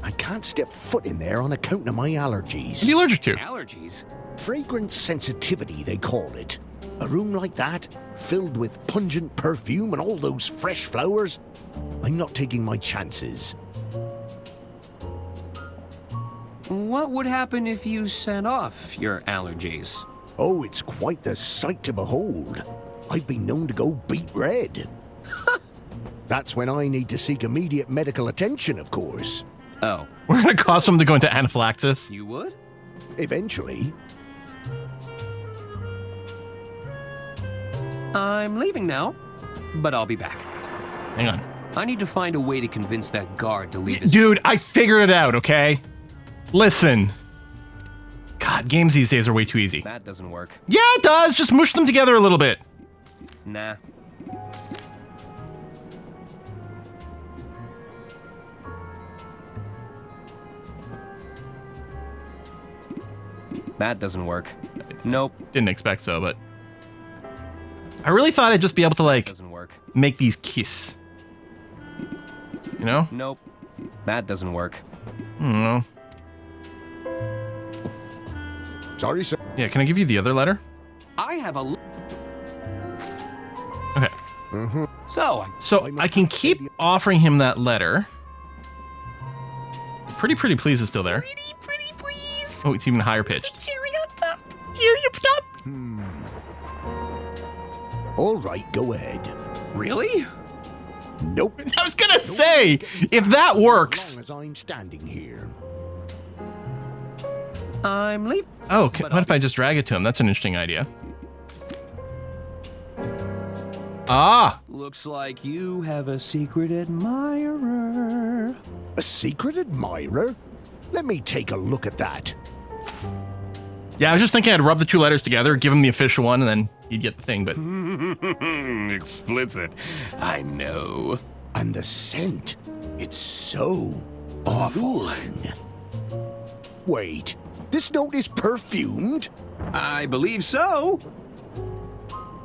I can't step foot in there on account of my allergies. What are you allergic to? Allergies? Fragrance sensitivity, they call it. A room like that, filled with pungent perfume and all those fresh flowers, I'm not taking my chances. What would happen if you sent off your allergies? Oh, it's quite the sight to behold. I've been known to go beet red. That's when I need to seek immediate medical attention, of course. Oh. We're gonna cause someone to go into anaphylaxis. You would? Eventually. I'm leaving now, but I'll be back. Hang on. I need to find a way to convince that guard to leave his... Dude, I figured it out, okay? Listen. God, games these days are way too easy. That doesn't work. Yeah, it does. Just mush them together a little bit. Nah. That doesn't work. Nope. Didn't expect so, but... I really thought I'd just be able to, like, doesn't work. Make these kiss. You know? Nope. That doesn't work. I don't know. Sorry, sir. Yeah, can I give you the other letter? I have a... Okay. So I can keep offering him that letter. Pretty please is still there. Pretty please. Oh, it's even higher pitched. Cherry on top. Cherry up top. All right, go ahead. Really? Nope. I was gonna say, if that works. As long as I'm standing here. I'm leaving. Oh, what if I just drag it to him? That's an interesting idea. Ah! Looks like you have a secret admirer. A secret admirer? Let me take a look at that. Yeah, I was just thinking I'd rub the two letters together, give him the official one, and then he'd get the thing, but... Explicit. I know. And the scent. It's so awful. Wait, this note is perfumed? I believe so.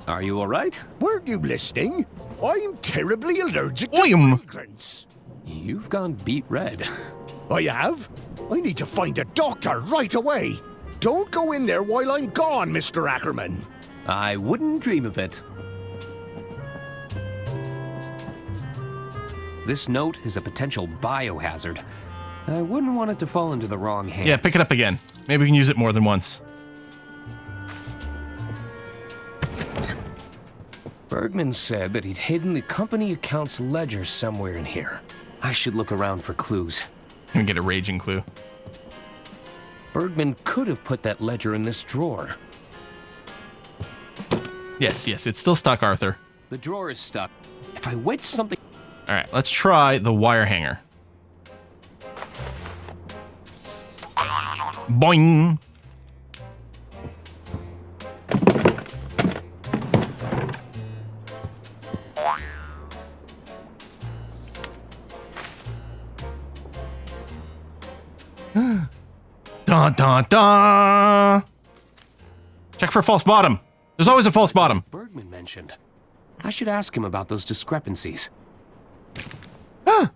Are you all right? Weren't you listening? I'm terribly allergic to fragrance. You've gone beet red. I have? I need to find a doctor right away. Don't go in there while I'm gone, Mr. Ackerman. I wouldn't dream of it. This note is a potential biohazard. I wouldn't want it to fall into the wrong hands. Yeah, pick it up again. Maybe we can use it more than once. Bergman said that he'd hidden the company account's ledger somewhere in here. I should look around for clues. And get a raging clue. Bergman could have put that ledger in this drawer. Yes, it's still stuck, Arthur. The drawer is stuck. If I wedge something... All right, let's try the wire hanger. Boing! Dun dun dun! Check for a false bottom. There's always a false bottom. Bergman mentioned. I should ask him about those discrepancies. That's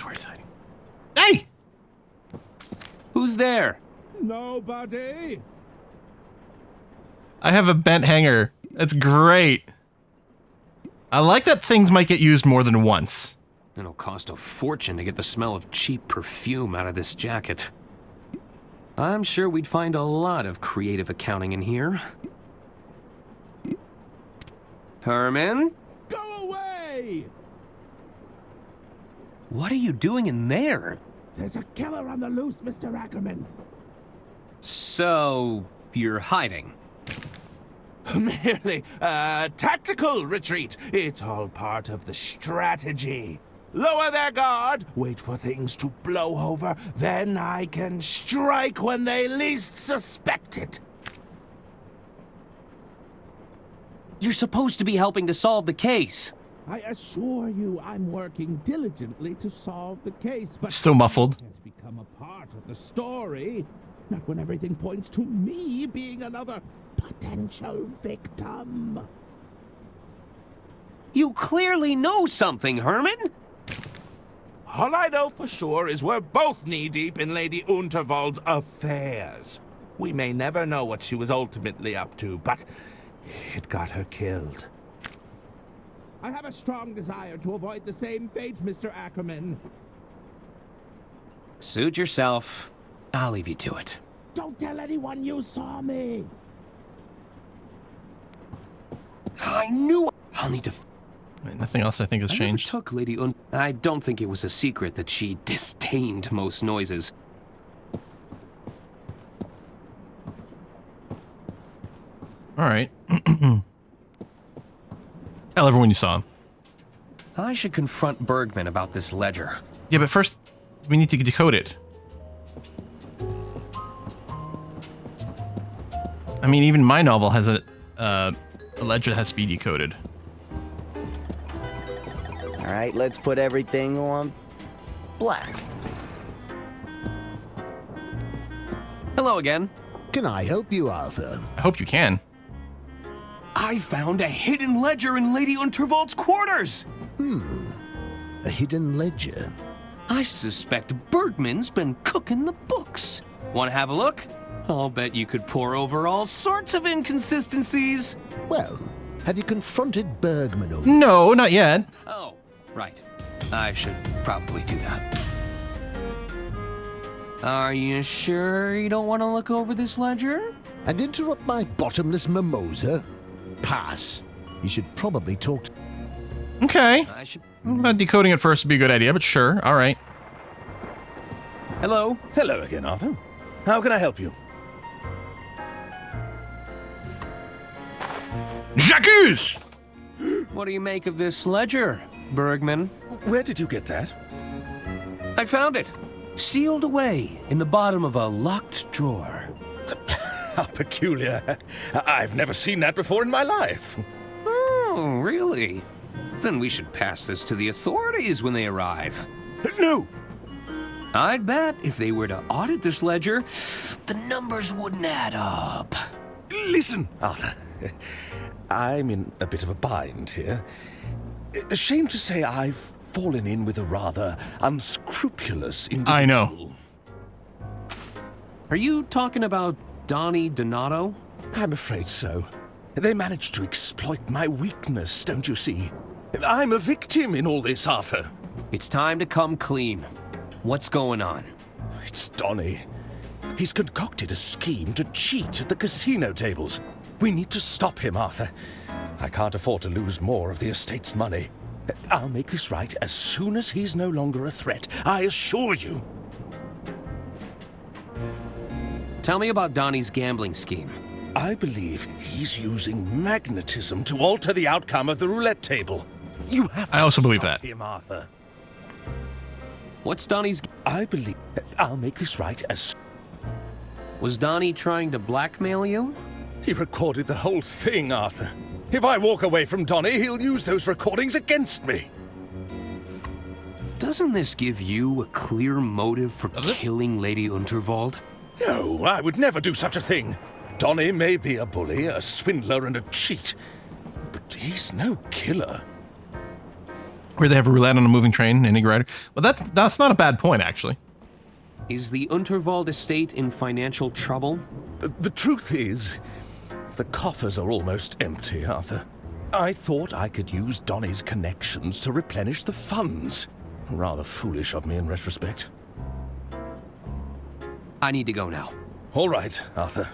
where he's hiding. Hey! Who's there? Nobody. I have a bent hanger. That's great. I like that things might get used more than once. It'll cost a fortune to get the smell of cheap perfume out of this jacket. I'm sure we'd find a lot of creative accounting in here. Herman? Go away! What are you doing in there? There's a killer on the loose, Mr. Ackerman. So, you're hiding? Merely a tactical retreat. It's all part of the strategy. Lower their guard, wait for things to blow over, then I can strike when they least suspect it. You're supposed to be helping to solve the case. I assure you I'm working diligently to solve the case, but It's so muffled. can't become a part of the story. Not when everything points to me being another potential victim. You clearly know something, Herman. All I know for sure is we're both knee-deep in Lady Unterwald's affairs. We may never know what she was ultimately up to, but it got her killed. I have a strong desire to avoid the same fate, Mr. Ackerman. Suit yourself. I'll leave you to it. Don't tell anyone you saw me. I knew I'll need to... Wait, nothing else I think has changed. Took Lady I don't think it was a secret that she disdained most noises. All right. Tell everyone you saw him. I should confront Bergman about this ledger. Yeah, but first, we need to decode it. I mean, even my novel has a ledger that has to be decoded. All right, let's put everything on black. Hello again. Can I help you, Arthur? I hope you can. I found a hidden ledger in Lady Unterwald's quarters. A hidden ledger? I suspect Bergman's been cooking the books. Want to have a look? I'll bet you could pore over all sorts of inconsistencies. Well, have you confronted Bergman over? No, not yet. Oh, right. I should probably do that. Are you sure you don't want to look over this ledger? And interrupt my bottomless mimosa? Pass. You should probably talk to... Okay. Decoding it first would be a good idea, but sure. All right. Hello. Hello again, Arthur. How can I help you? J'accuse! What do you make of this ledger, Bergman? Where did you get that? I found it. Sealed away in the bottom of a locked drawer. How peculiar. I've never seen that before in my life. Oh, really? Then we should pass this to the authorities when they arrive. No! I'd bet if they were to audit this ledger, the numbers wouldn't add up. Listen, Arthur. I'm in a bit of a bind here. Ashamed to say I've fallen in with a rather unscrupulous individual. I know. Are you talking about Donnie Donato? I'm afraid so. They managed to exploit my weakness, don't you see? I'm a victim in all this, Arthur. It's time to come clean. What's going on? It's Donnie. He's concocted a scheme to cheat at the casino tables. We need to stop him, Arthur. I can't afford to lose more of the estate's money. I'll make this right as soon as he's no longer a threat, I assure you. Tell me about Donnie's gambling scheme. I believe he's using magnetism to alter the outcome of the roulette table. You have to I also believe stop that. him, Arthur. What's Donnie's... I believe... I'll make this right as... Was Donnie trying to blackmail you? He recorded the whole thing, Arthur. If I walk away from Donnie, he'll use those recordings against me. Doesn't this give you a clear motive for killing Lady Unterwald? No, I would never do such a thing. Donnie may be a bully, a swindler, and a cheat, but he's no killer. Where they have a roulette on a moving train, an rider. Well, that's not a bad point, actually. Is the Unterwald estate in financial trouble? The truth is, the coffers are almost empty, Arthur. I thought I could use Donnie's connections to replenish the funds. Rather foolish of me in retrospect. I need to go now. All right, Arthur.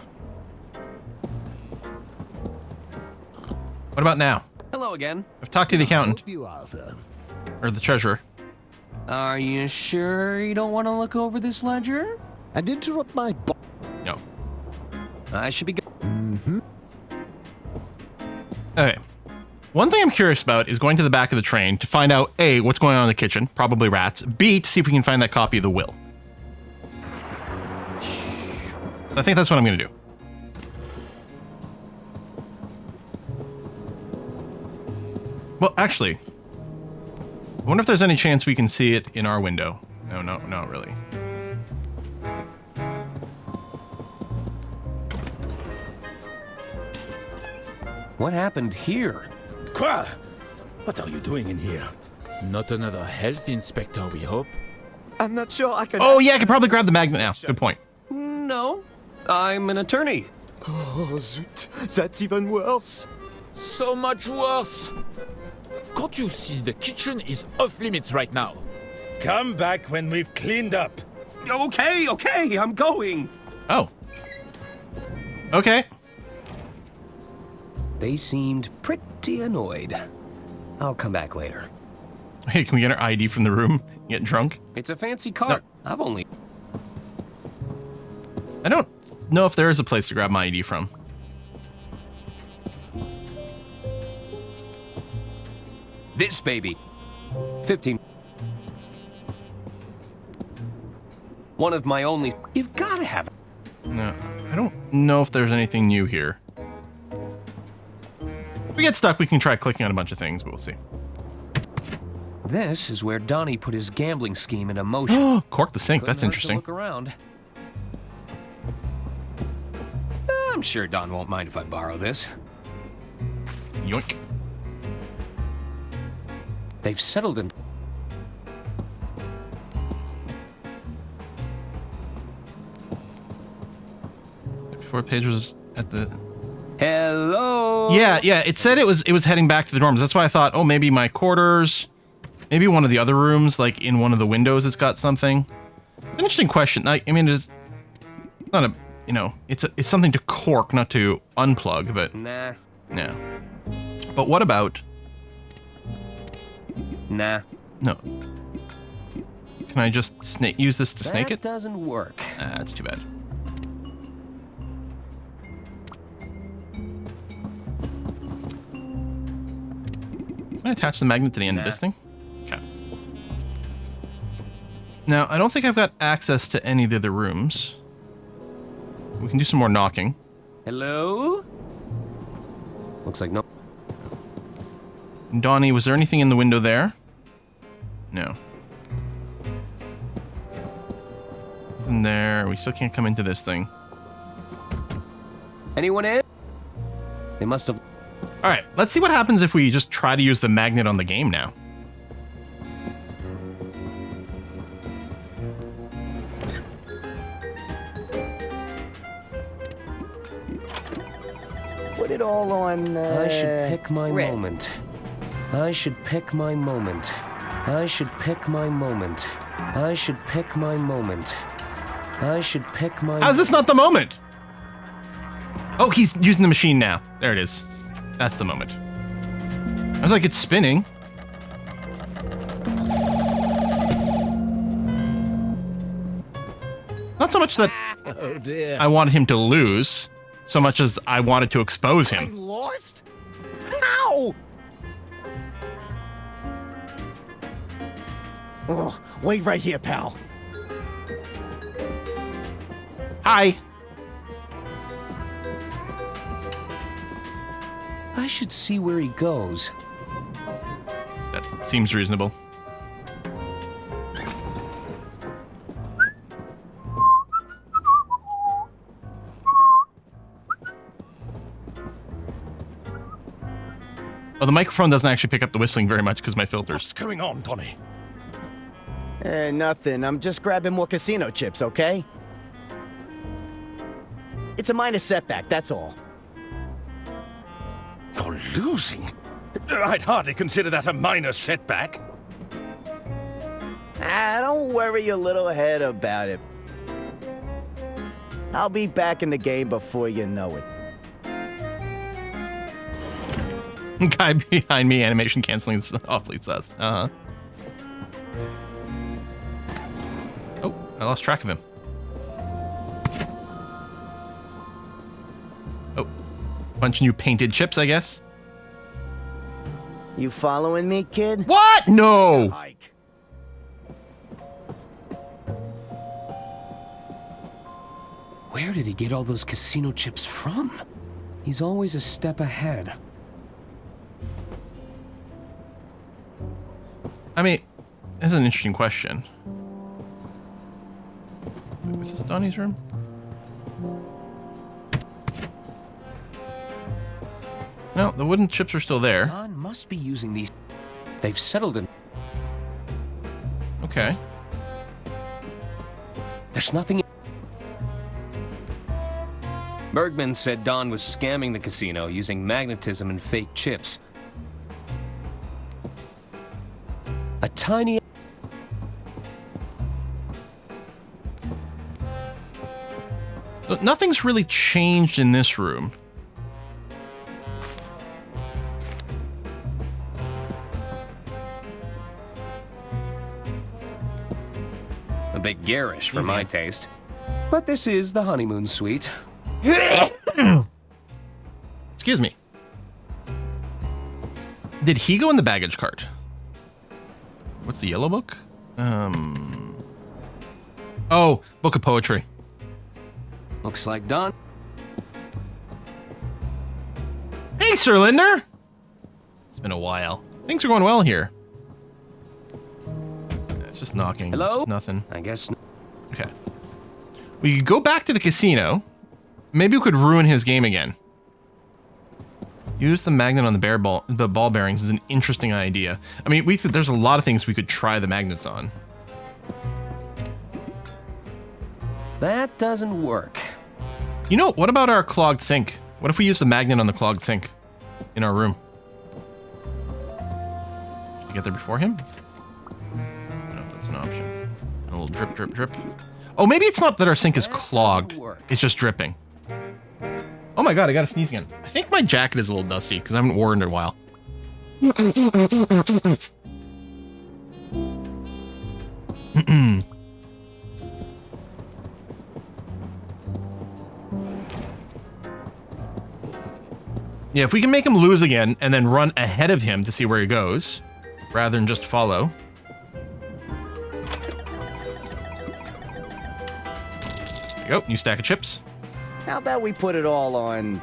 What about now? Hello again. I've talked to the accountant. Help you, Arthur. Or the treasurer. Are you sure you don't want to look over this ledger? And interrupt my... No. I should be... Okay. One thing I'm curious about is going to the back of the train to find out, A, what's going on in the kitchen, probably rats, B, to see if we can find that copy of the will. I think that's what I'm going to do. Well, actually, I wonder if there's any chance we can see it in our window. No, not really. What happened here? Qua! What are you doing in here? Not another health inspector, we hope. I'm not sure I can... Oh, yeah, I could probably grab the magnet now. Good point. No, I'm an attorney. Oh, zut. That's even worse. So much worse. Can't you see the kitchen is off limits right now? Come back when we've cleaned up. Okay, I'm going. Oh. Okay. They seemed pretty annoyed. I'll come back later. Hey, can we get our ID from the room? Get drunk? It's a fancy card. No. I've only... I don't know if there is a place to grab my ID from. This baby. 15. One of my only... You've got to have it. No, I don't know if there's anything new here. If we get stuck, we can try clicking on a bunch of things, but we'll see. This is where Donnie put his gambling scheme into motion. Cork the sink. Couldn't That's hurt to interesting. Look around. I'm sure Don won't mind if I borrow this. Yoink. They've settled in... Before Paige was at the... Hello? Yeah, it said it was heading back to the dorms. That's why I thought, oh, maybe my quarters, maybe one of the other rooms, like in one of the windows, it's got something. It's an interesting question. I mean, it's not a, you know, it's something to cork, not to unplug, but Nah. no. But what about? Nah. No. Can I just use this to snake it? That doesn't work. Ah, that's too bad. Can I attach the magnet to the end of this thing? Okay. Now, I don't think I've got access to any of the other rooms. We can do some more knocking. Hello? Looks like no. Donnie, was there anything in the window there? No. Nothing there. We still can't come into this thing. Anyone in? They must have... All right, let's see what happens if we just try to use the magnet on the game now. Put it all on, I should pick my red. moment. I should pick my moment. I should pick my moment. I should pick my moment. I should pick my... How's this not the moment? Oh, he's using the machine now. There it is. That's the moment. I was like, it's spinning. Not so much that Oh dear. I wanted him to lose, so much as I wanted to expose I him. lost? How? Oh, wait right here, pal. Hi. I should see where he goes. That seems reasonable. Oh, the microphone doesn't actually pick up the whistling very much because my filters. What's going on, Donnie? Nothing. I'm just grabbing more casino chips, okay? It's a minor setback, that's all. You're losing? I'd hardly consider that a minor setback. Don't worry your little head about it. I'll be back in the game before you know it. Guy behind me, animation canceling is awfully sus. Uh-huh. Oh, I lost track of him. Oh, bunch of new painted chips, I guess. You following me, kid? What? No! Where did he get all those casino chips from? He's always a step ahead. I mean, this is an interesting question. Wait, was this Donnie's room? No, the wooden chips are still there. Don must be using these. They've settled in. Okay. There's nothing. Bergman said Don was scamming the casino using magnetism and fake chips. A tiny... So nothing's really changed in this room. A bit garish for my taste. But this is the honeymoon suite. Excuse me. Did he go in the baggage cart? What's the yellow book? Oh, book of poetry. Looks like Don. Hey, Sir Linder. It's been a while. Things are going well here. It's just knocking. Hello? Just nothing. I guess. Okay. We could go back to the casino. Maybe we could ruin his game again. Use the magnet on the ball bearings is an interesting idea. I mean, there's a lot of things we could try the magnets on. That doesn't work. You know, what about our clogged sink? What if we use the magnet on the clogged sink in our room? To get there before him? I don't know if that's an option. A little drip, drip, drip. Oh, maybe it's not that our sink is clogged. It's just dripping. Oh my god, I gotta sneeze again. I think my jacket is a little dusty because I haven't worn it in a while. Yeah, if we can make him lose again and then run ahead of him to see where he goes, rather than just follow. There you go, new stack of chips. How about we put it all on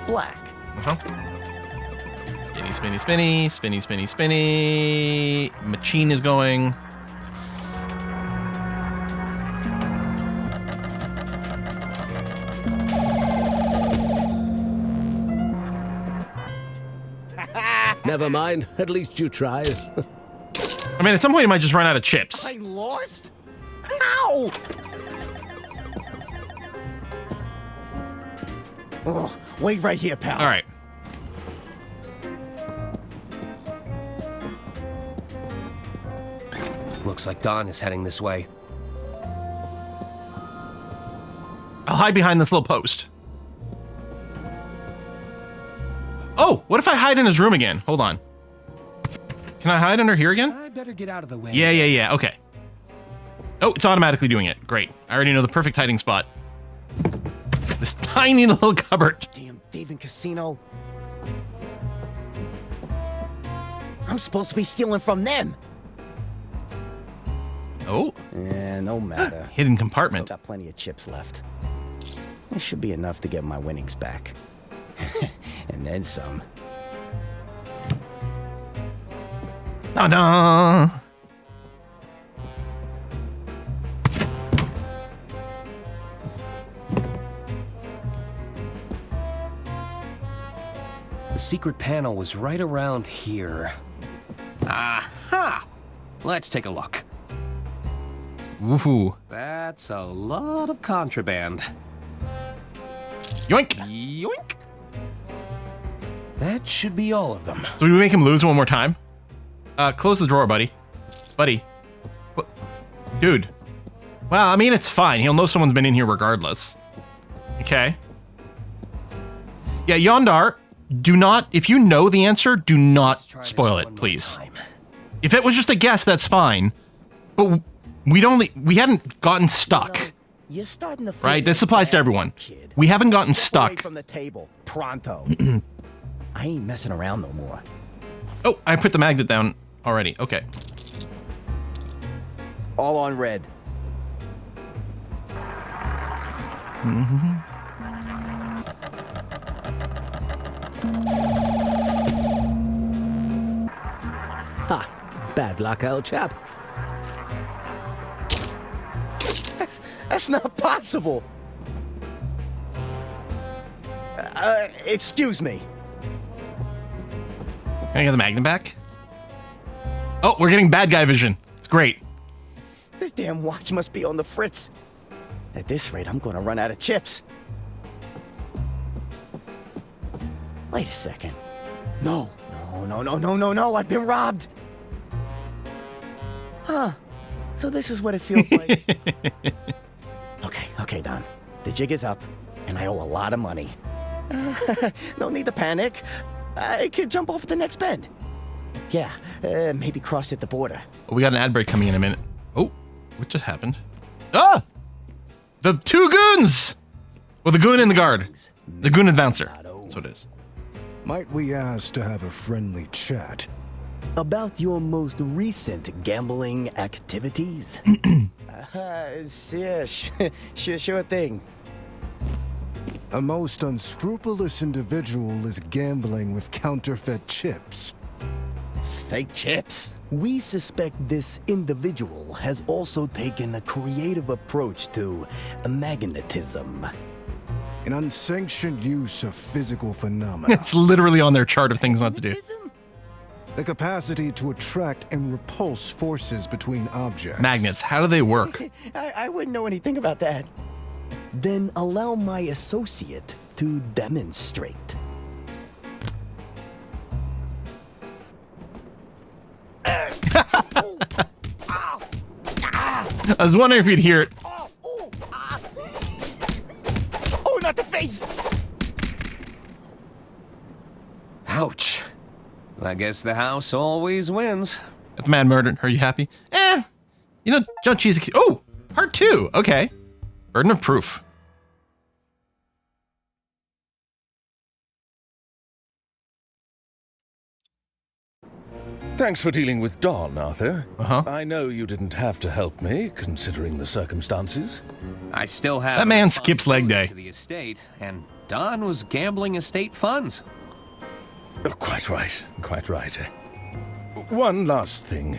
black? Uh-huh. Spinny, spinny, spinny, spinny, spinny, spinny. Machine is going. Never mind. At least you tried. I mean, at some point, he might just run out of chips. I lost? How? Oh, wait right here, pal. All right. Looks like Don is heading this way. I'll hide behind this little post. Oh, what if I hide in his room again? Hold on. Can I hide under here again? I better get out of the way. Yeah. Okay. Oh, it's automatically doing it. Great. I already know the perfect hiding spot. This tiny little cupboard. Damn thieving casino. I'm supposed to be stealing from them. Oh. Yeah, no matter. Hidden compartment. Still got plenty of chips left. It should be enough to get my winnings back. And then some. Ta-da! The secret panel was right around here. Aha! Let's take a look. Woohoo. That's a lot of contraband. Yoink! Yoink! That should be all of them. So we make him lose one more time? Close the drawer, buddy. Buddy. Dude. Well, I mean, it's fine. He'll know someone's been in here regardless. Okay. Yeah, Yondar, do not, if you know the answer, do not spoil it, please. If it was just a guess, that's fine. But we hadn't gotten stuck. You're starting to Right? This applies to everyone. We haven't gotten Step away stuck. from the table, pronto. I ain't messing around no more. Oh, I put the magnet down already. Okay. All on red. Ha! Good luck, old chap. That's not possible. Excuse me. Can I get the Magnum back? Oh, we're getting bad guy vision. It's great. This damn watch must be on the fritz. At this rate, I'm gonna run out of chips. Wait a second. No, I've been robbed. Huh. So this is what it feels like. Okay, Don. The jig is up, and I owe a lot of money. No need to panic. I could jump off the next bend. Yeah, maybe cross at the border. Oh, we got an ad break coming in a minute. Oh, what just happened? Ah! The two goons! Well, the goon and the guard. The goon and bouncer. That's what it is. Might we ask to have a friendly chat? About your most recent gambling activities? Yeah, sure thing. A most unscrupulous individual is gambling with counterfeit chips. Fake chips? We suspect this individual has also taken a creative approach to magnetism. An unsanctioned use of physical phenomena. It's literally on their chart of things not to do. The capacity to attract and repulse forces between objects. Magnets, how do they work? I wouldn't know anything about that. Then allow my associate to demonstrate. I was wondering if you'd hear it. Oh, not the face! Ouch. I guess the house always wins. If the man murdered, are you happy? You know, John Cheese. Oh, part 2. Okay. Burden of proof. Thanks for dealing with Don, Arthur. Uh-huh. I know you didn't have to help me, considering the circumstances. I still have that man skips leg day. To the estate, and Don was gambling estate funds. Oh, quite right. One last thing.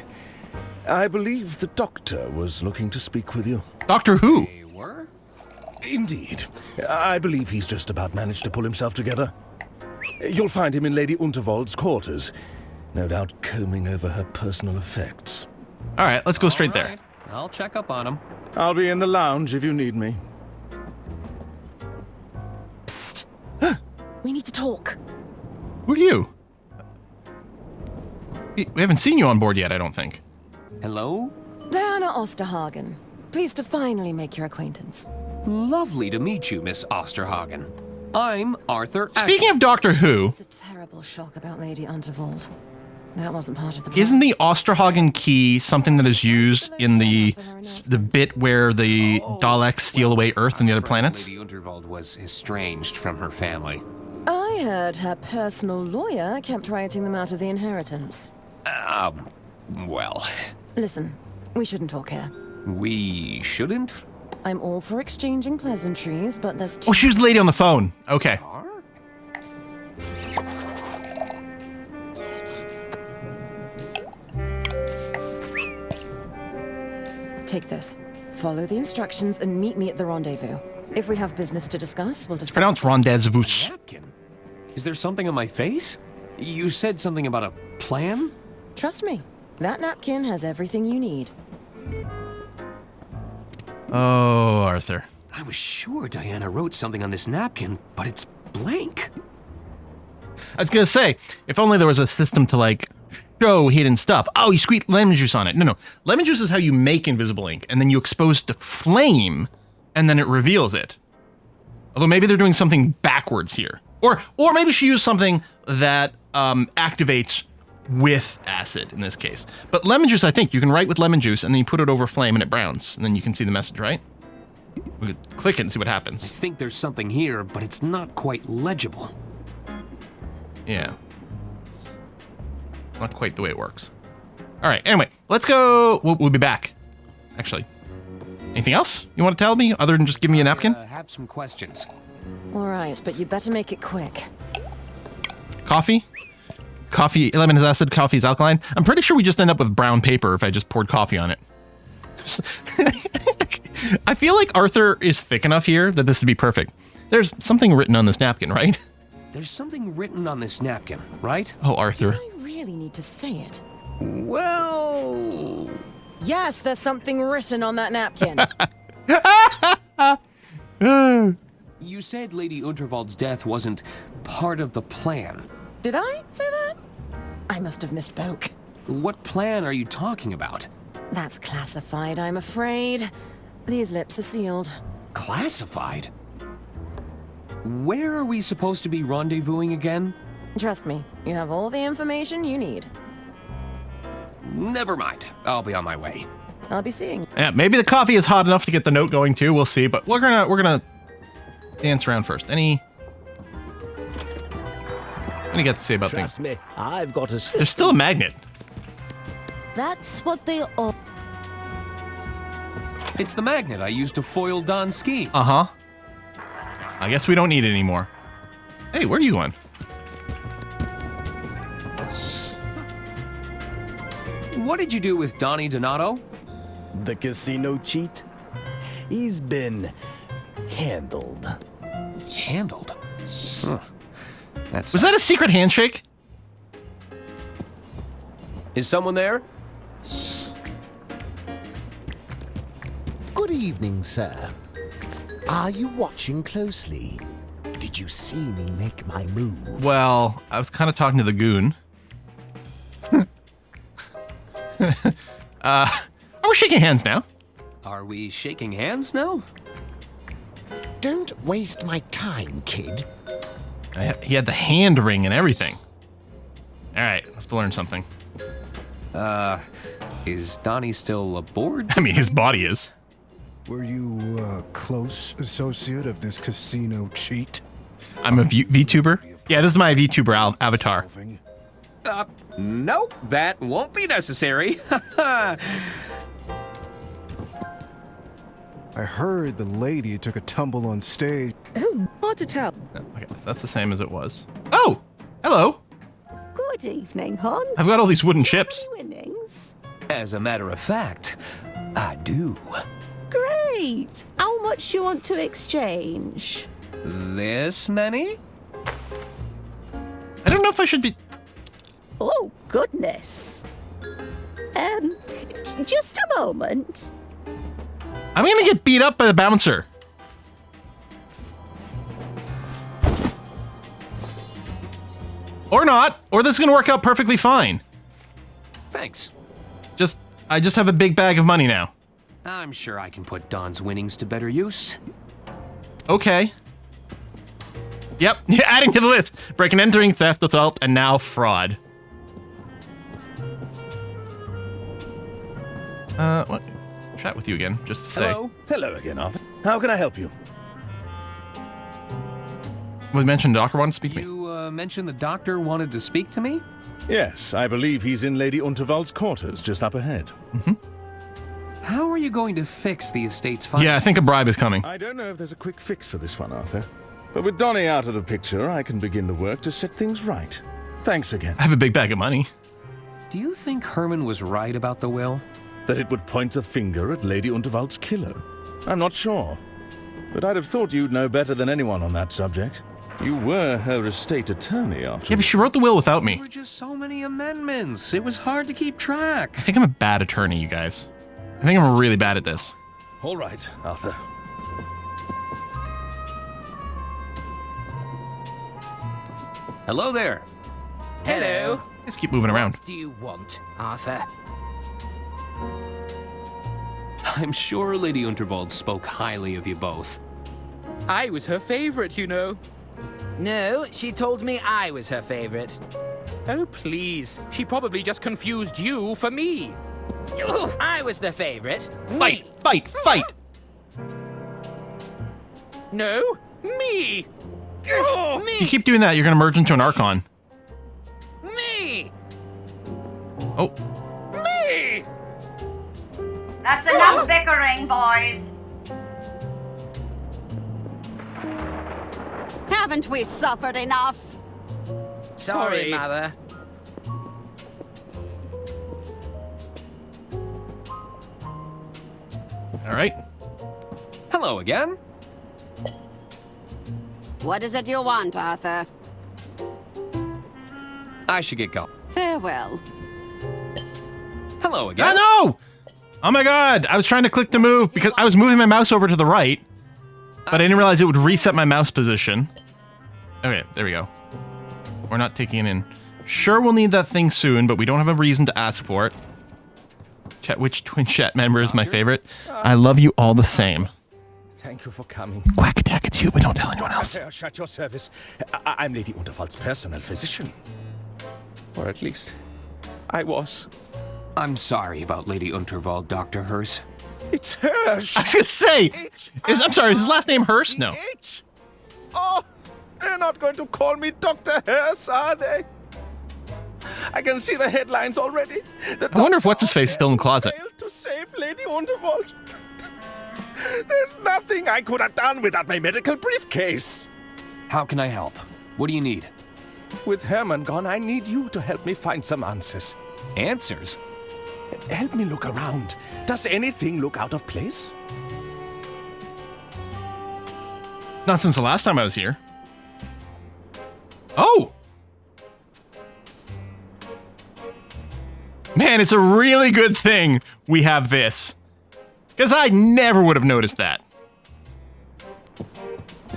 I believe the doctor was looking to speak with you. Doctor who? They were? Indeed. I believe he's just about managed to pull himself together. You'll find him in Lady Unterwald's quarters. No doubt combing over her personal effects. All right, let's go straight there. I'll check up on him. I'll be in the lounge if you need me. Psst. We need to talk. Who are you? We haven't seen you on board yet, I don't think. Hello? Diana Osterhagen. Pleased to finally make your acquaintance. Lovely to meet you, Miss Osterhagen. I'm Arthur. Speaking of Doctor Who, It's a terrible shock about Lady Unterwald. That wasn't part of the plan. isn't the Osterhagen key something that is used in the bit where the Daleks steal away Earth and the other planets? Lady Unterwald was estranged from her family. I heard her personal lawyer kept writing them out of the inheritance. Well... Listen, we shouldn't talk here. We shouldn't? I'm all for exchanging pleasantries, but there's Oh, she was the lady on the phone. Okay. Take this. Follow the instructions and meet me at the rendezvous. If we have business to discuss, we'll discuss. Pronounced rendezvous. Napkin? Is there something on my face? You said something about a plan? Trust me, that napkin has everything you need. Oh, Arthur. I was sure Diana wrote something on this napkin, but it's blank. I was gonna say, if only there was a system to like show hidden stuff. Oh, you squeeze lemon juice on it. No. Lemon juice is how you make invisible ink, and then you expose it to flame, and then it reveals it. Although maybe they're doing something backwards here. Or maybe she used something that activates with acid in this case. But lemon juice, I think, you can write with lemon juice, and then you put it over flame and it browns, and then you can see the message, right? We could click it and see what happens. I think there's something here, but it's not quite legible. Yeah. It's not quite the way it works. All right, anyway, let's go. We'll be back, actually. Anything else you want to tell me other than just give me a napkin? I have some questions. All right, but you better make it quick. Coffee? Coffee, lemon is acid, coffee is alkaline. I'm pretty sure we just end up with brown paper if I just poured coffee on it. I feel like Arthur is thick enough here that this would be perfect. There's something written on this napkin, right? There's something written on this napkin, right? Oh, Arthur. I really need to say it. Well... Yes, there's something written on that napkin. You said Lady Unterwald's death wasn't part of the plan. Did I say that? I must have misspoke. What plan are you talking about? That's classified, I'm afraid. These lips are sealed. Classified? Where are we supposed to be rendezvousing again? Trust me, you have all the information you need. Never mind. I'll be on my way. I'll be seeing you. Yeah, maybe the coffee is hot enough to get the note going too. We'll see, but we're gonna dance around first. What do you got to say about Trust things? me, I've got a system. There's still a magnet. That's what they all... It's the magnet I used to foil Don's scheme. Uh-huh. I guess we don't need it anymore. Hey, where are you going? What did you do with Donnie Donato? The casino cheat? He's been handled. Handled? Huh. Was that a secret handshake? Is someone there? Good evening, sir. Are you watching closely? Did you see me make my move? Well, I was kind of talking to the goon. Are we shaking hands now? Are we shaking hands now? Don't waste my time, kid. He had the hand ring and everything. All right, I have to learn something. Is Donnie still aboard? I mean, his body is. Were you a close associate of this casino cheat? I'm a VTuber. Yeah, this is my VTuber avatar. Nope, that won't be necessary. I heard the lady took a tumble on stage. Oh, hard to tell. Okay, that's the same as it was. Oh, hello. Good evening, hon. I've got all these wooden chips. Winnings. As a matter of fact, I do. Great. How much you want to exchange? This many? I don't know if I should be... Oh, goodness. Just a moment. I'm gonna get beat up by the bouncer. Or not. Or this is gonna work out perfectly fine. Thanks. I just have a big bag of money now. I'm sure I can put Don's winnings to better use. Okay. Yep, adding to the list. Break and entering, theft, assault, and now fraud. What? Chat with you again, just to say. Hello. Hello again, Arthur. How can I help you? We mentioned the doctor wanted to speak to me. You mentioned the doctor wanted to speak to me? Yes, I believe he's in Lady Unterwald's quarters, just up ahead. Mm-hmm. How are you going to fix the estate's finances? Yeah, I think a bribe is coming. I don't know if there's a quick fix for this one, Arthur. But with Donnie out of the picture, I can begin the work to set things right. Thanks again. I have a big bag of money. Do you think Herman was right about the will? That it would point the finger at Lady Unterwald's killer? I'm not sure. But I'd have thought you'd know better than anyone on that subject. You were her estate attorney, after all. Yeah, but she wrote the will without me. There were just so many amendments. It was hard to keep track. I think I'm a bad attorney, you guys. I think I'm really bad at this. All right, Arthur. Hello there. Hello. Just keep moving around. What do you want, Arthur? I'm sure Lady Unterwald spoke highly of you both. I was her favorite, you know. No, she told me I was her favorite. Oh, please. She probably just confused you for me. I was the favorite. Fight! Fight! Fight! No, me! Me! You keep doing that, you're gonna merge into an Archon. Me! Oh. Me! That's enough bickering, boys. Haven't we suffered enough? Sorry, Mother. All right. Hello again. What is it you want, Arthur? I should get going. Farewell. Hello again. No! Oh my god! I was trying to click to move because I was moving my mouse over to the right, but I didn't realize it would reset my mouse position. Okay, there we go. We're not taking it in. Sure, we'll need that thing soon, but we don't have a reason to ask for it. Which Twin Chat member is my favorite? I love you all the same. Thank you for coming. Quack attack, it's you, but don't tell anyone else. Hersh, at your service. I'm Lady Unterwald's personal physician. Or at least, I was. I'm sorry about Lady Unterwald, Dr. Hersh. It's Hersh! I was gonna say! I'm sorry, is his last name Hersh? No. Oh, they're not going to call me Dr. Hersh, are they? I can see the headlines already. I wonder if what's-his-face is still in the closet. Failed to save Lady Unterwald. There's nothing I could have done without my medical briefcase. How can I help? What do you need? With Herman gone, I need you to help me find some answers. Answers? Help me look around. Does anything look out of place? Not since the last time I was here. Oh! Man, it's a really good thing we have this. Because I never would have noticed that.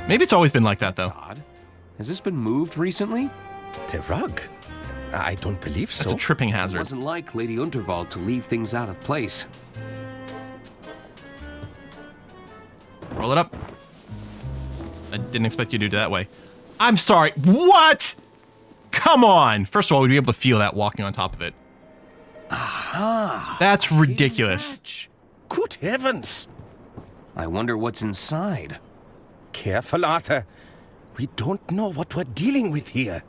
Maybe it's always been like that, though. That's odd. Has this been moved recently? The rug? I don't believe so. That's a tripping hazard. It wasn't like Lady Unterwald to leave things out of place. Roll it up. I didn't expect you to do it that way. I'm sorry. What? Come on. First of all, we'd be able to feel that walking on top of it. Aha! That's ridiculous. Good heavens! I wonder what's inside. Careful, Arthur. We don't know what we're dealing with here.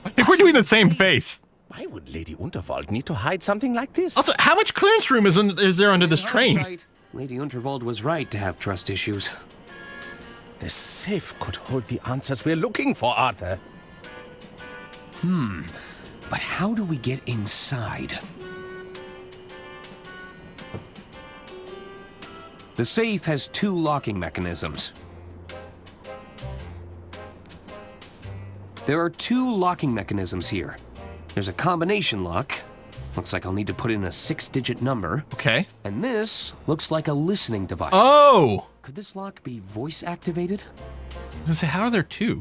I think we're doing the same face. Why would Lady Unterwald need to hide something like this? Also, how much clearance room is there under this train? Right. Lady Unterwald was right to have trust issues. The safe could hold the answers we're looking for, Arthur. But how do we get inside? The safe has 2 locking mechanisms. There are 2 locking mechanisms here. There's a combination lock. Looks like I'll need to put in a 6-digit number. Okay. And this looks like a listening device. Oh! Could this lock be voice activated? I was gonna say, how are there 2?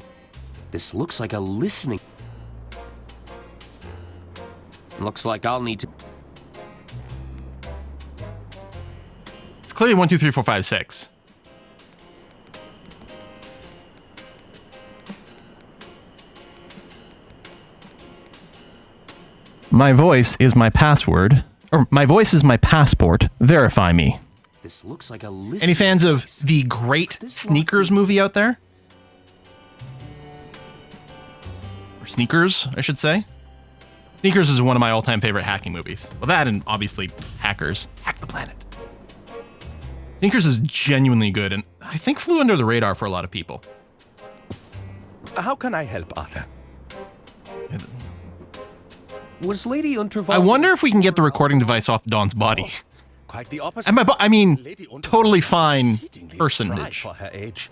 This looks like a listening... Looks like I'll need to... It's clearly 1, 2, 3, 4, 5, 6. My voice is my password. Or my voice is my passport. Verify me. This looks like a listening... Any fans of the great Sneakers movie out there? Or Sneakers, I should say. Sneakers is one of my all-time favorite hacking movies. Well, that and obviously Hackers. Hack the Planet. Sneakers is genuinely good, and I think flew under the radar for a lot of people. How can I help, Arthur? Was Lady Unterwald... I wonder if we can get the recording device off Dawn's body. Quite the opposite. And I mean, Lady Unterwald totally was fine exceedingly personage. spry for her age.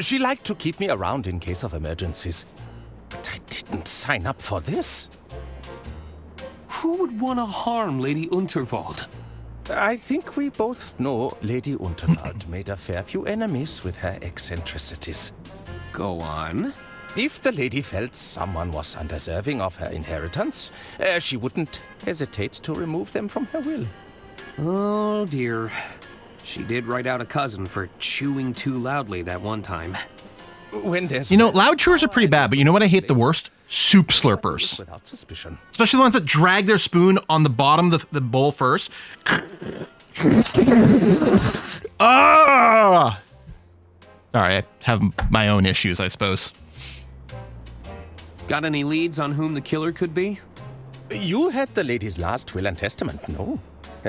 She liked to keep me around in case of emergencies. But I didn't sign up for this. Who would want to harm Lady Unterwald? I think we both know Lady Unterwald made a fair few enemies with her eccentricities. Go on. If the lady felt someone was undeserving of her inheritance, she wouldn't hesitate to remove them from her will. Oh dear. She did write out a cousin for chewing too loudly that one time. When there's... You know, loud chewers are pretty bad, but you know what I hate the worst? Soup slurpers. Without suspicion. Especially the ones that drag their spoon on the bottom of the bowl first. Ah! Sorry, I have my own issues, I suppose. Got any leads on whom the killer could be? You had the lady's last will and testament, no?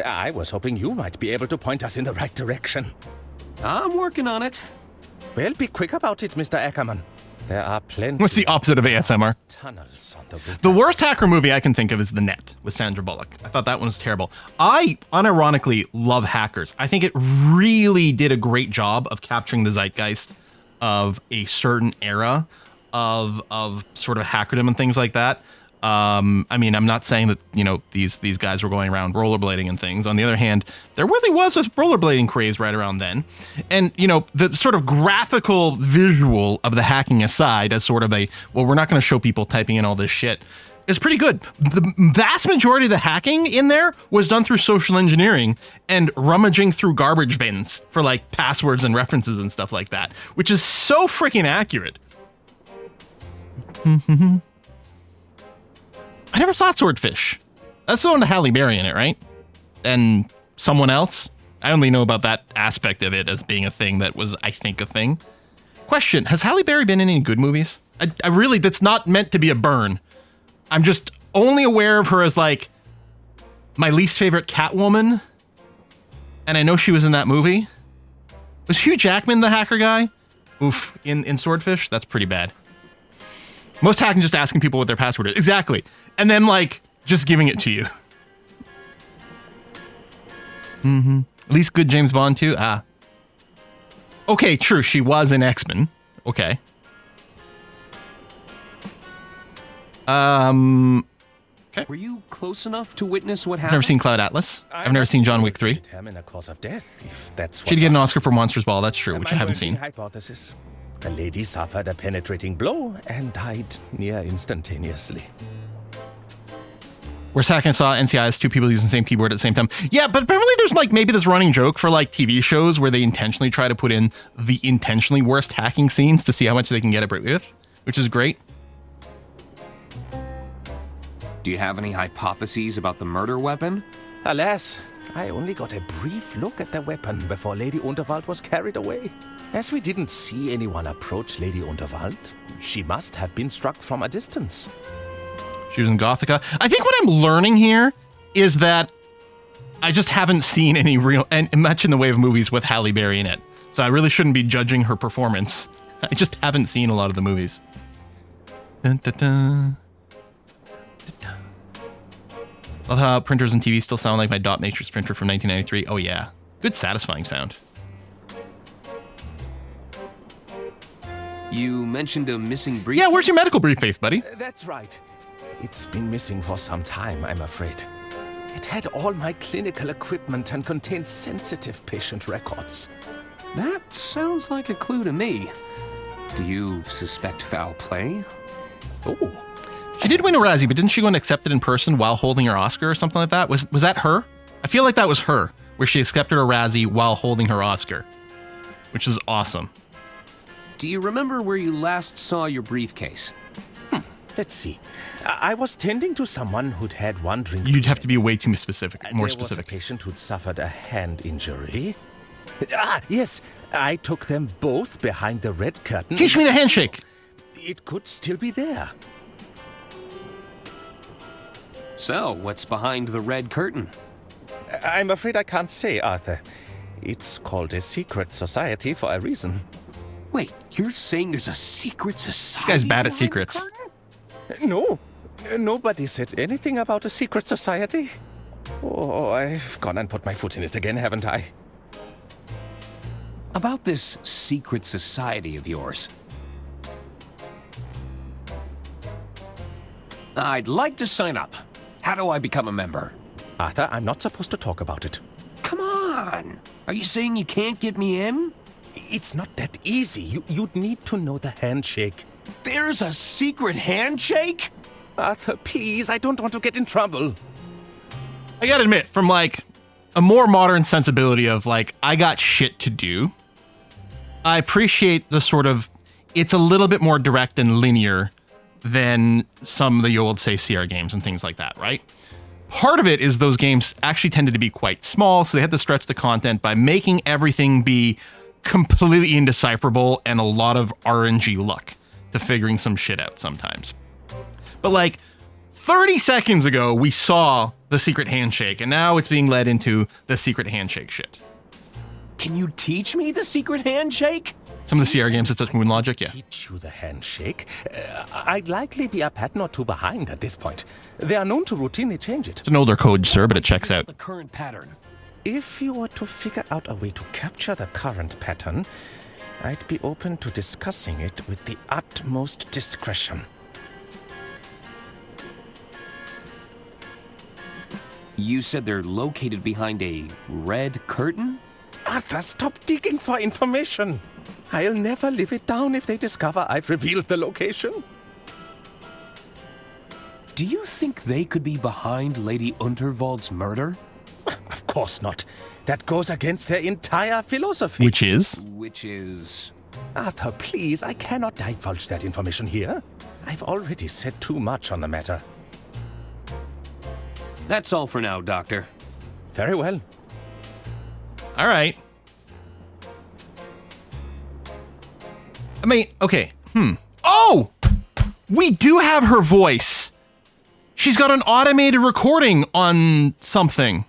I was hoping you might be able to point us in the right direction. I'm working on it. Well, be quick about it, Mr. Ackerman. There are plenty. What's the opposite of ASMR? Tunnels on the The worst hacker movie I can think of is The Net with Sandra Bullock. I thought that one was terrible. I unironically love Hackers. I think it really did a great job of capturing the zeitgeist of a certain era of sort of hackerdom and things like that. I mean, I'm not saying that, you know, these guys were going around rollerblading and things. On the other hand, there really was this rollerblading craze right around then. And, you know, the sort of graphical visual of the hacking aside as sort of a, well, we're not going to show people typing in all this shit is pretty good. The vast majority of the hacking in there was done through social engineering and rummaging through garbage bins for like passwords and references and stuff like that, which is so freaking accurate. I never saw Swordfish. That's the one with Halle Berry in it, right? And someone else? I only know about that aspect of it as being a thing that was, I think, a thing. Question, has Halle Berry been in any good movies? I really, that's not meant to be a burn. I'm just only aware of her as, like, my least favorite Catwoman. And I know she was in that movie. Was Hugh Jackman the hacker guy? Oof, in Swordfish? That's pretty bad. Most hacking just asking people what their password is. Exactly. And then, like, just giving it to you. At least good James Bond, too. Ah. Okay, true. She was in X-Men. Okay. Okay. Were you close enough to witness what I've happened? never seen Cloud Atlas. I've never seen John Wick 3. Determine a cause of death, if that's She'd get an Oscar for Monsters Ball. That's true, which I My haven't working seen. hypothesis. The lady suffered a penetrating blow and died near instantaneously. Whereas hacking saw NCI as two people using the same keyboard at the same time. Yeah, but apparently there's like maybe this running joke for like TV shows where they intentionally try to put in the intentionally worst hacking scenes to see how much they can get away with, which is great. Do you have any hypotheses about the murder weapon? Alas, I only got a brief look at the weapon before Lady Unterwald was carried away. As we didn't see anyone approach Lady Unterwald, she must have been struck from a distance. She was in Gothica. I think what I'm learning here is that I just haven't seen any real and much in the way of movies with Halle Berry in it. So I really shouldn't be judging her performance. I just haven't seen a lot of the movies. Dun, dun, dun. Love how printers and TV still sound like my dot matrix printer from 1993. Oh yeah, good satisfying sound. You mentioned a missing briefcase? Yeah, where's your medical briefcase, buddy? That's right. It's been missing for some time, I'm afraid. It had all my clinical equipment and contained sensitive patient records. That sounds like a clue to me. Do you suspect foul play? Oh. She did win a Razzie, but didn't she go and accept it in person while holding her Oscar or something like that? Was that her? I feel like that was her, where she accepted her Razzie while holding her Oscar, which is awesome. Do you remember where you last saw your briefcase? Let's see. I was tending to someone who'd had one drink. You'd have to be way too specific, more There was specific. a patient who'd suffered a hand injury. Ah, yes. I took them both behind the red curtain. Teach me the handshake. It could still be there. So, what's behind the red curtain? I'm afraid I can't say, Arthur. It's called a secret society for a reason. Wait, you're saying there's a secret society? This guy's bad at behind secrets. the curtain? No. Nobody said anything about a secret society. Oh, I've gone and put my foot in it again, haven't I? About this secret society of yours. I'd like to sign up. How do I become a member? Arthur, I'm not supposed to talk about it. Come on! Are you saying you can't get me in? It's not that easy. You'd need to know the handshake. There's a secret handshake? Arthur, please, I don't want to get in trouble. I gotta admit, from like a more modern sensibility of like, I got shit to do, I appreciate the sort of, it's a little bit more direct and linear than some of the old, say, CR games and things like that, right? Part of it is those games actually tended to be quite small, so they had to stretch the content by making everything be completely indecipherable and a lot of RNG luck to figuring some shit out sometimes. But like 30 seconds ago, we saw the secret handshake, and now it's being led into the secret handshake shit. Can you teach me the secret handshake? Some of the CR games that touch moon logic, yeah. Teach you the handshake? I'd likely be a pattern or two behind at this point. They are known to routinely change it. It's an older code, sir, but it checks out. The current pattern. If you were to figure out a way to capture the current pattern, I'd be open to discussing it with the utmost discretion. You said they're located behind a red curtain? Arthur, stop digging for information. I'll never live it down if they discover I've revealed the location. Do you think they could be behind Lady Unterwald's murder? Of course not. That goes against their entire philosophy. Which is? Which is... Arthur, please, I cannot divulge that information here. I've already said too much on the matter. That's all for now, Doctor. Very well. All right. I mean, okay. Oh! We do have her voice. She's got an automated recording on something.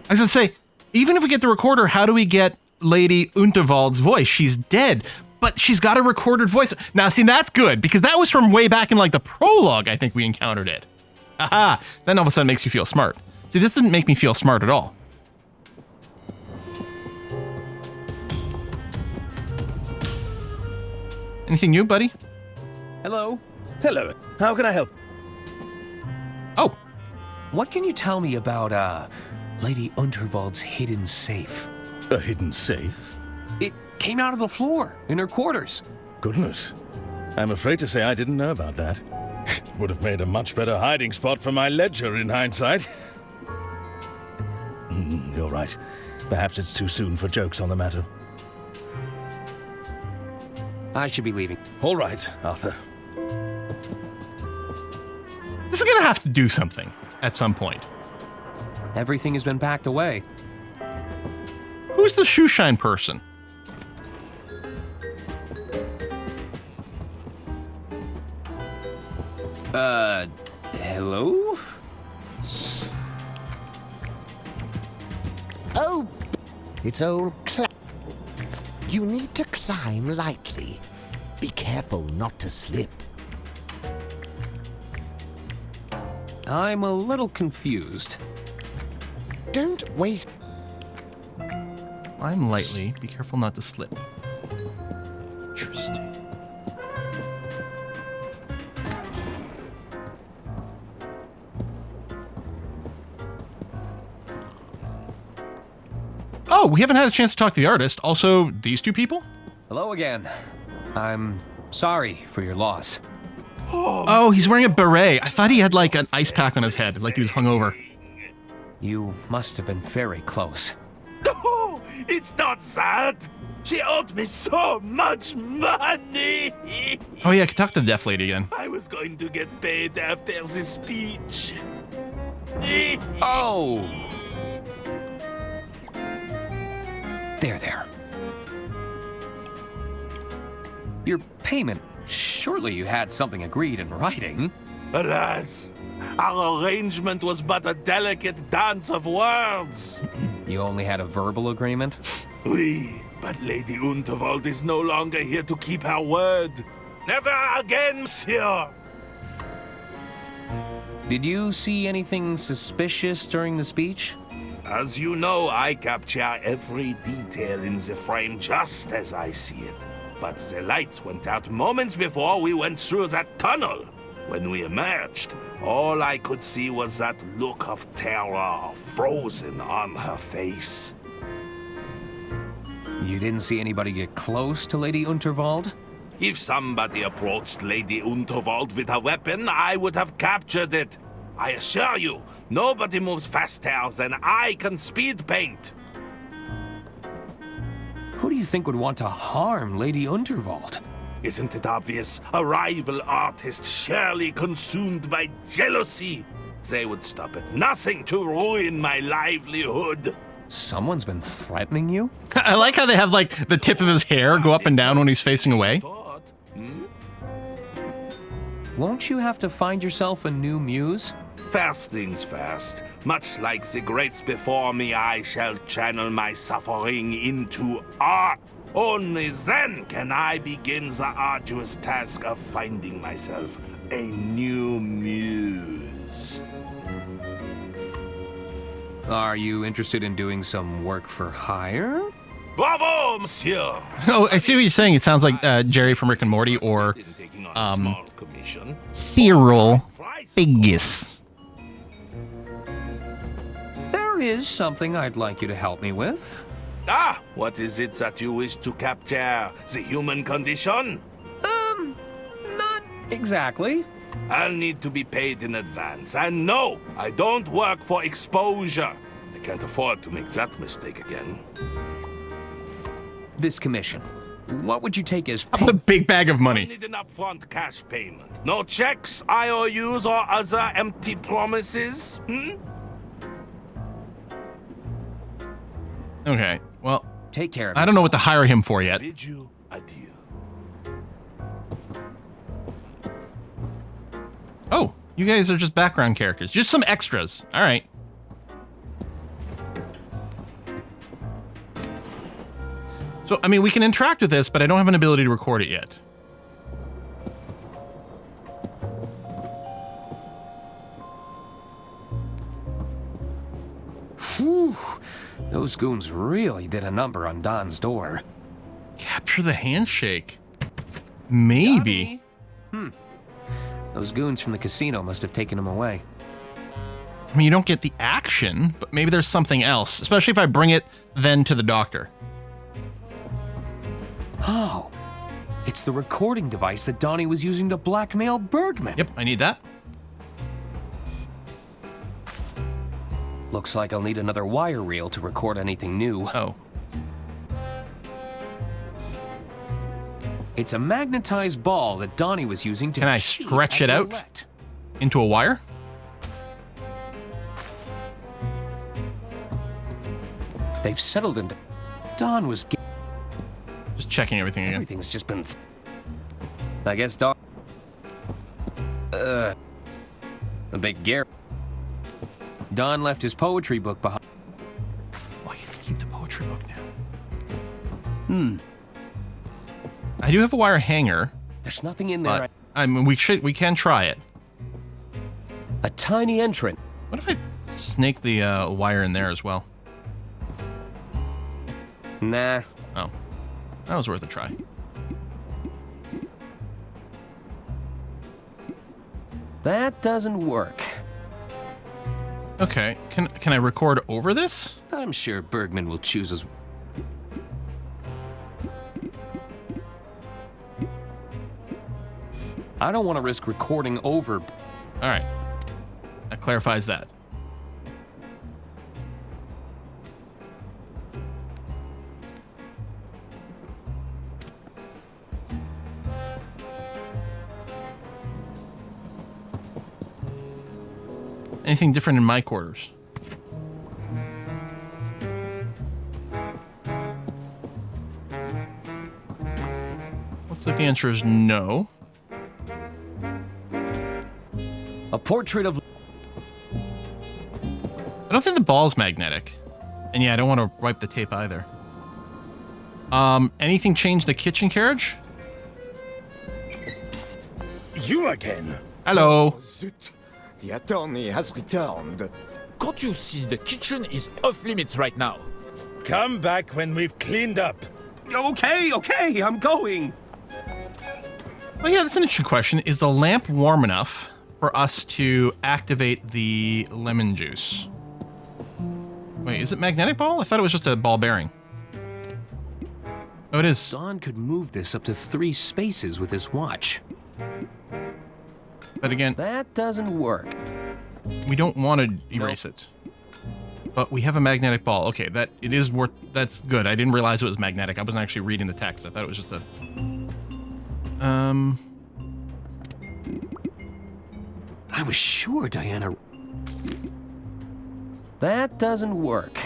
I was gonna say, even if we get the recorder, how do we get Lady Unterwald's voice? She's dead, but she's got a recorded voice. Now, see, that's good, because that was from way back in, like, the prologue, I think we encountered it. Haha, then all of a sudden makes you feel smart. See, this didn't make me feel smart at all. Anything new, buddy? Hello. Hello. How can I help? Oh. What can you tell me about, Lady Unterwald's hidden safe? A hidden safe? It came out of the floor, in her quarters. Goodness. I'm afraid to say I didn't know about that. Would have made a much better hiding spot for my ledger in hindsight. You're right. Perhaps it's too soon for jokes on the matter. I should be leaving. All right, Arthur. This is gonna have to do something at some point. Everything has been packed away. Who's the shoeshine person? Hello? Oh, it's old You need to climb lightly. Be careful not to slip. I'm a little confused. Don't waste... Climb lightly. Be careful not to slip. Interesting. Oh, we haven't had a chance to talk to the artist. Also, these two people? Hello again. I'm sorry for your loss. Oh, he's wearing a beret. I thought he had like an ice pack on his head, like he was hungover. You must have been very close. Oh, it's not sad. She owed me so much money. Oh yeah, I could talk to the deaf lady again. I was going to get paid after the speech. Oh! There. Your payment, surely you had something agreed in writing. Alas, our arrangement was but a delicate dance of words. You only had a verbal agreement? Oui, but Lady Unterwald is no longer here to keep her word. Never again, monsieur. Did you see anything suspicious during the speech? As you know, I capture every detail in the frame just as I see it. But the lights went out moments before we went through that tunnel. When we emerged, all I could see was that look of terror frozen on her face. You didn't see anybody get close to Lady Unterwald? If somebody approached Lady Unterwald with a weapon, I would have captured it. I assure you, nobody moves faster than I can speed paint. Who do you think would want to harm Lady Unterwald? Isn't it obvious? A rival artist surely consumed by jealousy. They would stop at nothing to ruin my livelihood. Someone's been threatening you? I like how they have like the tip of his hair go up and down when he's facing away. Won't you have to find yourself a new muse? First things first, much like the greats before me, I shall channel my suffering into art. Only then can I begin the arduous task of finding myself a new muse. Are you interested in doing some work for hire? Bravo, monsieur! Oh, I see what you're saying. It sounds like Jerry from Rick and Morty or Cyril Figgis. There is something I'd like you to help me with. Ah, what is it that you wish to capture? The human condition? Not exactly. I'll need to be paid in advance. And no, I don't work for exposure. I can't afford to make that mistake again. This commission. What would you take as a big bag of money? I need an upfront cash payment. No checks, IOUs, or other empty promises? Okay, well, take care of I don't know what to hire him for yet. Bid you adieu. Oh, you guys are just background characters. Just some extras. All right. So, I mean, we can interact with this, but I don't have an ability to record it yet. Whew. Those goons really did a number on Don's door. Capture the handshake. Maybe. Those goons from the casino must have taken him away. I mean, you don't get the action, but maybe there's something else, especially if I bring it then to the doctor. Oh, it's the recording device that Donnie was using to blackmail Bergman. Yep, I need that. Looks like I'll need another wire reel to record anything new. Oh. It's a magnetized ball that Donnie was using to Can I stretch it out into a wire? They've settled into... Don was... Just checking everything again. Everything's just been... I guess Don... A big Gare. Don left his poetry book behind. Why can't I keep the poetry book now? I do have a wire hanger. There's nothing in there. I mean, we can try it. A tiny entrance. What if I snake the wire in there as well? Nah. Oh, that was worth a try. That doesn't work. Okay, can I record over this? I'm sure Bergman will choose his... I don't want to risk recording over... All right, that clarifies that. Anything different in my quarters? Looks like the answer is no. A portrait of... I don't think the ball's magnetic. And yeah, I don't want to wipe the tape either. Anything change the kitchen carriage? You again? Hello. Oh, zut. The attorney has returned. Can't you see the kitchen is off limits right now? Come back when we've cleaned up. Okay, I'm going. Oh yeah, that's an interesting question. Is the lamp warm enough for us to activate the lemon juice? Wait, is it magnetic ball? I thought it was just a ball bearing. Oh, it is. Don could move this up to 3 spaces with his watch. But again, that doesn't work. We don't want to erase it. But we have a magnetic ball. Okay, that it is worth. That's good. I didn't realize it was magnetic. I wasn't actually reading the text. I thought it was just a. I was sure Diana. That doesn't work.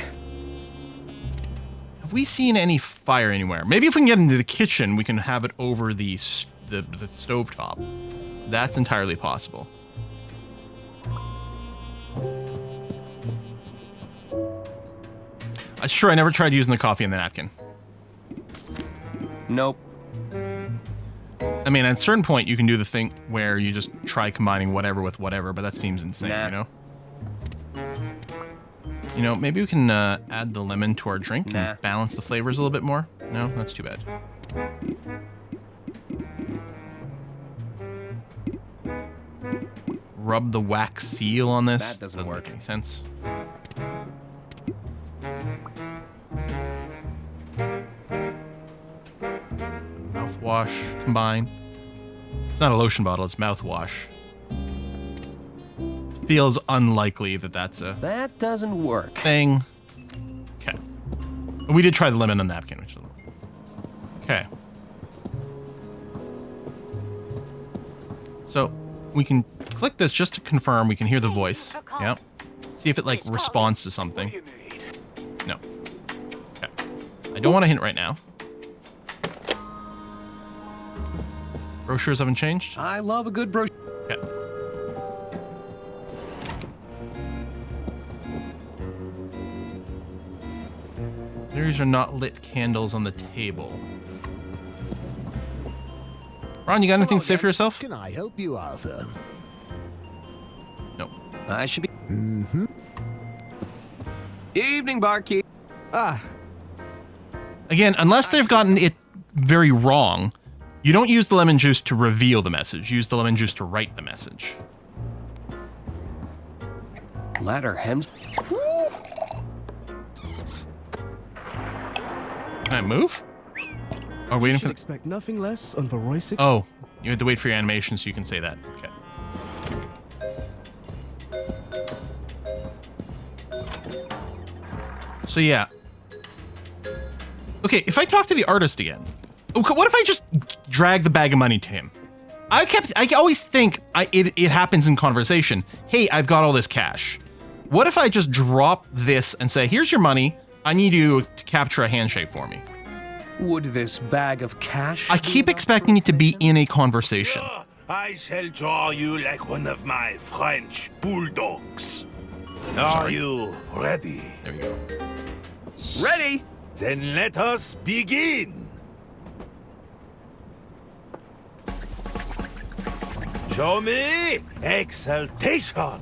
Have we seen any fire anywhere? Maybe if we can get into the kitchen, we can have it over the stovetop. That's entirely possible. It's true, I never tried using the coffee in the napkin. Nope. I mean, at a certain point, you can do the thing where you just try combining whatever with whatever, but that seems insane, you know? You know, maybe we can add the lemon to our drink and balance the flavors a little bit more. No, that's too bad. Rub the wax seal on this. That doesn't work. Make any sense. Mouthwash combine. It's not a lotion bottle, it's mouthwash. Feels unlikely that that's a... That doesn't work. Thing. Okay. We did try the lemon on the napkin, which is... Okay. So, we can click this just to confirm we can hear the voice. Yep. See if it, like, responds to something. No. Okay. I don't want to hint right now. Brochures haven't changed? I love a good brochure. Okay. These are not lit candles on the table. Ron, you got anything to say for yourself? Can I help you, Arthur? No. I should be... Mm-hmm. Evening, barkeep. Again, unless they've gotten it very wrong, you don't use the lemon juice to reveal the message. Use the lemon juice to write the message. Ladder hems. Can I move? Are we waiting for... expect nothing less on the Royce Oh, you had to wait for your animation so you can say that. Okay. So yeah. Okay, if I talk to the artist again, what if I just drag the bag of money to him? I always think it happens in conversation. Hey, I've got all this cash. What if I just drop this and say, here's your money. I need you to capture a handshake for me. Would this bag of cash... I keep expecting it to be in a conversation. I shall draw you like one of my French bulldogs. Are you ready? There we go. Ready? Then let us begin. Show me exaltation.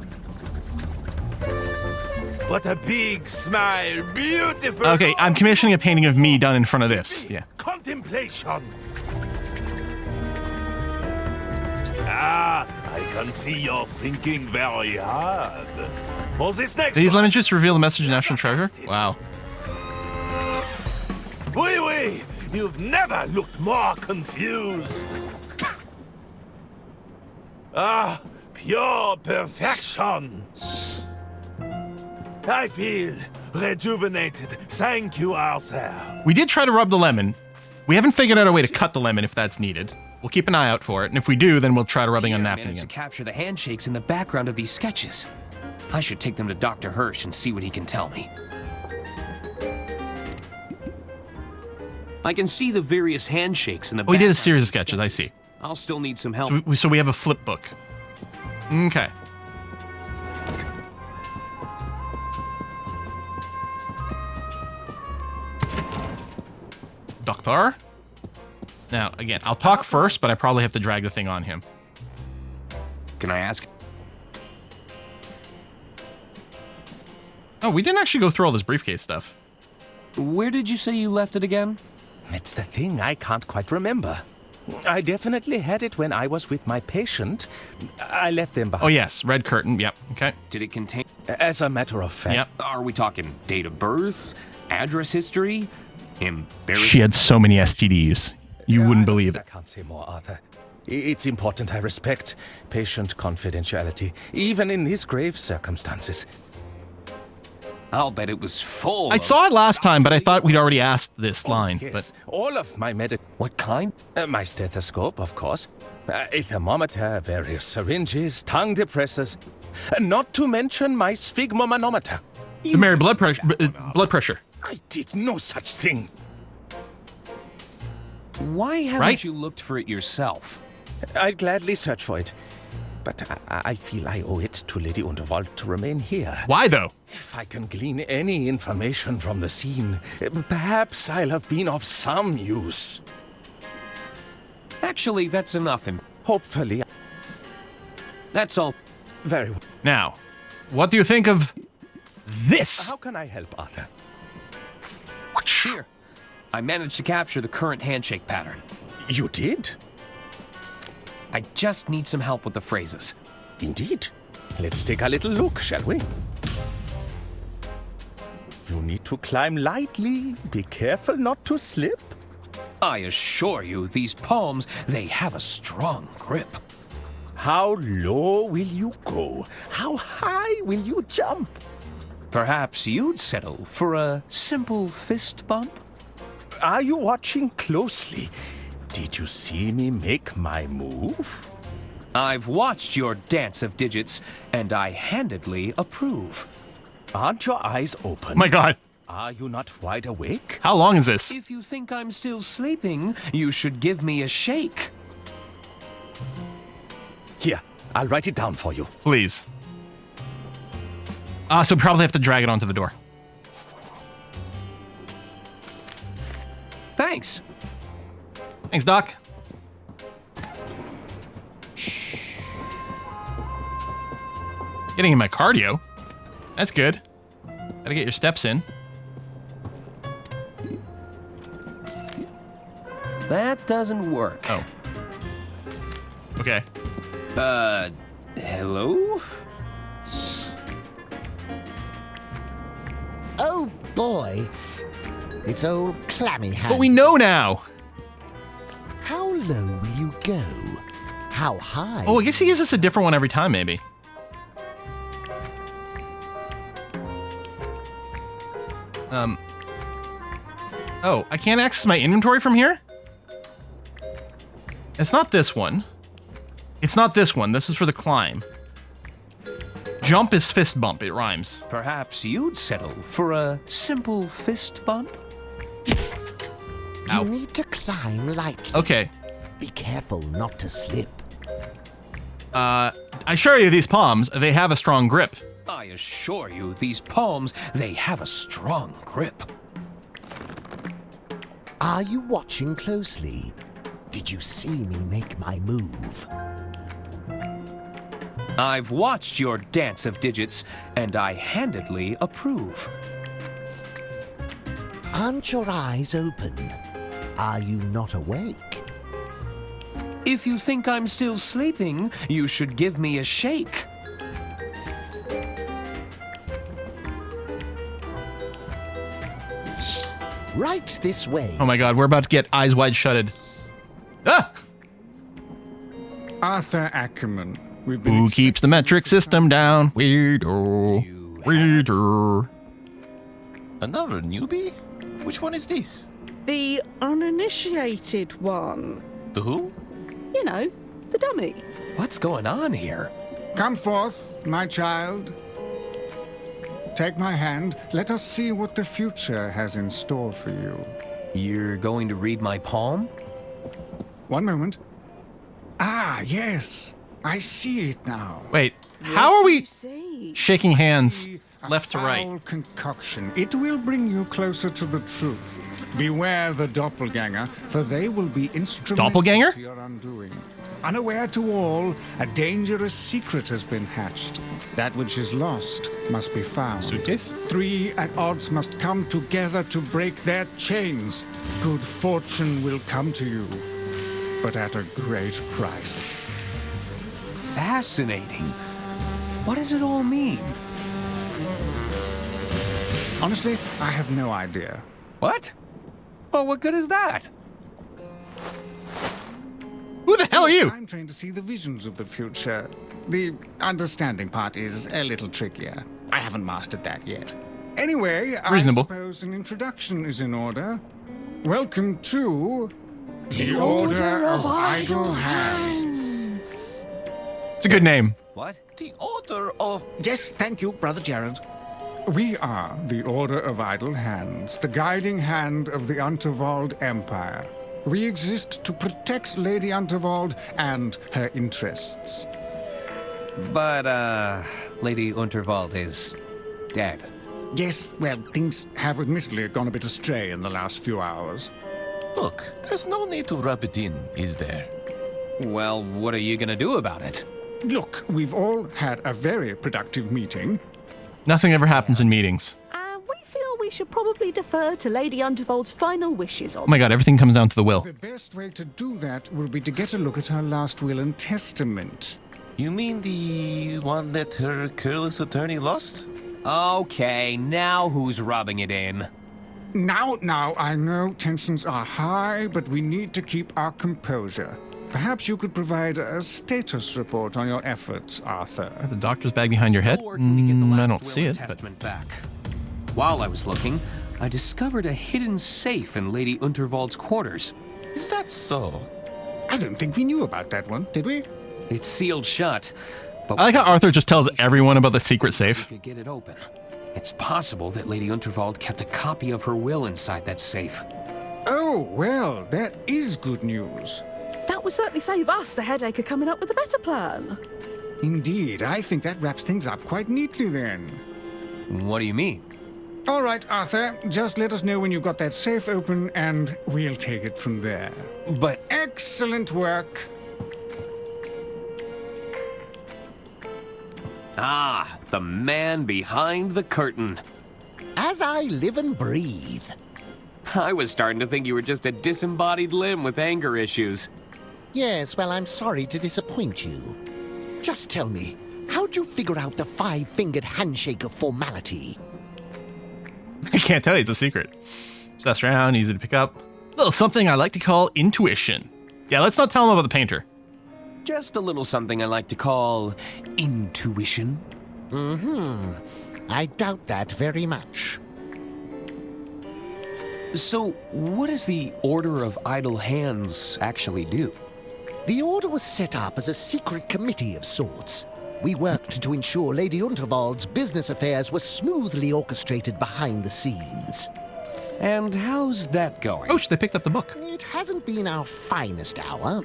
What a big smile, beautiful. Okay, I'm commissioning a painting of me done in front of this. Yeah. Contemplation. Ah, I can see you're thinking very hard. For this next Did these lemon juice reveal the message of National Treasure? Wow. Oui, you've never looked more confused. Ah, pure perfection. I feel rejuvenated. Thank you, Arthur. We did try to rub the lemon. We haven't figured out a way to cut the lemon if that's needed. We'll keep an eye out for it, and if we do, then we'll try to rubbing on napkin managed again. to capture the handshakes in the background of these sketches. I should take them to Dr. Hirsch and see what he can tell me. I can see the various handshakes in the We did a series of sketches, I see. I'll still need some help. So we have a flip book. Okay. Doctor? Now, again, I'll talk first, but I probably have to drag the thing on him. Can I ask? Oh, we didn't actually go through all this briefcase stuff. Where did you say you left it again? It's the thing I can't quite remember. I definitely had it when I was with my patient. I left them behind. Oh, yes. Red curtain. Yep. Okay. Did it contain... As a matter of fact... Yep. Are we talking date of birth? Address history? She had so many STDs. You wouldn't believe it. I can't say more, Arthur. It's important I respect patient confidentiality, even in these grave circumstances. I'll bet it was full. I saw it last time, but I thought we'd already asked this line. Yes, But all of my medical... What kind? my stethoscope, of course. A thermometer, various syringes, tongue depressors. Not to mention my sphygmomanometer. the Mary blood pressure. I did no such thing. Why haven't Right? you looked for it yourself? I'd gladly search for it. But I feel I owe it to Lady Unterwald to remain here. Why, though? If I can glean any information from the scene, perhaps I'll have been of some use. Actually, that's enough. And hopefully. That's all. Very well. Now, what do you think of this? How can I help, Arthur? Here. I managed to capture the current handshake pattern. You did? I just need some help with the phrases. Indeed. Let's take a little look, shall we? You need to climb lightly. Be careful not to slip. I assure you, these palms, they have a strong grip. How low will you go? How high will you jump? Perhaps you'd settle for a simple fist bump? Are you watching closely? Did you see me make my move? I've watched your dance of digits, and I handedly approve. Aren't your eyes open? My God. Are you not wide awake? How long is this? If you think I'm still sleeping, you should give me a shake. Here, I'll write it down for you. Please. So probably have to drag it onto the door. Thanks. Thanks, Doc. Getting in my cardio. That's good. Gotta get your steps in. That doesn't work. Oh. Okay. Hello? Oh boy. It's old Clammy Hand. But we know now. How low will you go? How high? Oh, I guess he gives us a different one every time, maybe. Oh, I can't access my inventory from here? It's not this one. It's not this one. This is for the climb. Jump is fist bump. It rhymes. Perhaps you'd settle for a simple fist bump? You need to climb lightly. Okay. Be careful not to slip. I assure you these palms, they have a strong grip. I assure you, these palms, they have a strong grip. Are you watching closely? Did you see me make my move? I've watched your dance of digits, and I handedly approve. Aren't your eyes open? Are you not awake? If you think I'm still sleeping, you should give me a shake. Right this way. Oh my God, we're about to get eyes wide shutted. Ah! Arthur Ackerman. Who keeps the metric system down? Weirdo. Weirdo. Another newbie? Which one is this? The uninitiated one. The who? You know, the dummy. What's going on here? Come forth, my child. Take my hand. Let us see what the future has in store for you. You're going to read my palm? One moment. Ah, yes. I see it now. Wait, how are we shaking hands left to right? Foul concoction. It will bring you closer to the truth. Beware the doppelganger, for they will be instrumental Doppelganger? to your undoing. Unaware to all, a dangerous secret has been hatched. That which is lost must be found. Suitcase? 3 at odds must come together to break their chains. Good fortune will come to you, but at a great price. Fascinating. What does it all mean? Honestly, I have no idea. What? Well, what good is that? Who the hell are you? I'm trying to see the visions of the future. The understanding part is a little trickier. I haven't mastered that yet. Anyway, Reasonable. I suppose an introduction is in order. Welcome to the Order of Idle Hands. It's a good name. What? The Order of... Yes, thank you, Brother Jared. We are the Order of Idle Hands, the guiding hand of the Unterwald Empire. We exist to protect Lady Unterwald and her interests. But, Lady Unterwald is dead. Yes, well, things have admittedly gone a bit astray in the last few hours. Look, there's no need to rub it in, is there? Well, what are you gonna do about it? Look, we've all had a very productive meeting. Nothing ever happens in meetings. We feel we should probably defer to Lady Unterwald's final wishes on Oh my god, everything comes down to the will. The best way to do that will be to get a look at her last will and testament. You mean the one that her careless attorney lost? Okay, now who's rubbing it in? Now, I know tensions are high, but we need to keep our composure. Perhaps you could provide a status report on your efforts, Arthur. The doctor's bag behind your head? I don't see it. But... back. While I was looking, I discovered a hidden safe in Lady Unterwald's quarters. Is that so? I don't think we knew about that one, did we? It's sealed shut. But I like how Arthur just tells everyone about the secret safe. We could get it open. It's possible that Lady Unterwald kept a copy of her will inside that safe. Oh, well, that is good news. That would certainly save us the headache of coming up with a better plan. Indeed, I think that wraps things up quite neatly then. What do you mean? All right, Arthur, just let us know when you've got that safe open and we'll take it from there. But... Excellent work. Ah, the man behind the curtain. As I live and breathe. I was starting to think you were just a disembodied limb with anger issues. Yes, well, I'm sorry to disappoint you. Just tell me, how'd you figure out the five-fingered handshake of formality? I can't tell you, it's a secret. Just around, easy to pick up. A little something I like to call intuition. Yeah, let's not tell him about the painter. Just a little something I like to call intuition. I doubt that very much. So, what does the Order of Idle Hands actually do? The Order was set up as a secret committee of sorts. We worked to ensure Lady Unterwald's business affairs were smoothly orchestrated behind the scenes. And how's that going? Oh, they picked up the book. It hasn't been our finest hour.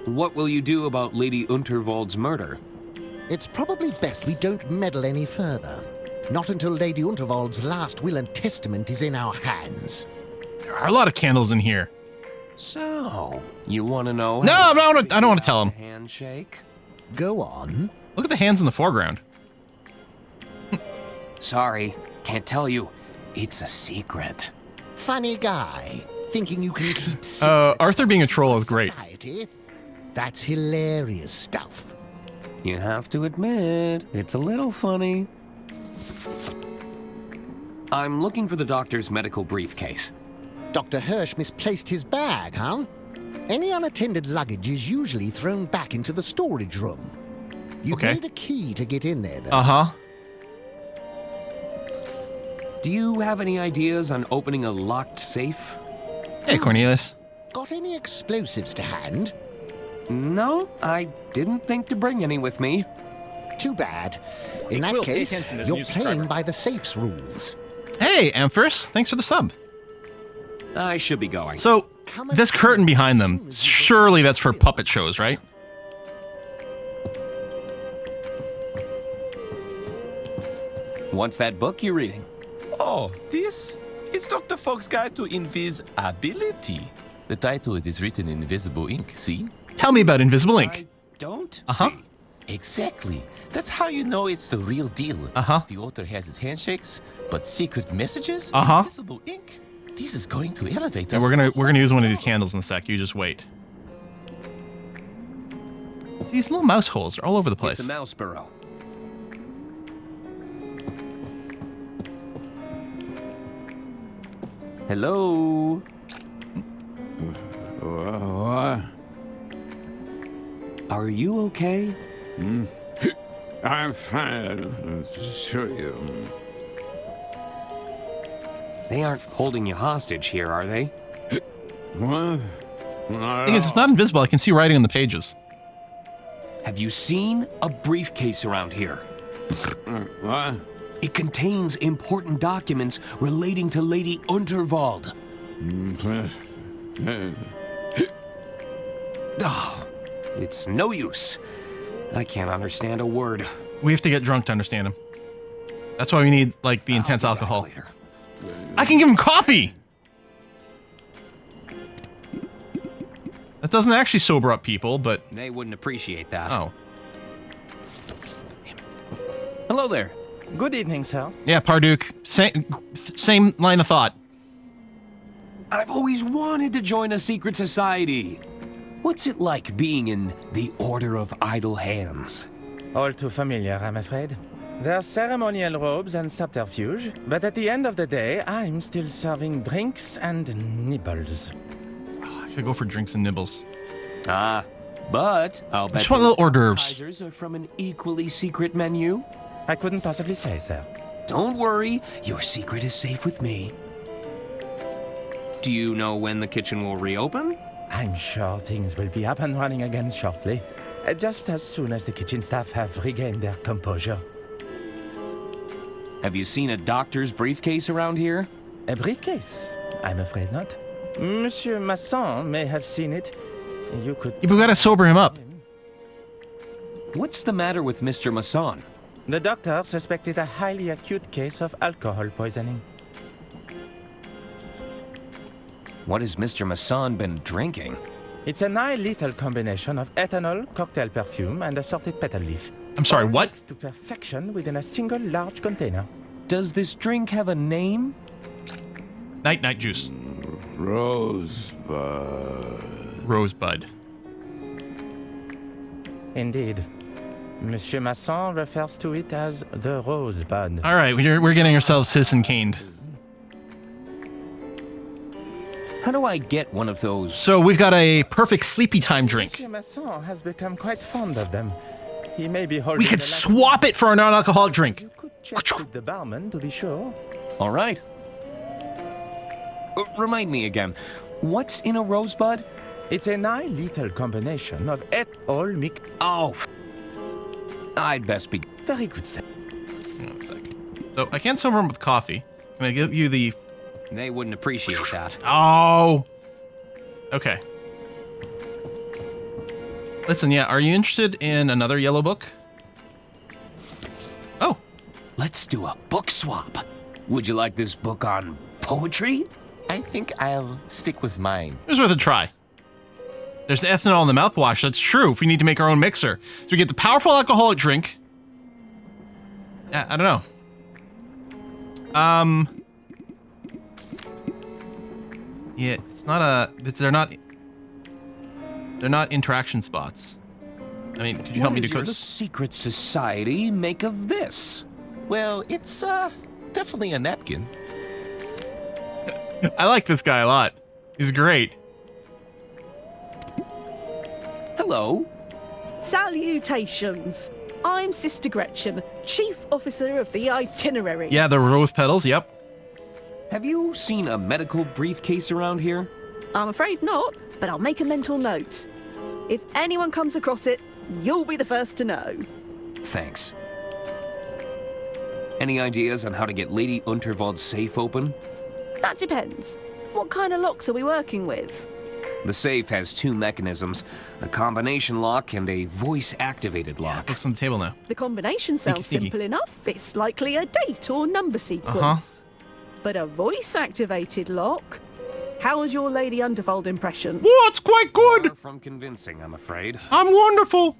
What will you do about Lady Unterwald's murder? It's probably best we don't meddle any further. Not until Lady Unterwald's last will and testament is in our hands. There are a lot of candles in here. So, you want to know? No, I don't want to tell him. Handshake. Go on. Look at the hands in the foreground. Sorry, can't tell you. It's a secret. Funny guy, thinking you can keep secrets. Arthur being a troll is great. Society. That's hilarious stuff. You have to admit, it's a little funny. I'm looking for the doctor's medical briefcase. Dr. Hirsch misplaced his bag, huh? Any unattended luggage is usually thrown back into the storage room. You need a key to get in there, though. Uh-huh. Do you have any ideas on opening a locked safe? Hey, Cornelius. Got any explosives to hand? No, I didn't think to bring any with me. Too bad. In that case, you're playing by the safe's rules. Hey, Amphis, thanks for the sub. I should be going. So, this curtain behind them, surely that's for puppet shows, right? What's that book you're reading? Oh, this? It's Dr. Fogg's Guide to Invisibility. The title is written in invisible ink, see? Tell me about invisible ink. Don't see. Exactly. That's how you know it's the real deal. The author has his handshakes, but secret messages? Invisible ink? This is going to elevate us. And we're gonna use one of these candles in a sec. You just wait. These little mouse holes are all over the place. It's a mouse burrow. Hello? What? Are you okay? I'm fine. Sure you. They aren't holding you hostage here, are they? What? It's not invisible. I can see writing on the pages. Have you seen a briefcase around here? What? It contains important documents relating to Lady Mm, Oh, It's no use. I can't understand a word. We have to get drunk to understand him. That's why we need, like, the intense alcohol. I can give him coffee! That doesn't actually sober up people, but... They wouldn't appreciate that. Oh. Hello there. Good evening, sir. Yeah, Parduke. Same line of thought. I've always wanted to join a secret society. What's it like being in the Order of Idle Hands? All too familiar, I'm afraid. There's ceremonial robes and subterfuge, but at the end of the day, I'm still serving drinks and nibbles. Oh, I could go for drinks and nibbles. Ah, but I'll bet just want little hors d'oeuvres. Appetizers are from an equally secret menu. I couldn't possibly say, sir. Don't worry, your secret is safe with me. Do you know when the kitchen will reopen? I'm sure things will be up and running again shortly, just as soon as the kitchen staff have regained their composure. Have you seen a doctor's briefcase around here? A briefcase? I'm afraid not. Monsieur Masson may have seen it. You could... We gotta sober him up. What's the matter with Mr. Masson? The doctor suspected a highly acute case of alcohol poisoning. What has Mr. Masson been drinking? It's a nigh-lethal combination of ethanol, cocktail perfume, and assorted petal leaf. I'm sorry, all what? mixed to perfection within a single large container. Does this drink have a name? Night juice. Rosebud. Rosebud. Indeed. Monsieur Masson refers to it as the Rosebud. All right, we're getting ourselves Citizen Caned. How do I get one of those? So we've got a perfect sleepy time drink. Monsieur Masson has become quite fond of them. He may be holding. We could swap it for a non-alcoholic drink. You could check with the barman to be sure. All right. Remind me again. What's in a rosebud? It's a nigh-lethal combination of all mixed. Oh. I'd best be. Very good, sir. Hang on a sec. So I can't sober him with coffee. Can I give you the... They wouldn't appreciate that. Oh. Okay. Listen, yeah, are you interested in another yellow book? Oh. Let's do a book swap. Would you like this book on poetry? I think I'll stick with mine. It was worth a try. There's the ethanol in the mouthwash. That's true if we need to make our own mixer. So we get the powerful alcoholic drink. Yeah, I don't know. Yeah, it's not a... They're not interaction spots. I mean, could you help me to What cook? does your secret society make of this? Well, it's definitely a napkin. I like this guy a lot. He's great. Hello. Salutations. I'm Sister Gretchen, Chief Officer of the Itinerary. Yeah, the rose petals, yep. Have you seen a medical briefcase around here? I'm afraid not, but I'll make a mental note. If anyone comes across it, you'll be the first to know. Thanks. Any ideas on how to get Lady Unterwald's safe open? That depends. What kind of locks are we working with? The safe has two mechanisms, a combination lock and a voice-activated lock. Looks on the table now. The combination sounds Sneaky. simple enough. It's likely a date or number sequence. But a voice-activated lock? How was your Lady Underfold impression? Oh, it's quite good. Far from convincing, I'm afraid. I'm wonderful.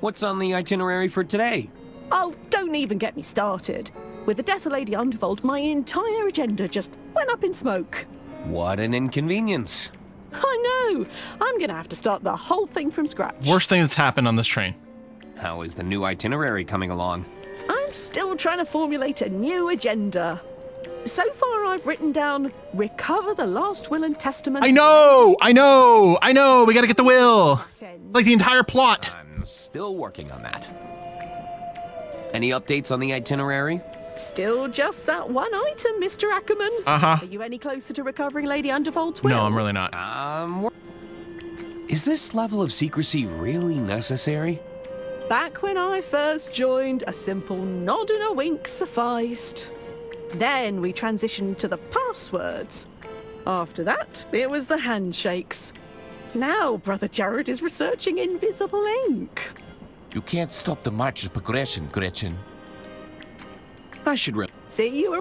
What's on the itinerary for today? Oh, don't even get me started. With the death of Lady Underfold, my entire agenda just went up in smoke. What an inconvenience. I know. I'm going to have to start the whole thing from scratch. Worst thing that's happened on this train. How is the new itinerary coming along? I'm still trying to formulate a new agenda. So far, I've written down, recover the last will and testament. I know. We gotta get the will. Like the entire plot. I'm still working on that. Any updates on the itinerary? Still just that one item, Mr. Ackerman. Are you any closer to recovering Lady Underfold's will? No, I'm really not. Is this level of secrecy really necessary? Back when I first joined, a simple nod and a wink sufficed. Then we transitioned to the passwords. After that, it was the handshakes. Now Brother Jared is researching invisible ink. You can't stop the march of progression, Gretchen. I should See you.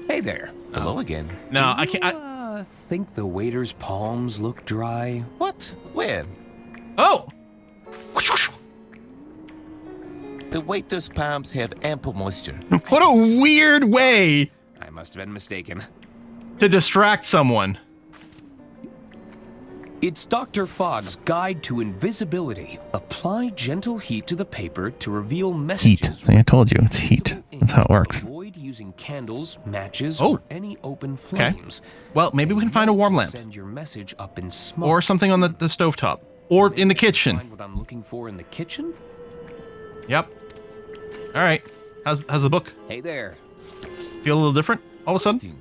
Hey there. Hello again. No, I can't. Think the waiter's palms look dry? What? Where? Oh! The waiter's palms have ample moisture. What a weird way I must have been mistaken. to distract someone. It's Dr. Fogg's Guide to Invisibility. Apply gentle heat to the paper to reveal Heat. messages. See, I told you, it's heat. That's how it works. Avoid using candles, matches, Oh. or any open Okay. flames. Well, maybe we can find a warm lamp. Send your message up in smoke. Or something on the stovetop. Or in the kitchen. Find what I'm looking for in the kitchen? Yep. Alright. How's the book? Hey there. Feel a little different all of a sudden?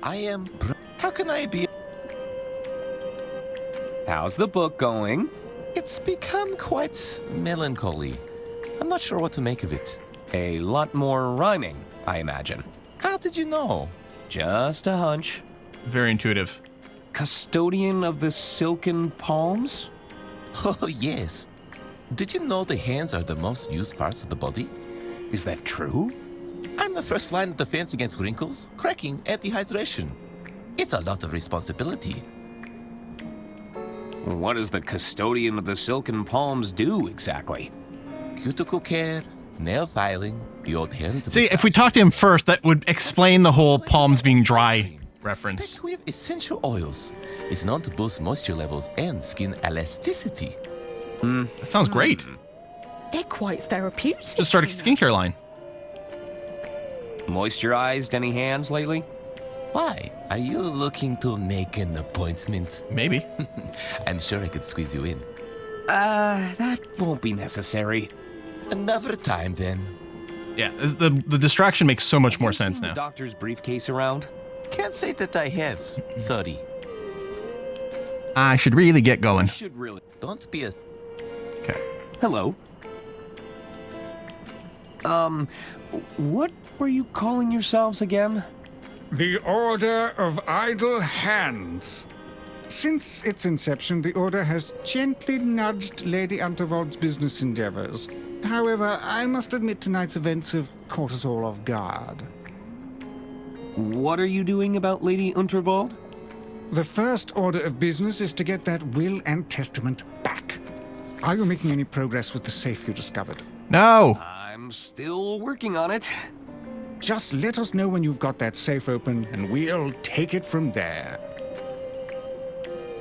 I am... How can I be... How's the book going? It's become quite melancholy. I'm not sure what to make of it. A lot more rhyming, I imagine. How did you know? Just a hunch. Very intuitive. Custodian of the silken palms? Oh, yes. Did you know the hands are the most used parts of the body? Is that true? I'm the first line of defense against wrinkles, cracking, and dehydration. It's a lot of responsibility. What does the custodian of the silken palms do exactly? Cuticle care, nail filing, the old hair... See, if we talked to him first, that would explain the whole palms being dry reference. Packed with essential oils. It's known to boost moisture levels and skin elasticity. That sounds great. They're quite therapeutic. Just started a skincare line. Moisturized any hands lately? Why? Are you looking to make an appointment? Maybe. I'm sure I could squeeze you in. That won't be necessary. Another time, then. Yeah, the distraction makes so much more sense The now. doctor's briefcase around? Can't say that I have. Sorry. I should really get going. Should really. Don't be a... Okay. Hello. What were you calling yourselves again? The Order of Idle Hands. Since its inception, the Order has gently nudged Lady Unterwald's business endeavors. However, I must admit tonight's events have caught us all off guard. What are you doing about Lady Unterwald? The first order of business is to get that will and testament back. Are you making any progress with the safe you discovered? No! I'm still working on it. Just let us know when you've got that safe open, and we'll take it from there.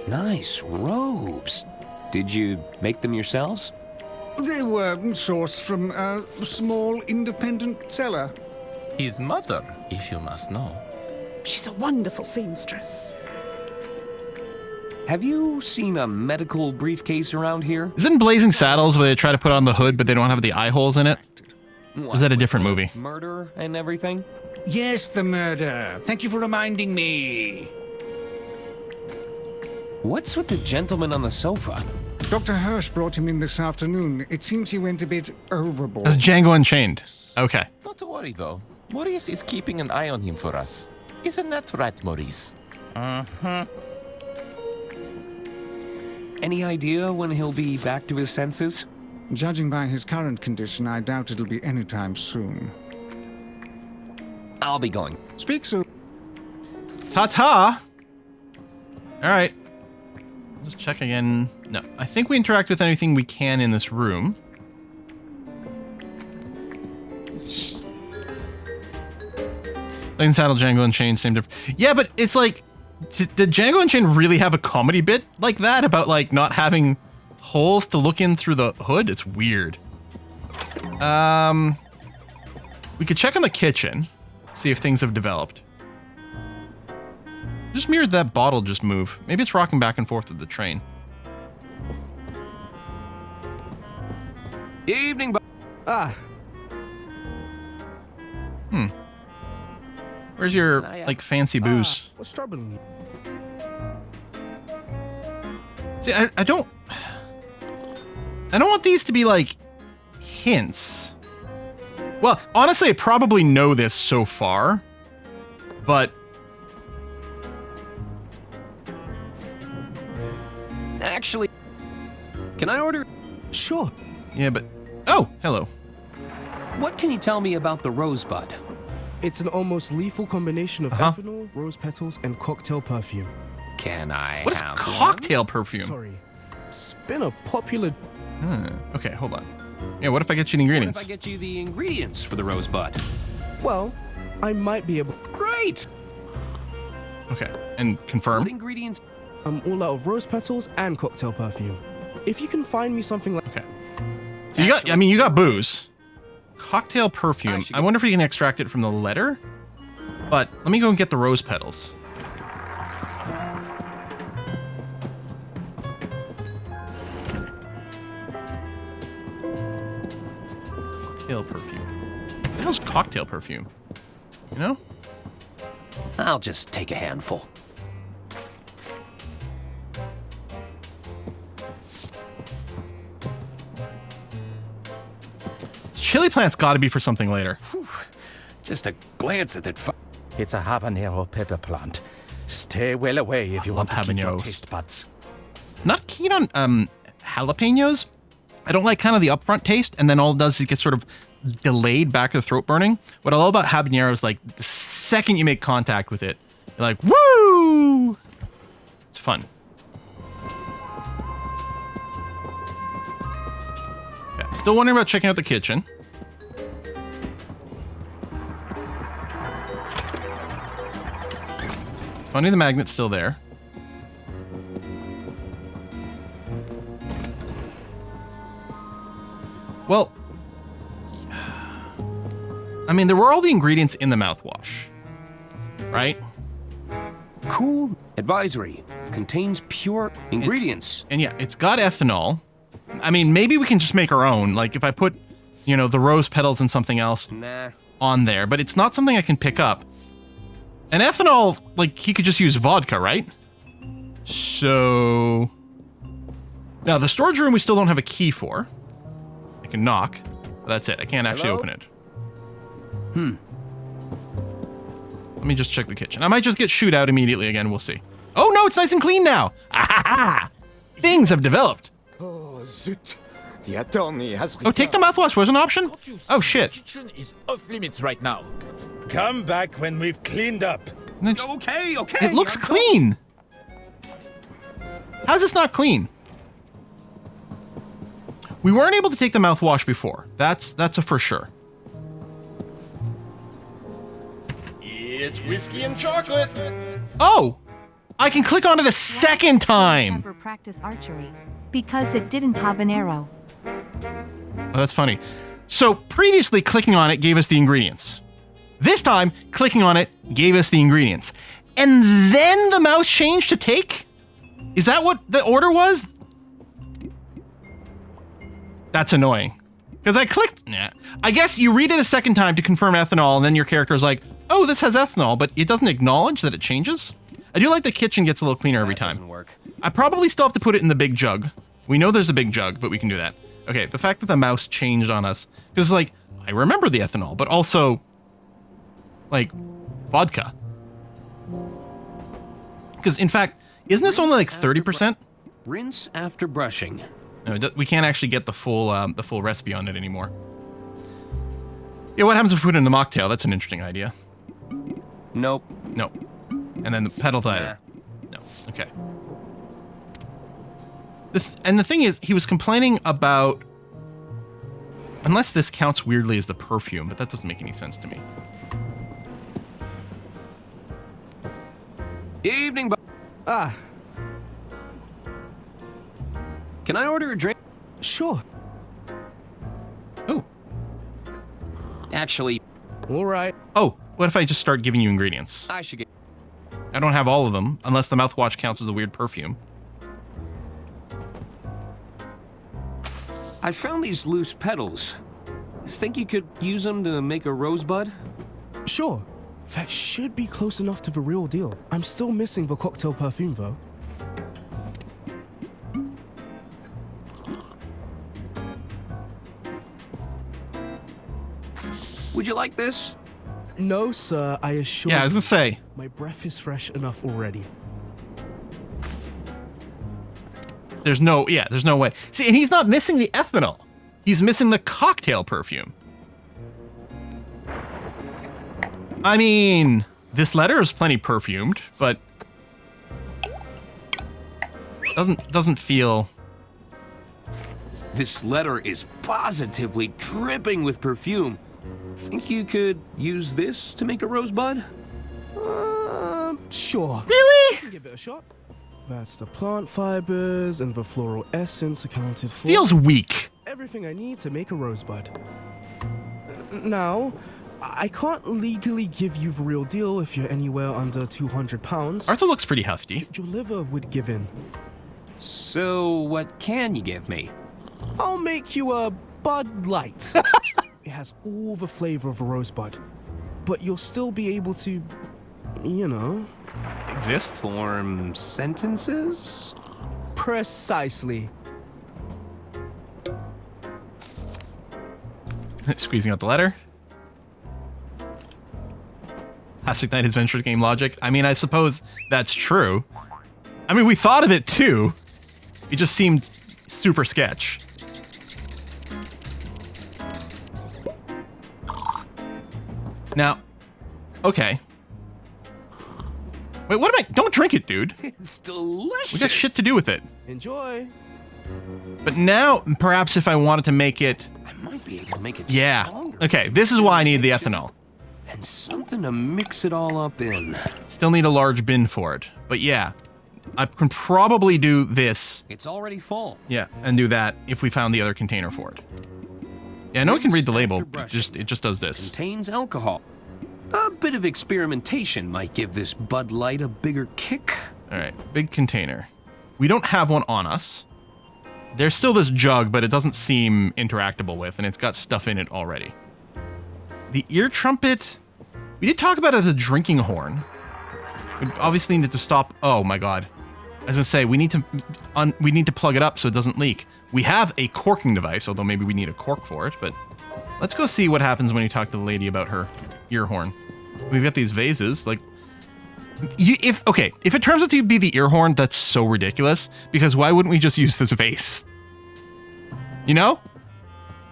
Nice robes. Did you make them yourselves? They were sourced from a small independent seller. His mother, if you must know. She's a wonderful seamstress. Have you seen a medical briefcase around here? Is it in Blazing Saddles where they try to put on the hood but they don't have the eye holes in it? Or is that a different movie? Murder and everything? Yes, the murder. Thank you for reminding me. What's with the gentleman on the sofa? Dr. Hirsch brought him in this afternoon. It seems he went a bit overboard. That's Django Unchained. Okay. Not to worry, though. Maurice is keeping an eye on him for us. Isn't that right, Maurice? Uh-huh. Any idea when he'll be back to his senses? Judging by his current condition, I doubt it'll be anytime soon. I'll be going. Speak soon. Ta-ta! Alright. Just check again. No, I think we interact with anything we can in this room. Blazing Saddle, Django Unchained, same difference. Yeah, but it's like, did Django Unchained really have a comedy bit like that about like not having holes to look in through the hood? It's weird. We could check on the kitchen, see if things have developed. Just mirrored that bottle just move. Maybe it's rocking back and forth with the train. Evening, Where's your, like, fancy booze? What's troubling you? See, I don't want these to be, like, hints. Well, honestly, I probably know this so far, but Actually, can I order? Sure. Yeah, but... Oh, hello. What can you tell me about the rosebud? It's an almost lethal combination of ethanol, rose petals, and cocktail perfume. Can I What is have cocktail perfume? Sorry. It's been a popular... Okay, hold on. Yeah, what if I get you the ingredients? What if I get you the ingredients for the rosebud? Well, I might be able... Great! Okay, and confirm? What ingredients? I'm all out of rose petals and cocktail perfume. If you can find me something like... Okay. So you got, I mean, you got booze. Cocktail perfume. I wonder if we can extract it from the letter? But let me go and get the rose petals. Cocktail perfume. What the hell's cocktail perfume? You know? I'll just take a handful. Chili plant's got to be for something later. Just a glance at that. It's a habanero pepper plant. Stay well away if you want to keep your taste buds. Not keen on jalapenos. I don't like kind of the upfront taste, and then all it does is get sort of delayed back of the throat burning. What I love about habanero is like the second you make contact with it, you're like, woo! It's fun. Okay, still wondering about checking out the kitchen. Funny the magnet's still there. Well, I mean, there were all the ingredients in the mouthwash, right? Cool. Advisory. Contains pure ingredients. And yeah, it's got ethanol. I mean, maybe we can just make our own. Like if I put, you know, the rose petals and something else on there, but it's not something I can pick up. And ethanol, like he could just use vodka, right? So now the storage room we still don't have a key for. I can knock. But that's it. I can't actually open it. Let me just check the kitchen. I might just get shooed out immediately again. We'll see. Oh no, it's nice and clean now. Ah, things have developed. Oh, zut. The attorney has Oh, take the mouthwash was an option? Oh, shit. The kitchen is off limits right now. Come back when we've cleaned up. Okay. It looks clean. How's this not clean? We weren't able to take the mouthwash before. That's a for sure. It's whiskey and chocolate. Oh, I can click on it a second time. Never practice archery because it didn't have an arrow. Oh, that's funny. So previously clicking on it gave us the ingredients. This time, clicking on it gave us the ingredients. And then the mouse changed to take? Is that what the order was? That's annoying. Because I clicked... Nah. I guess you read it a second time to confirm ethanol, and then your character is like, oh, this has ethanol, but it doesn't acknowledge that it changes? I do like the kitchen gets a little cleaner every time. Doesn't work. I probably still have to put it in the big jug. We know there's a big jug, but we can do that. Okay, the fact that the mouse changed on us, because like, I remember the ethanol, but also, like, vodka. Because in fact, isn't this only like 30%? Rinse after brushing. No, we can't actually get the full recipe on it anymore. Yeah, what happens if we put it in the mocktail? That's an interesting idea. Nope. Nope. And then the pedal either. No. Okay. And the thing is, he was complaining about... Unless this counts weirdly as the perfume, but that doesn't make any sense to me. Evening, Ah. Can I order a drink? Sure. Oh. Actually... All right. Oh, what if I just start giving you ingredients? I should get... I don't have all of them, unless the mouthwash counts as a weird perfume. I found these loose petals. Think you could use them to make a rosebud? Sure. That should be close enough to the real deal. I'm still missing the cocktail perfume, though. Would you like this? No, sir, I assure you. Yeah, I was gonna say. My breath is fresh enough already. There's no way. See, and he's not missing the ethanol. He's missing the cocktail perfume. I mean, this letter is plenty perfumed, but doesn't feel. This letter is positively dripping with perfume. Think you could use this to make a rosebud? Sure. Really? Give it a shot. That's the plant fibers and the floral essence accounted for. Feels weak. Everything I need to make a rosebud. Now, I can't legally give you the real deal if you're anywhere under 200 pounds. Arthur looks pretty hefty. Your liver would give in. So, what can you give me? I'll make you a Bud Light. It has all the flavor of a rosebud, but you'll still be able to, you know... Exist? Form sentences? Precisely. Squeezing out the letter. Has to ignite his venture game logic. I mean, I suppose that's true. I mean, we thought of it too. It just seemed super sketch. Now, okay. Wait, what am I? Don't drink it, dude. It's delicious. We got shit to do with it. Enjoy. But now, perhaps if I wanted to make it... I might be able to make it stronger. Okay, this is why I need the ethanol. And something to mix it all up in. Still need a large bin for it. But yeah, I can probably do this. It's already full. Yeah, and do that if we found the other container for it. Yeah, I know we can read the label. It just does this. Contains alcohol. A bit of experimentation might give this Bud Light a bigger kick. All right, big container. We don't have one on us. There's still this jug, but it doesn't seem interactable with, and it's got stuff in it already. The ear trumpet, we did talk about it as a drinking horn. We obviously need to stop. Oh my god! As I say, we need to plug it up so it doesn't leak. We have a corking device, although maybe we need a cork for it. But let's go see what happens when you talk to the lady about her ear horn. We've got these vases, like. If it turns out to be the ear horn, that's so ridiculous, because why wouldn't we just use this vase? You know?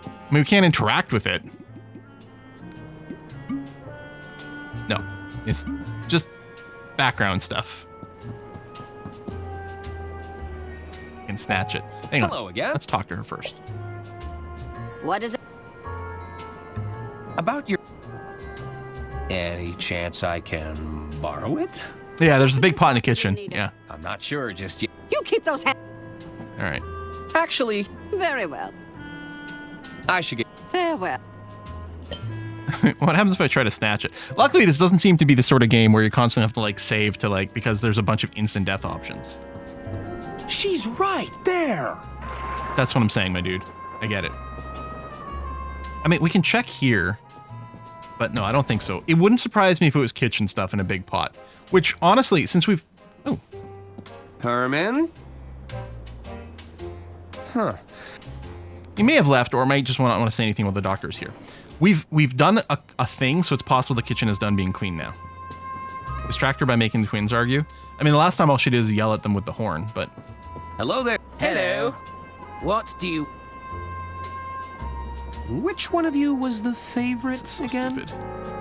I mean, we can't interact with it. No, it's just background stuff. I can snatch it. Hang on. Hello again. Let's talk to her first. What is it? About your... Any chance I can borrow it? Yeah, there's a big pot in the kitchen. Yeah. I'm not sure just yet. You keep those hands. All right. Actually... Very well. I should get... Farewell. What happens if I try to snatch it? Luckily, this doesn't seem to be the sort of game where you constantly have to, like, save to, like, because there's a bunch of instant death options. She's right there. That's what I'm saying, my dude. I get it. I mean, we can check here. But no, I don't think so. It wouldn't surprise me if it was kitchen stuff in a big pot. Which, honestly, since we've... Oh. Herman? Huh. He may have left, or might just not want to say anything while the doctor's here. We've done a thing, so it's possible the kitchen is done being cleaned now. Distract her by making the twins argue. I mean, the last time all she did is yell at them with the horn, but... Hello there. Hello. What do you... Which one of you was the favorite again? Stupid.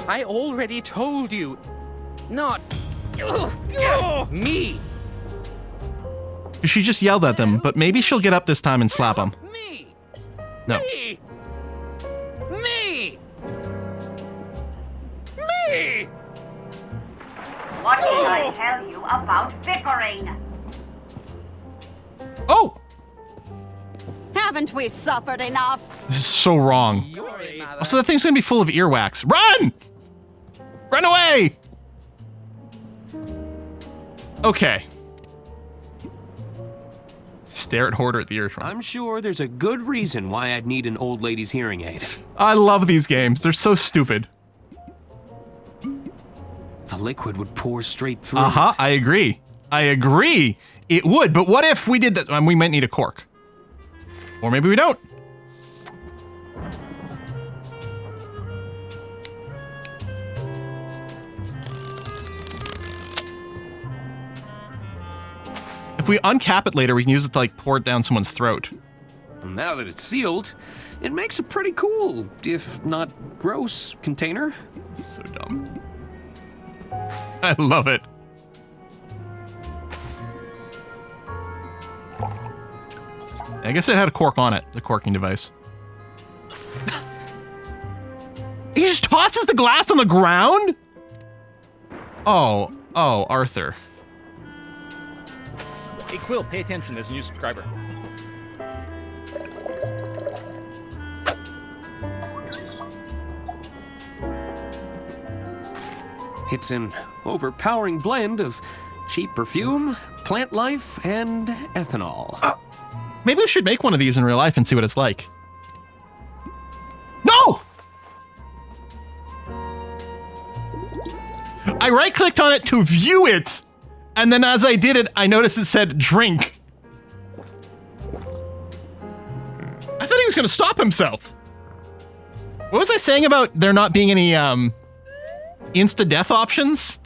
I already told you. Not... Me. She just yelled at them, but maybe she'll get up this time and slap them. Me! No. Me! Me! Me! What did I tell you about bickering? Oh! Haven't we suffered enough? This is so wrong. Also, that thing's gonna be full of earwax. Run! Run away! Okay. Stare at Hoarder at the ear trunk. I'm sure there's a good reason why I'd need an old lady's hearing aid. I love these games. They're so stupid. The liquid would pour straight through. Uh-huh, I agree. I agree. It would, but what if we did that? We might need a cork. Or maybe we don't. If If we uncap it later, we can use it to like pour it down someone's throat. Now that it's sealed, it makes a pretty cool, if not gross, container. So dumb. I love it. I guess it had a cork on it, the corking device. He just tosses the glass on the ground? Oh, Arthur. Hey, Quill, pay attention. There's a new subscriber. It's an overpowering blend of cheap perfume, plant life, and ethanol. Maybe we should make one of these in real life and see what it's like. No! I right-clicked on it to view it, and then as I did it, I noticed it said drink. I thought he was going to stop himself. What was I saying about there not being any insta-death options?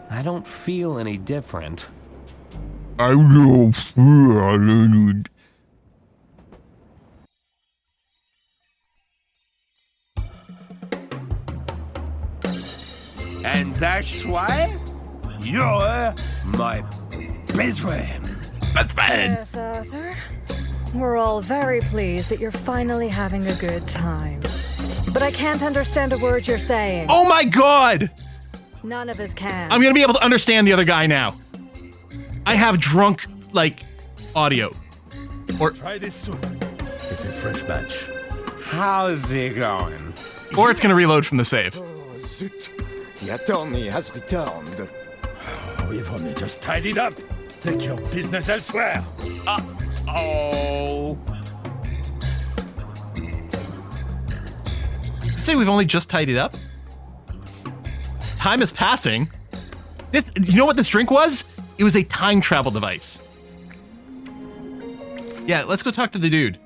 I don't feel any different. I don't feel any. And that's why you're my best friend. Best friend. Yes, Arthur. We're all very pleased that you're finally having a good time. But I can't understand a word you're saying. Oh my god! None of us can. I'm gonna be able to understand the other guy now. I have drunk, like, audio. Or try this soup. It's a fresh batch. How's it going? Or it's gonna reload from the save. Oh, zut. The attorney has returned. We've only just tidied up. Take your business elsewhere. Oh. You say we've only just tidied up? Time is passing. This, you know what this drink was? It was a time travel device. Yeah, let's go talk to the dude.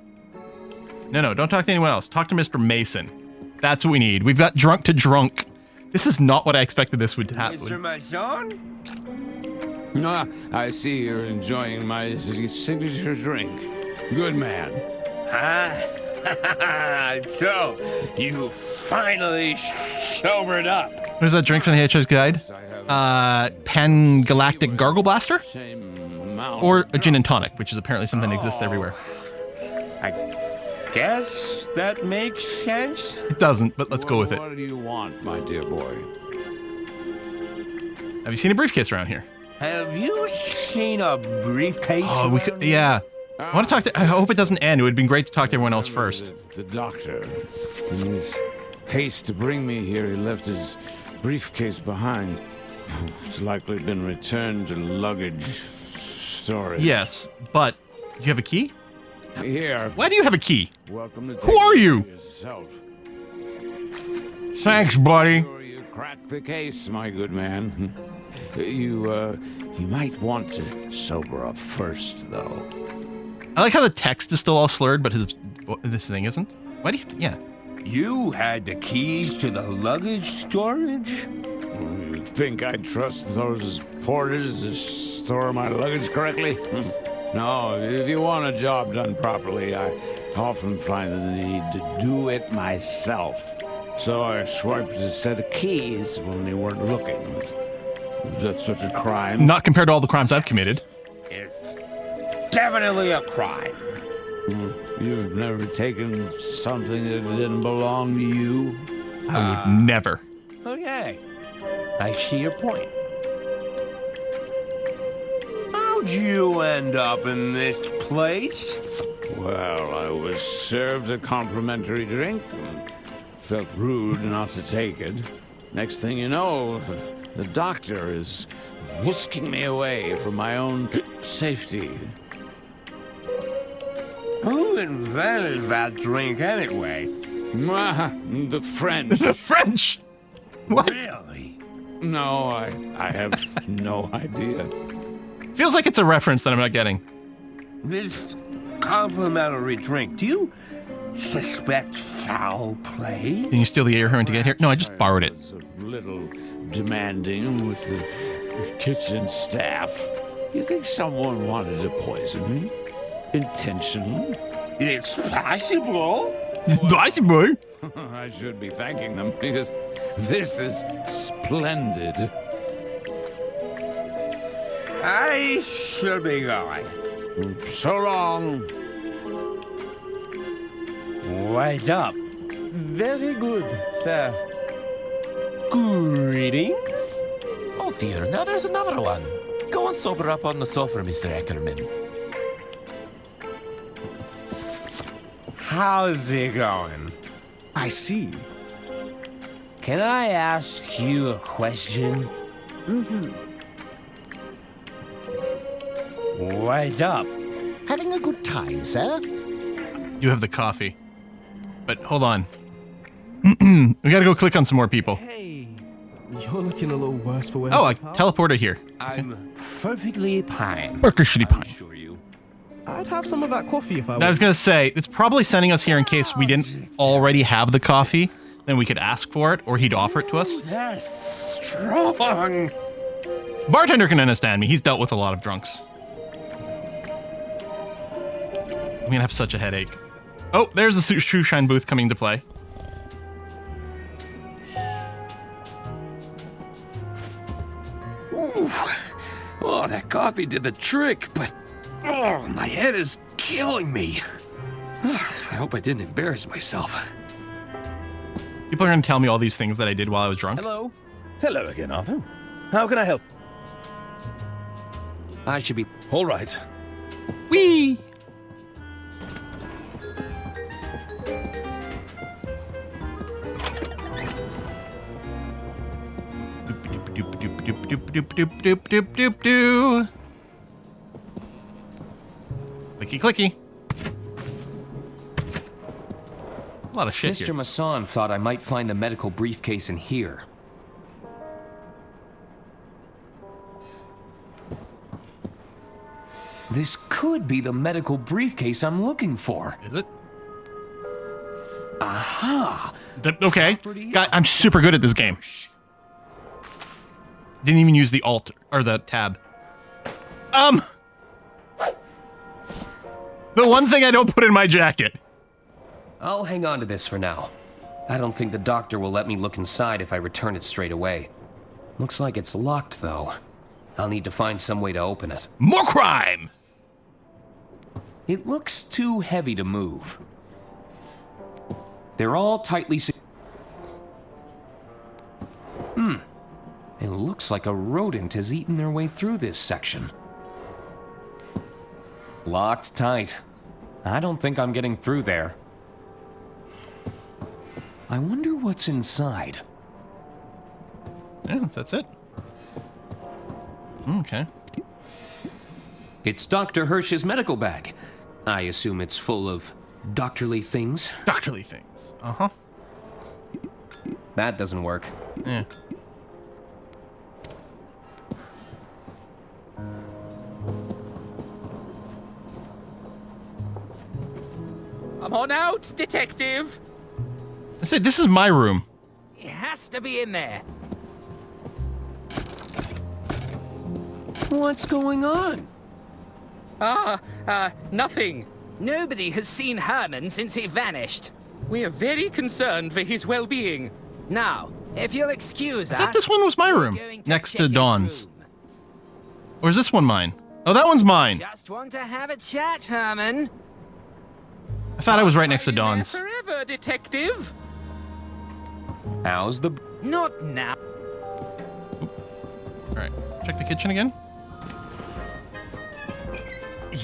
No, don't talk to anyone else. Talk to Mr. Mason. That's what we need. We've got drunk to drunk. This is not what I expected this would happen. Mr. Mason? I see you're enjoying my signature drink. Good man. So, you finally sobered up. What is that drink from the HO's guide? Pan-Galactic Gargle Blaster? Or a gin and tonic, which is apparently something that exists everywhere. I guess that makes sense. It doesn't, but let's go with it. What do you want, my dear boy? Have you seen a briefcase around here? Have you seen a briefcase? Oh, we could, yeah. I want to talk to, I hope it doesn't end. It would have been great to talk to everyone else first. The doctor. In his haste to bring me here, he left his briefcase behind. It's likely been returned to luggage storage. Yes, but do you have a key? Here. Why do you have a key? Welcome to Who are you? Yourself. Thanks, buddy. Sure you cracked the case, my good man. You might want to sober up first, though. I like how the text is still all slurred, but this thing isn't. Why do you? Yeah. You had the keys to the luggage storage? You think I'd trust those porters to store my luggage correctly? No, if you want a job done properly, I often find the need to do it myself. So I swiped a set of keys when they weren't looking. Is that such a crime? Not compared to all the crimes I've committed. It's definitely a crime. You've never taken something that didn't belong to you? I would never. Okay. I see your point. How'd you end up in this place? Well, I was served a complimentary drink. Felt rude not to take it. Next thing you know, the doctor is whisking me away for my own safety. Who invented that drink anyway? The French. The French? What? Really? No, I have no idea. Feels like it's a reference that I'm not getting. This complimentary drink, do you suspect foul play? Can you steal the air horn to get here? No, I just borrowed it. A little demanding with the kitchen staff. You think someone wanted to poison me? Intentionally? It's possible. It's possible. I should be thanking them because this is splendid. I should be going. So long. What's up? Very good, sir. Greetings. Oh dear, now there's another one. Go and sober up on the sofa, Mr. Ackerman. How's it going? I see. Can I ask you a question? Mm-hmm. What's up? Having a good time, sir? You have the coffee. But hold on. We gotta go click on some more people. Hey, you're looking a little worse for wear. Oh, I teleported here. I'm perfectly fine. Perfectly fine. I'd have some of that coffee if I I was gonna say, it's probably sending us here in case we didn't already have the coffee. Then we could ask for it, or he'd offer it to us. That's strong. Bartender can understand me. He's dealt with a lot of drunks. I'm gonna have such a headache. Oh, there's the shoe shine booth coming to play. Ooh. Oh, that coffee did the trick, but oh, my head is killing me. I hope I didn't embarrass myself. People are gonna tell me all these things that I did while I was drunk. Hello. Hello again, Arthur. How can I help? I should be... All right. Whee! Doop. Clicky clicky. A lot of shit Mr. here. Masson thought I might find the medical briefcase in here. This could be the medical briefcase I'm looking for. Is it? Aha! Okay. God, I'm super good at this game. Didn't even use the alt or the tab. The one thing I don't put in my jacket. I'll hang on to this for now. I don't think the doctor will let me look inside if I return it straight away. Looks like it's locked, though. I'll need to find some way to open it. More crime! It looks too heavy to move. They're all tightly It looks like a rodent has eaten their way through this section. Locked tight. I don't think I'm getting through there. I wonder what's inside. Yeah, that's it. Okay. It's Dr. Hirsch's medical bag. I assume it's full of doctorly things. Doctorly things. Uh-huh. That doesn't work. Yeah. Come on out, detective! I said, this is my room. It has to be in there. What's going on? Nothing. Nobody has seen Herman since he vanished. We are very concerned for his well-being. Now, if you'll excuse us... I thought this one was my room, next to Dawn's. Or is this one mine? Oh, that one's mine. Just want to have a chat, Herman. I thought I was right next to Dawn's. Forever, detective. How's the... Not now. Alright, check the kitchen again.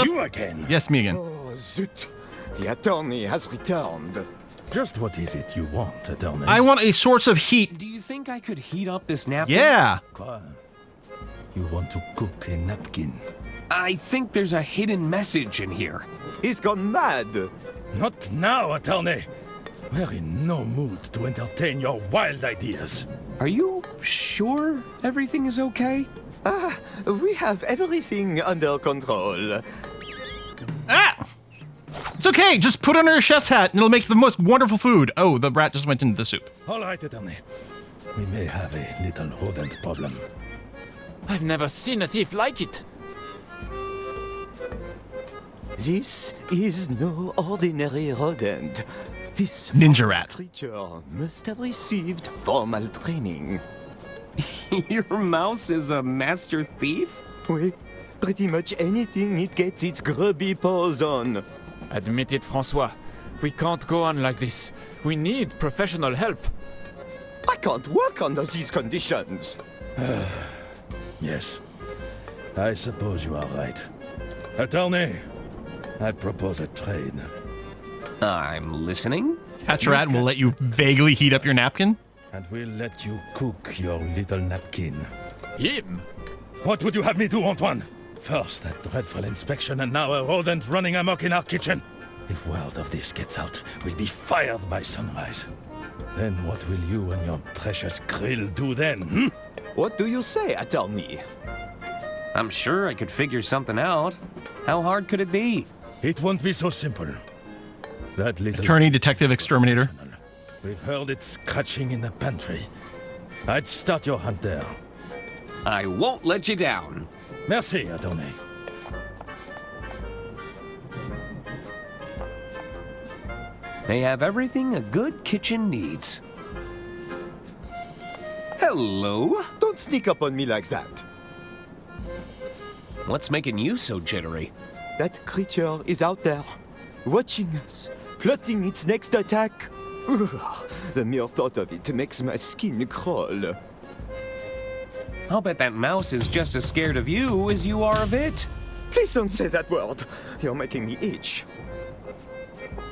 You again? Yes, me again. Oh, zut. The attorney has returned. Just what is it you want, attorney? I want a source of heat. Do you think I could heat up this napkin? Yeah. You want to cook a napkin? I think there's a hidden message in here. He's gone mad. Not now, attorney. We're in no mood to entertain your wild ideas. Are you sure everything is okay? We have everything under control. Ah! It's okay, just put it under a chef's hat and it'll make the most wonderful food. Oh, the rat just went into the soup. All right, attorney. We may have a little rodent problem. I've never seen a thief like it. This is no ordinary rodent. This ninja rat creature must have received formal training. Your mouse is a master thief? Oui, pretty much anything it gets its grubby paws on. Admit it, Francois. We can't go on like this. We need professional help. I can't work under these conditions. Yes, I suppose you are right. Attorney, I propose a trade. I'm listening. Catch a rat will let you vaguely heat up your napkin. And we'll let you cook your little napkin. Him? What would you have me do, Antoine? First, that dreadful inspection, and now a rodent running amok in our kitchen. If word of this gets out, we'll be fired by sunrise. Then what will you and your precious grill do then, What do you say, attorney? I'm sure I could figure something out. How hard could it be? It won't be so simple. That little... Attorney, detective, exterminator. We've heard it scratching in the pantry. I'd start your hunt there. I won't let you down. Merci, attorney. They have everything a good kitchen needs. Hello? Don't sneak up on me like that. What's making you so jittery? That creature is out there, watching us, plotting its next attack. Ugh, the mere thought of it makes my skin crawl. I'll bet that mouse is just as scared of you as you are of it. Please don't say that word. You're making me itch.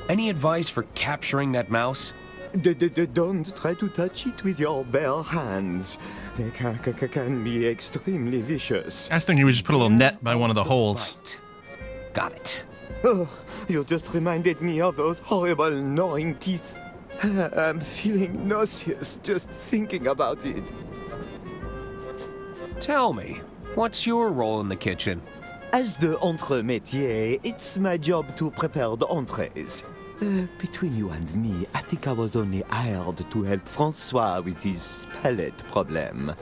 Any advice for capturing that mouse? Don't try to touch it with your bare hands. They can be extremely vicious. I was thinking we just put a little net by one of the holes. Right. Got it. Oh, you just reminded me of those horrible gnawing teeth. I'm feeling nauseous just thinking about it. Tell me, what's your role in the kitchen? As the entremetier, it's my job to prepare the entrees. Between you and me, I think I was only hired to help Francois with his palate problem.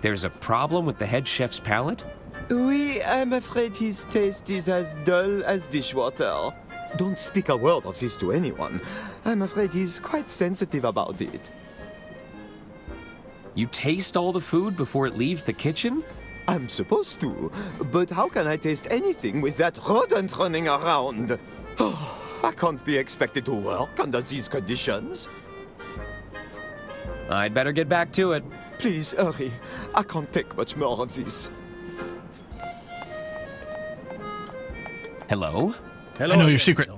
There's a problem with the head chef's palate? Oui, I'm afraid his taste is as dull as dishwater. Don't speak a word of this to anyone. I'm afraid he's quite sensitive about it. You taste all the food before it leaves the kitchen? I'm supposed to, but how can I taste anything with that rodent running around? Oh, I can't be expected to work under these conditions. I'd better get back to it. Please hurry. I can't take much more of this. Hello? I know your secret.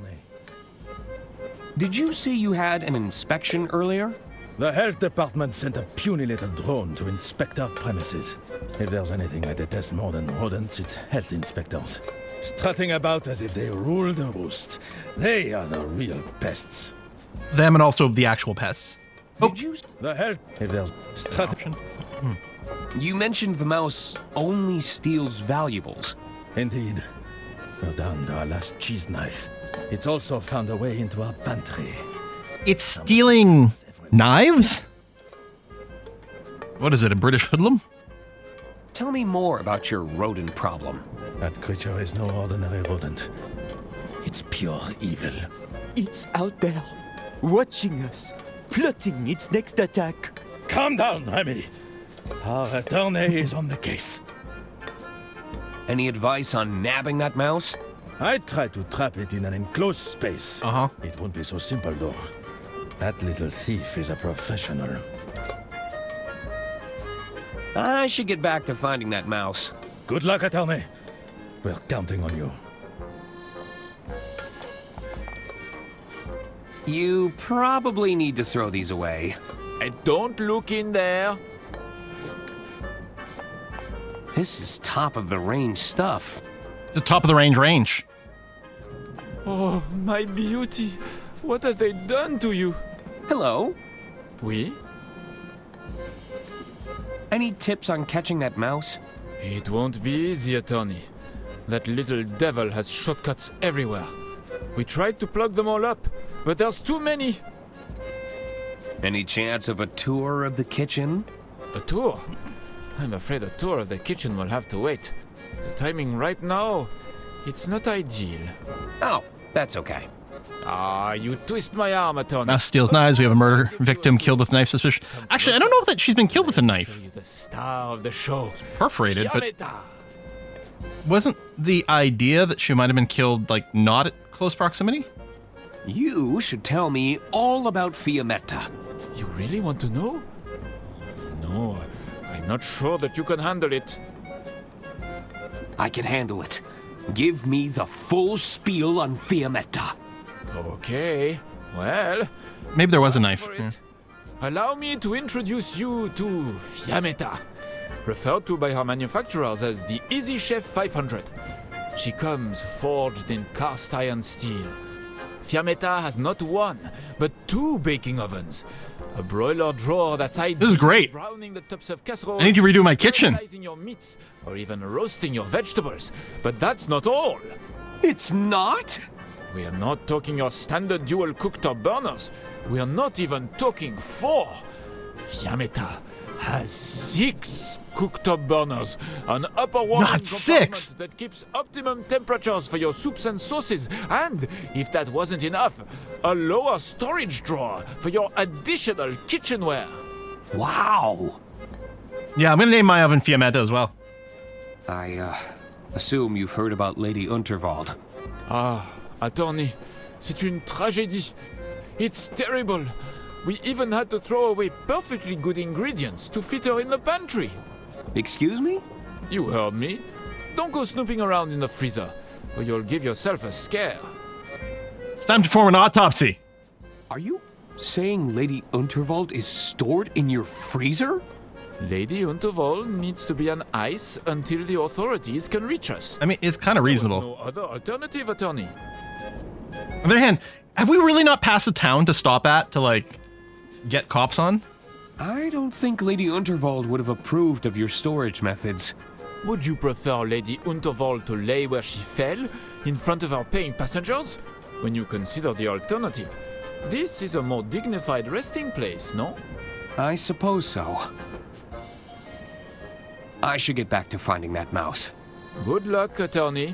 Did you say you had an inspection earlier? The health department sent a puny little drone to inspect our premises. If there's anything I detest more than rodents, it's health inspectors. Strutting about as if they rule the roost. They are the real pests. Them and also the actual pests. Did you... The health... If there's strutting... You mentioned the mouse only steals valuables. Indeed. We're down to our last cheese knife. It's also found a way into our pantry. It's stealing knives? What is it, a British hoodlum? Tell me more about your rodent problem. That creature is no ordinary rodent. It's pure evil. It's out there, watching us, plotting its next attack. Calm down, Remy. Our attorney is on the case. Any advice on nabbing that mouse? I'd try to trap it in an enclosed space. It won't be so simple, though. That little thief is a professional. I should get back to finding that mouse. Good luck, attorney. We're counting on you. You probably need to throw these away. And don't look in there. This is top-of-the-range stuff. The top-of-the-range range. Oh, my beauty. What have they done to you? Hello? Oui? Any tips on catching that mouse? It won't be easy, attorney. That little devil has shortcuts everywhere. We tried to plug them all up, but there's too many. Any chance of a tour of the kitchen? A tour? I'm afraid a tour of the kitchen will have to wait. The timing right now, it's not ideal. Oh, that's okay. Ah, you twist my arm, attorney. Mouse steals knives. We have a murder victim killed with knife suspicion. Actually, I don't know if that she's been killed with a knife. The star of the show. Perforated, but Fiametta. wasn't the idea that she might have been killed, like, not at close proximity? You should tell me all about Fiametta. You really want to know? No, I'm not sure that you can handle it. I can handle it. Give me the full spiel on Fiametta. Okay, well... Maybe there was a knife. Yeah. Allow me to introduce you to Fiametta, referred to by her manufacturers as the Easy Chef 500. She comes forged in cast iron steel. Fiametta has not one, but 2 baking ovens. A broiler drawer that's ideal. This is great. Browning the tops of casseroles. I need to redo my kitchen. Your meats, or even roasting your vegetables. But that's not all. It's not? We are not talking your standard dual cooktop burners. We are not even talking 4. Fiametta has 6 cooktop burners, an upper warming Not 6! that keeps optimum temperatures for your soups and sauces, and, if that wasn't enough, a lower storage drawer for your additional kitchenware. Wow! Yeah, I'm gonna name my oven Fiametta as well. I, assume you've heard about Lady Unterwald. Ah, attorney, c'est une tragédie. It's terrible. We even had to throw away perfectly good ingredients to fit her in the pantry. Excuse me? You heard me. Don't go snooping around in the freezer, or you'll give yourself a scare. It's time to perform an autopsy. Are you saying Lady Unterwald is stored in your freezer? Lady Unterwald needs to be on ice until the authorities can reach us. I mean, it's kind of reasonable. No other alternative, attorney. On the other hand, have we really not passed a town to stop at to, like, get cops on? I don't think Lady Unterwald would have approved of your storage methods. Would you prefer Lady Unterwald to lay where she fell, in front of our paying passengers? When you consider the alternative, this is a more dignified resting place, no? I suppose so. I should get back to finding that mouse. Good luck, attorney.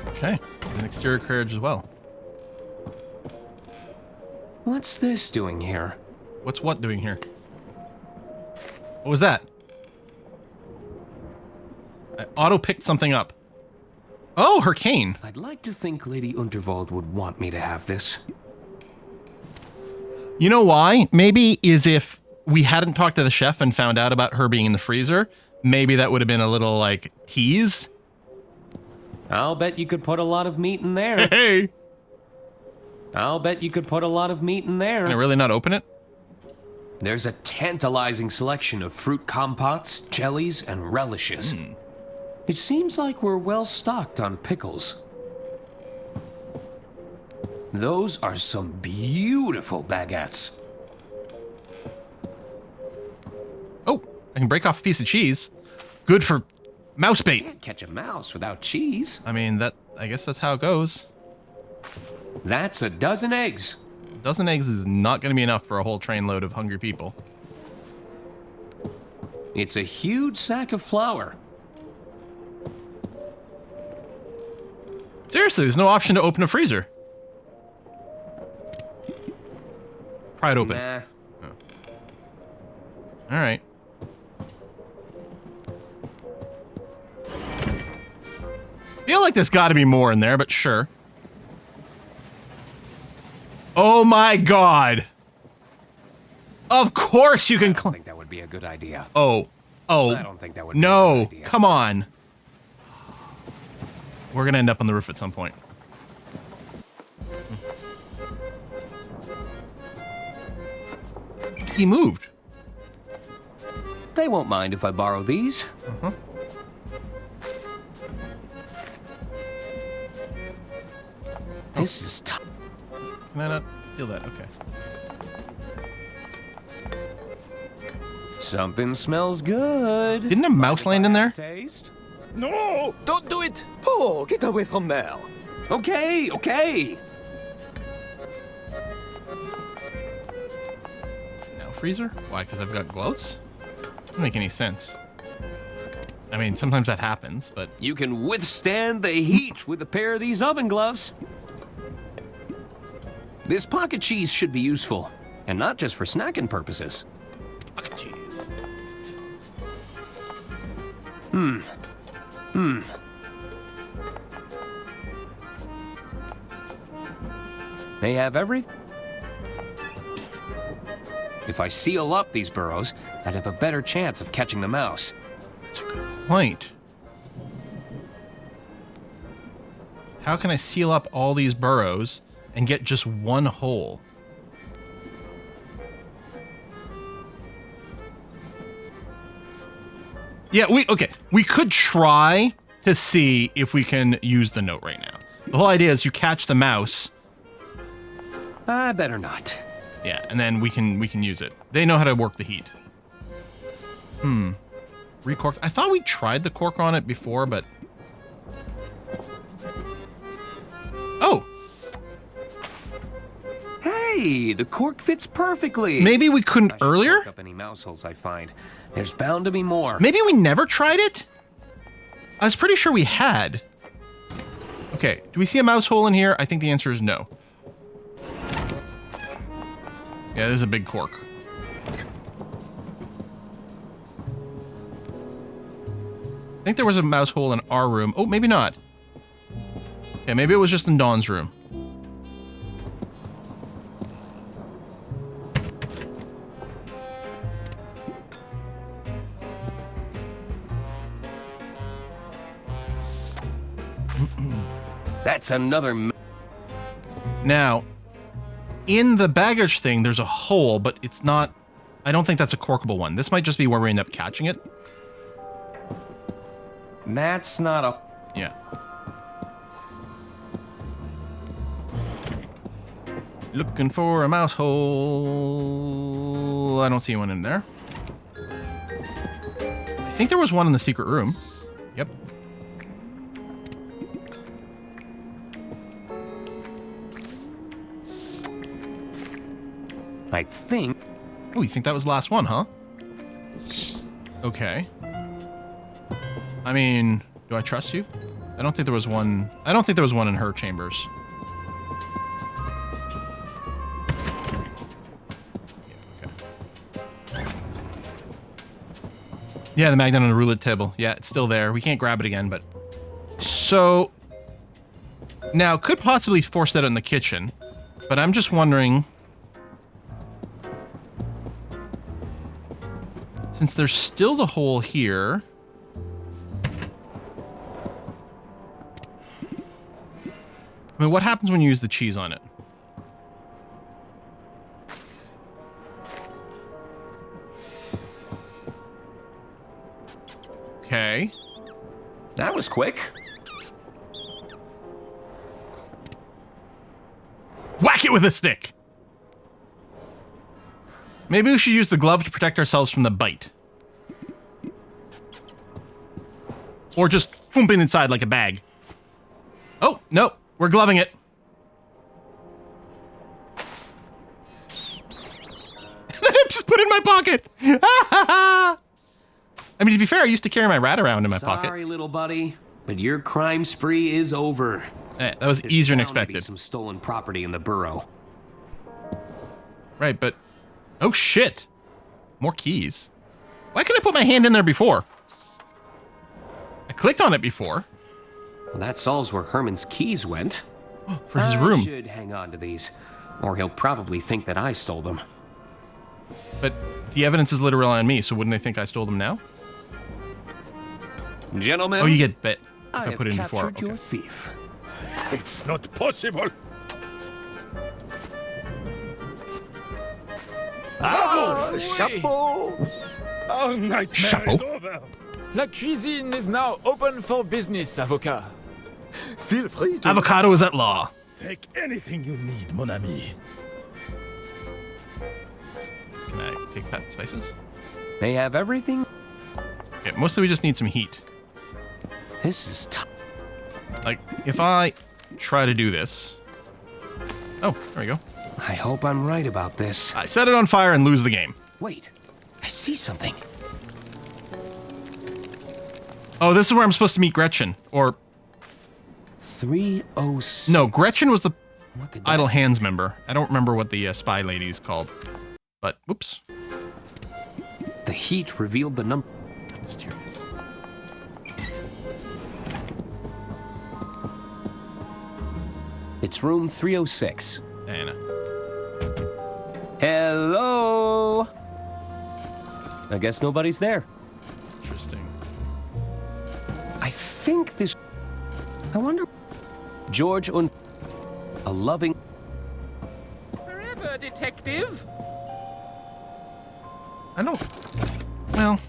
Okay, an exterior carriage as well. What's this doing here? What's what doing here? What was that? I auto-picked something up. Oh, her cane. I'd like to think Lady Unterwald would want me to have this. You know why? Maybe is if we hadn't talked to the chef and found out about her being in the freezer, maybe that would have been a little, like, tease. I'll bet you could put a lot of meat in there. Hey! I'll bet you could put a lot of meat in there. Can I really not open it? There's a tantalizing selection of fruit compotes, jellies, and relishes. It seems like we're well stocked on pickles. Those are some beautiful baguettes. Oh, I can break off a piece of cheese. Good for mouse bait. Can't catch a mouse without cheese. I mean, I guess that's how it goes. That's a dozen eggs. A dozen eggs is not going to be enough for a whole trainload of hungry people. It's a huge sack of flour. Seriously, there's no option to open a freezer. Pry it open. Nah. Oh. All right. Feel like there's got to be more in there, but sure. Oh my god! Of course you can. I don't think that would be a good idea. Oh, I don't think that would. No, be a good idea. come on. We're gonna end up on the roof at some point. He moved. They won't mind if I borrow these. Uh-huh. This is tough. Can I not feel that? Okay. Something smells good. Didn't a mouse land in there? Taste? No! Don't do it! Oh, get away from there. Okay, okay. Now freezer? Why? Because I've got gloves? Doesn't make any sense. I mean, sometimes that happens, but... You can withstand the heat with a pair of these oven gloves. This pocket cheese should be useful, and not just for snacking purposes. Pocket cheese. They have everything. If I seal up these burrows, I'd have a better chance of catching the mouse. That's a good point. How can I seal up all these burrows and get just one hole? Yeah, we could try to see if we can use the note right now. The whole idea is you catch the mouse. I better not. Yeah, and then we can use it. They know how to work the heat. Recorked. I thought we tried the cork on it before, but... Oh! Hey, the cork fits perfectly. Maybe we couldn't earlier? Cork up any mouse holes I find. There's bound to be more. Maybe we never tried it? I was pretty sure we had. Okay, do we see a mouse hole in here? I think the answer is no. Yeah, there's a big cork. I think there was a mouse hole in our room. Oh, maybe not. Yeah, maybe it was just in Dawn's room. That's another... Now, in the baggage thing, there's a hole, but it's not... I don't think that's a corkable one. This might just be where we end up catching it. That's not a... Yeah. Looking for a mouse hole. I don't see one in there. I think there was one in the secret room. Yep. I think... Oh, you think that was the last one, huh? Okay. I mean, do I trust you? I don't think there was one... I don't think there was one in her chambers. Yeah, the magnet on the roulette table. Yeah, it's still there. We can't grab it again, but... So... Now, could possibly force that in the kitchen, but I'm just wondering... Since there's still the hole here... I mean, what happens when you use the cheese on it? Okay. That was quick. Whack it with a stick! Maybe we should use the glove to protect ourselves from the bite. Or just thump it inside like a bag. Oh, no. We're gloving it. Just put it in my pocket. I mean, to be fair, I used to carry my rat around in my pocket. Sorry, little buddy, but your crime spree is over. That was easier than expected. There's some stolen property in the burrow. Right, but... Oh, shit. More keys. Why couldn't I put my hand in there before? I clicked on it before. Well, that solves where Herman's keys went. For his room. I should hang on to these, or he'll probably think that I stole them. But the evidence is literally on me, so wouldn't they think I stole them now? Gentlemen, oh, you get bit if I put it in before. captured your thief. It's not possible. Oh, chapeau! Our nightmare is over. La cuisine is now open for business, avocat. Feel free to... Avocado is at law. Take anything you need, mon ami. Can I take that spices? They have everything. Okay, mostly we just need some heat. This is tough. Like, if I... try to do this. Oh, there we go. I hope I'm right about this. I set it on fire and lose the game. Wait, I see something. Oh, this is where I'm supposed to meet Gretchen, or... 306. No, Gretchen was the Idle Hands member. I don't remember what the spy lady is called. But, whoops. The heat revealed the number. Mysterious. It's room 306. Diana. Hello? I guess nobody's there. Interesting. I think this... I wonder... George und... A loving... Forever, detective. I don't... Well...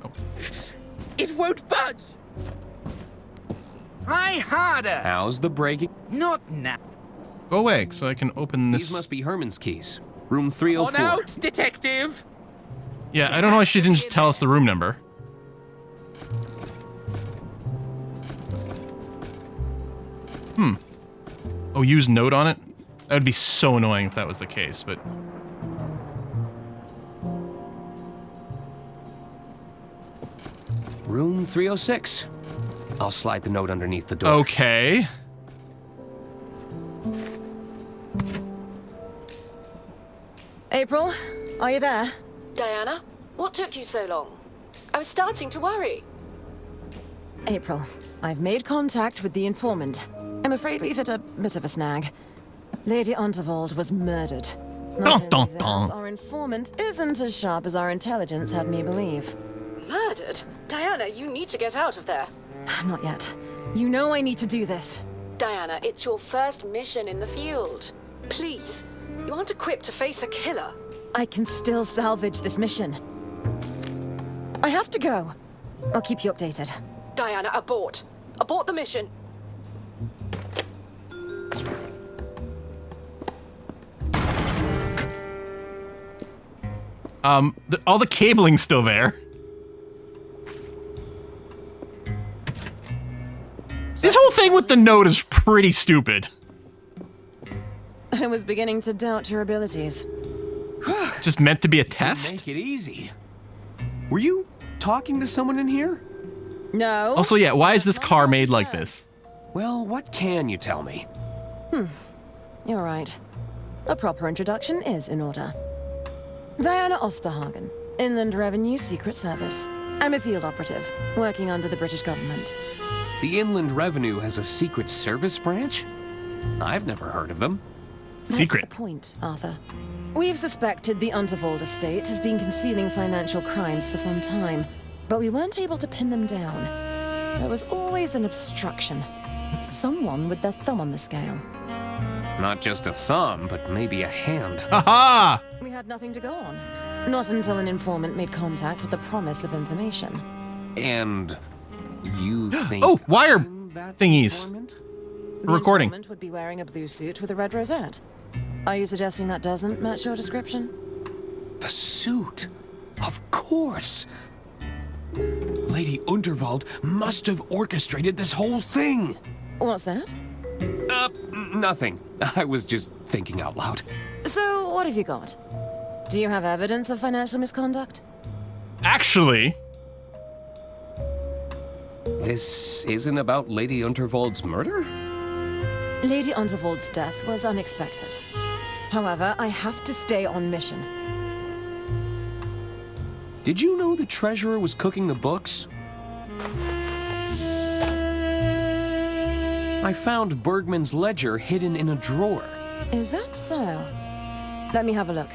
Oh. It won't budge! Try harder! How's the breaking? Not now. Go away, so I can open this... These must be Herman's keys. Room 304. On out, detective! Yeah, I don't know why she didn't just tell us the room number. Oh, use note on it? That would be so annoying if that was the case, but... Room 306. I'll slide the note underneath the door. Okay. April, are you there? Diana, what took you so long? I was starting to worry. April, I've made contact with the informant. I'm afraid we've hit a bit of a snag. Lady Unterwald was murdered. Not only that, our informant isn't as sharp as our intelligence had me believe. Murdered? Diana, you need to get out of there. Not yet. You know I need to do this. Diana, it's your first mission in the field. Please, you aren't equipped to face a killer. I can still salvage this mission. I have to go. I'll keep you updated. Diana, abort. Abort the mission. All the cabling's still there. This whole thing with the note is pretty stupid. I was beginning to doubt your abilities. Just meant to be a test? Make it easy. Were you talking to someone in here? No. Also, yeah, why is this car made like this? Well, what can you tell me? You're right. A proper introduction is in order. Diana Osterhagen, Inland Revenue Secret Service. I'm a field operative, working under the British government. The Inland Revenue has a Secret Service branch? I've never heard of them. Secret. That's the point, Arthur. We've suspected the Unterwald estate has been concealing financial crimes for some time, but we weren't able to pin them down. There was always an obstruction. Someone with their thumb on the scale. Not just a thumb, but maybe a hand. Ha-ha! We had nothing to go on. Not until an informant made contact with the promise of information. And you think... Oh, wire thingies. The Recording. informant would be wearing a blue suit with a red rosette. Are you suggesting that doesn't match your description? The suit? Of course! Lady Unterwald must have orchestrated this whole thing! What's that? Nothing. I was just thinking out loud. So, what have you got? Do you have evidence of financial misconduct? Actually... This isn't about Lady Unterwald's murder? Lady Unterwald's death was unexpected. However, I have to stay on mission. Did you know the treasurer was cooking the books? I found Bergman's ledger hidden in a drawer. Is that so? Let me have a look.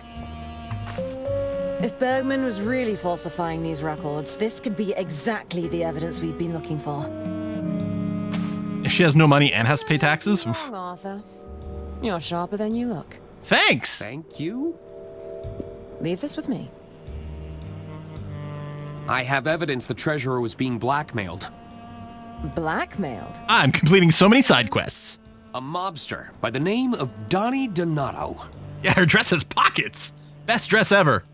If Bergman was really falsifying these records, this could be exactly the evidence we've been looking for. If she has no money and has to pay taxes? Oof. Wrong, Arthur. You're sharper than you look. Thanks! Thank you. Leave this with me. I have evidence the treasurer was being blackmailed. Blackmailed? I'm completing so many side quests. A mobster by the name of Donnie Donato. Yeah, her dress has pockets. Best dress ever.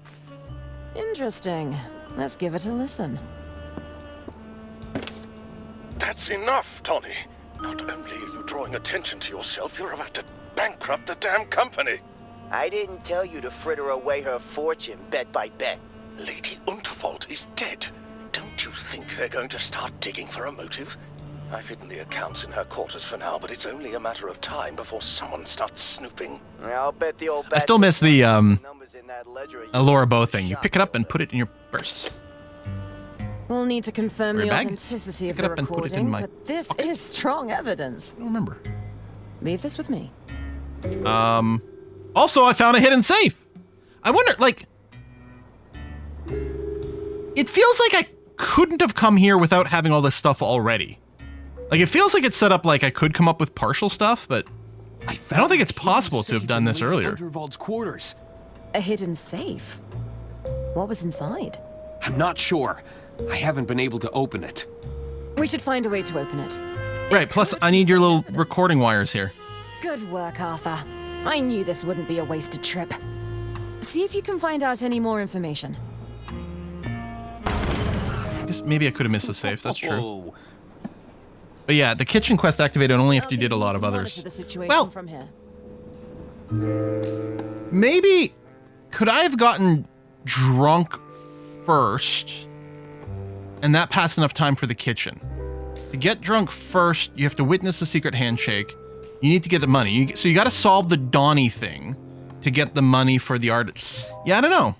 Interesting. Let's give it a listen. That's enough, Tony. Not only are you drawing attention to yourself, you're about to bankrupt the damn company. I didn't tell you to fritter away her fortune bet by bet. Lady Unterwald is dead. Don't you think they're going to start digging for a motive? I've hidden the accounts in her quarters for now, but it's only a matter of time before someone starts snooping. I'll bet the old I still miss the Laura Bow thing. You pick it up and put it in your purse. We'll need to confirm the bag? authenticity of Pick it the up and put it in recording, my but this is strong evidence. I don't remember. Leave this with me. Also, I found a hidden safe. I wonder, like, it feels like I couldn't have come here without having all this stuff already. Like, it feels like it's set up like I could come up with partial stuff, but I don't think it's possible to have done this earlier. Unterwald's quarters. A hidden safe? What was inside? I'm not sure. I haven't been able to open it. We should find a way to open it. Right, plus I need your little recording wires here. Good work, Arthur. I knew this wouldn't be a wasted trip. See if you can find out any more information. Guess maybe I could have missed the safe, that's true. But yeah, the kitchen quest activated only after you did a lot of others. Well, from here. maybe could I have gotten drunk first and that passed enough time for the kitchen? To get drunk first, you have to witness the secret handshake. You need to get the money. So you got to solve the Donnie thing to get the money for the art. Yeah, I don't know.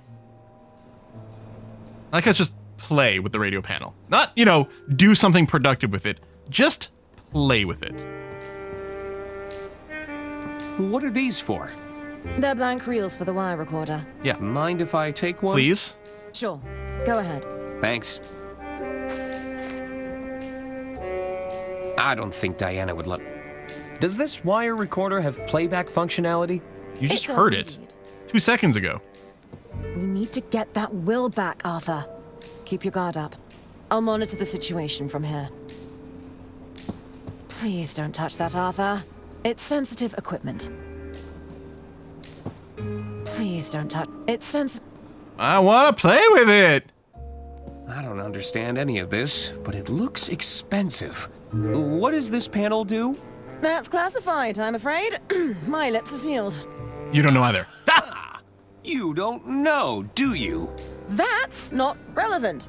I like, let's just play with the radio panel. Not, you know, do something productive with it. Just play with it. What are these for? They're blank reels for the wire recorder. Yeah. Mind if I take one? Please? Sure. Go ahead. Thanks. I don't think Diana would let... Does this wire recorder have playback functionality? You just heard it 2 seconds ago. We need to get that will back, Arthur. Keep your guard up. I'll monitor the situation from here. Please don't touch that, Arthur. It's sensitive equipment. Please don't touch... It's sensitive... I want to play with it! I don't understand any of this, but it looks expensive. What does this panel do? That's classified, I'm afraid. My lips are sealed. You don't know either. You don't know, do you? That's not relevant.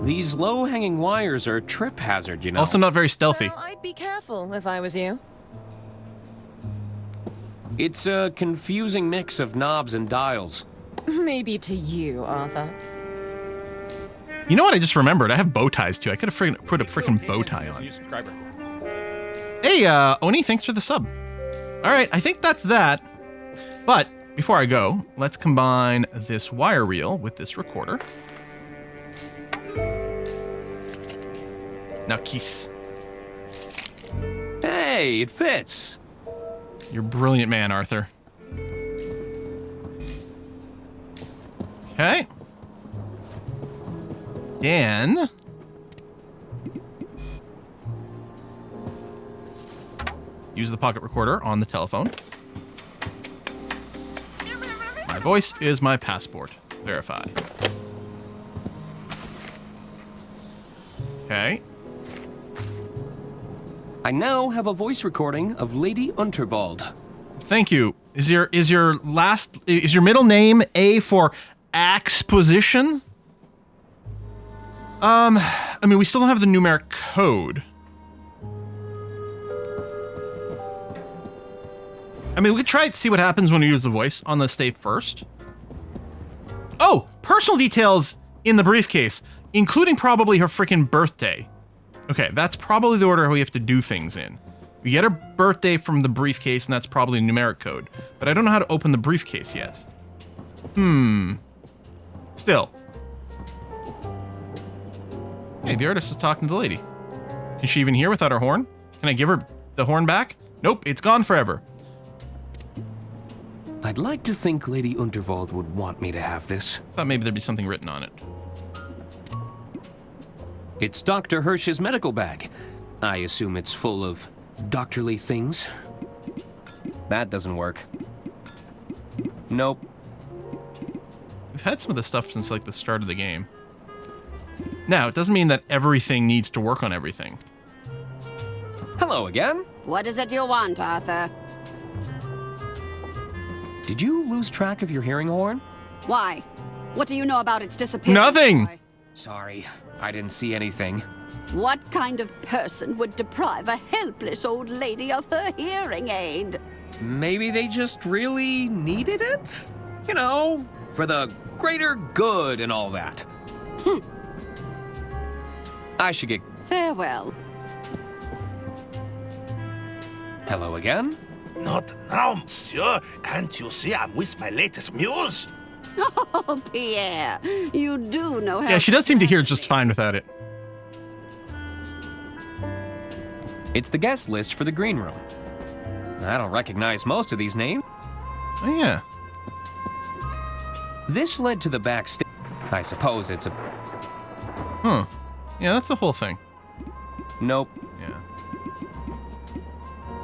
These low-hanging wires are a trip hazard, you know. Also not very stealthy. So I'd be careful if I was you. It's a confusing mix of knobs and dials. Maybe to you, Arthur. You know what I just remembered? I have bow ties too. I could have put a freaking bow tie on. Hey, Oni, thanks for the sub. All right, I think that's that. But before I go, let's combine this wire reel with this recorder. Now kiss. Hey, it fits. You're a brilliant man, Arthur. Okay. Then use the pocket recorder on the telephone. My voice is my passport. Verify. Okay. I now have a voice recording of Lady Unterwald. Thank you. Is your middle name A for exposition? I mean, we still don't have the numeric code. I mean, we could try to see what happens when we use the voice on the stay first. Oh, personal details in the briefcase, including probably her freaking birthday. Okay, that's probably the order we have to do things in. We get her birthday from the briefcase, and that's probably a numeric code. But I don't know how to open the briefcase yet. Still. Hey, the artist is talking to the lady. Can she even hear without her horn? Can I give her the horn back? Nope, it's gone forever. I'd like to think Lady Unterwald would want me to have this. Thought maybe there'd be something written on it. It's Dr. Hirsch's medical bag. I assume it's full of doctorly things. That doesn't work. Nope. We've had some of this stuff since like the start of the game. Now, it doesn't mean that everything needs to work on everything. Hello again. What is it you want, Arthur? Did you lose track of your hearing horn? Why? What do you know about its disappearance? Nothing! Boy? Sorry, I didn't see anything. What kind of person would deprive a helpless old lady of her hearing aid? Maybe they just really needed it? You know, for the greater good and all that. I should get... Farewell. Hello again? Not now, monsieur. Can't you see I'm with my latest muse? Oh, Pierre, you do know how... Yeah, she does seem to hear just fine without it. It's the guest list for the green room. I don't recognize most of these names. Oh, yeah. This led to the backstage. I suppose it's a... Huh. Yeah, that's the whole thing. Nope. Yeah.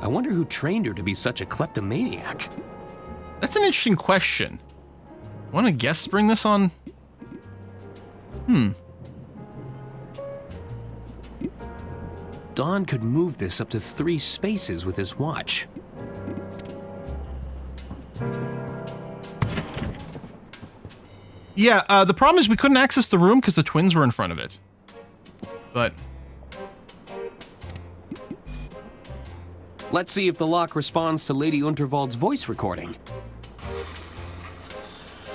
I wonder who trained her to be such a kleptomaniac. That's an interesting question. Want to guess bring this on? Don could move this up to 3 spaces with his watch. Yeah, the problem is we couldn't access the room because the twins were in front of it. But... Let's see if the lock responds to Lady Unterwald's voice recording.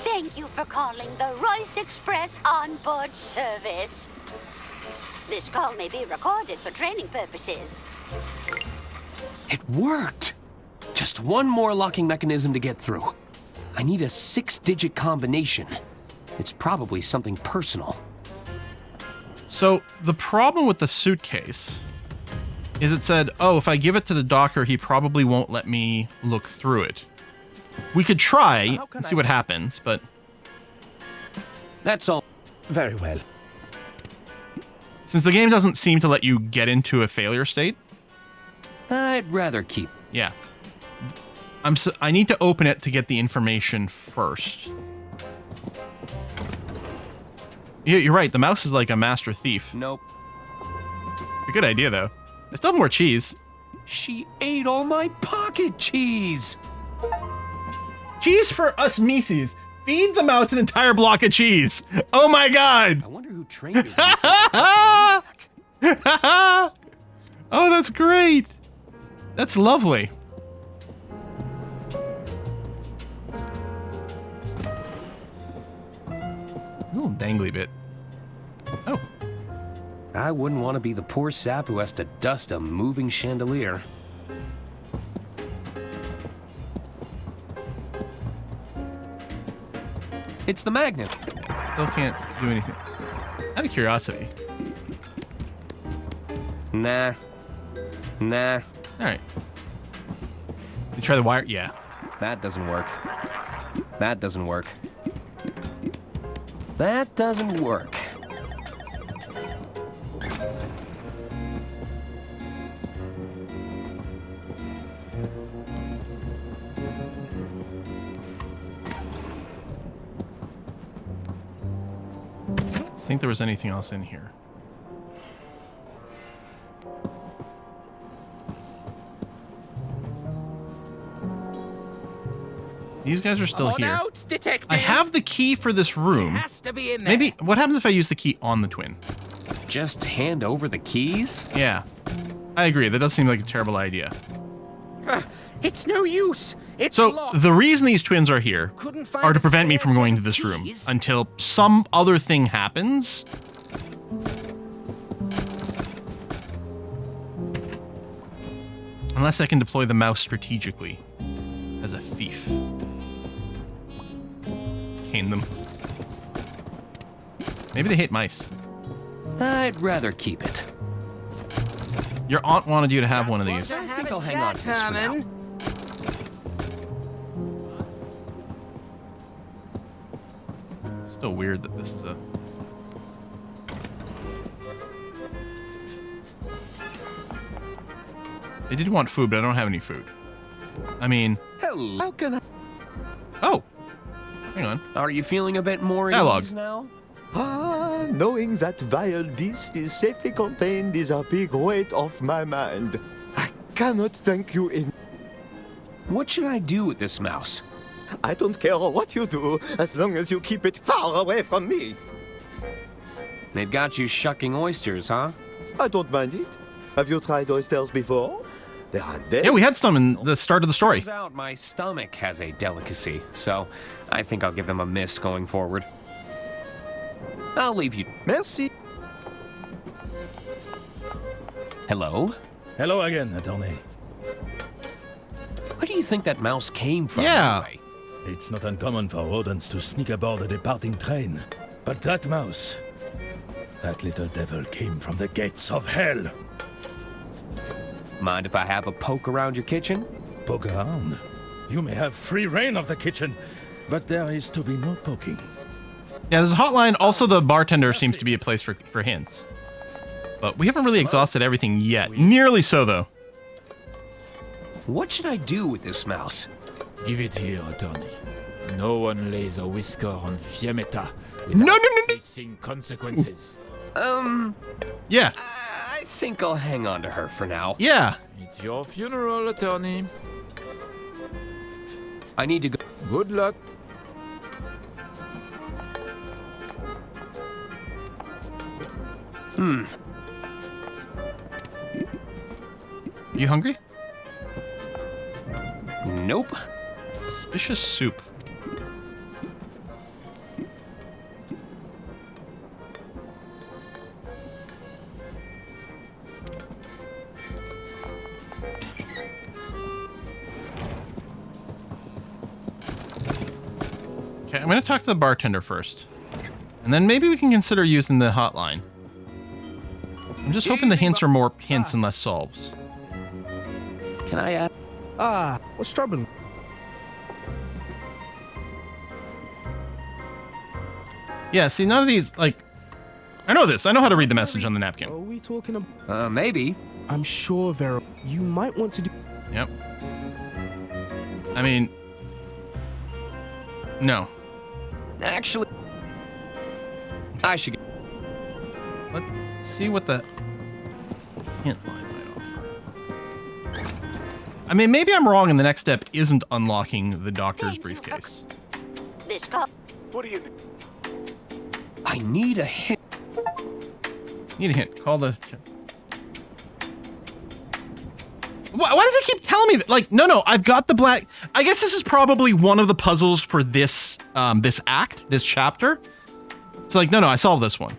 Thank you for calling the Royce Express onboard service. This call may be recorded for training purposes. It worked! Just one more locking mechanism to get through. I need a 6-digit combination. It's probably something personal. So, the problem with the suitcase is it said, oh, if I give it to the doctor, he probably won't let me look through it. We could try and see what happens, but... That's all. Very well. Since the game doesn't seem to let you get into a failure state... I'd rather keep... Yeah. I need to open it to get the information first. Yeah, you're right. The mouse is like a master thief. Nope. A good idea, though. I still have more cheese. She ate all my pocket cheese! Cheese for us Mises. Feed the mouse an entire block of cheese. Oh my god! I wonder who trained her. Oh, that's great. That's lovely. A little dangly bit. Oh. I wouldn't want to be the poor sap who has to dust a moving chandelier. It's the magnet. Still can't do anything. Out of curiosity. Nah. Nah. Alright. You try the wire? Yeah. That doesn't work. That doesn't work. That doesn't work. I think there was anything else in here. These guys are still here. Out, detective. I have the key for this room. It has to be in there. Maybe, what happens if I use the key on the twin? Just hand over the keys? Yeah. I agree. That does seem like a terrible idea. It's no use. It's So, locked. the reason these twins are here Couldn't find are to a prevent me spare from going set to of this room keys. until some other thing happens. Unless I can deploy the mouse strategically as a thief. Cane them. Maybe they hate mice. I'd rather keep it. Your aunt wanted you to have one of these. I think I'll hang on to this for now. Still weird that this is a... They did want food, but I don't have any food. I mean... Hello. How can I... Oh! Hang on. Are you feeling a bit more at Dialogue. ease now? Ah, knowing that vile beast is safely contained is a big weight off my mind. I cannot thank you enough. What should I do with this mouse? I don't care what you do, as long as you keep it far away from me. They've got you shucking oysters, huh? I don't mind it. Have you tried oysters before? They are dead. Yeah, we had some in the start of the story. Turns out my stomach has a delicacy, so I think I'll give them a miss going forward. I'll leave you. Merci. Hello? Hello again, attorney. Where do you think that mouse came from? Yeah. Anyway? It's not uncommon for rodents to sneak aboard a departing train. But that mouse, that little devil came from the gates of hell. Mind if I have a poke around your kitchen? Poke around? You may have free reign of the kitchen, but there is to be no poking. Yeah, there's a hotline. Also, the bartender seems to be a place for hints. But we haven't really exhausted everything yet. Nearly so, though. What should I do with this mouse? Give it here, attorney. No one lays a whisker on Fiammetta without facing consequences. Yeah. I think I'll hang on to her for now. Yeah. It's your funeral, attorney. I need to go. Good luck. You hungry? Nope. Suspicious soup. Okay, I'm going to talk to the bartender first. And then maybe we can consider using the hotline. I'm just hoping the hints are more hints and less solves. Can I add? What's troubling? Yeah, see, none of these, like... I know this. I know how to read the message on the napkin. Are we talking about... Maybe. I'm sure, Vera, you might want to do... Yep. I mean... No. Actually... I should... Let's see what the hint line might offer. I mean, maybe I'm wrong and the next step isn't unlocking the doctor's briefcase. This call. What do you... I need a hint. Need a hint. Call the... Why does it keep telling me that? Like, no, I've got the black... I guess this is probably one of the puzzles for this, this act, this chapter. It's like, no, I solved this one.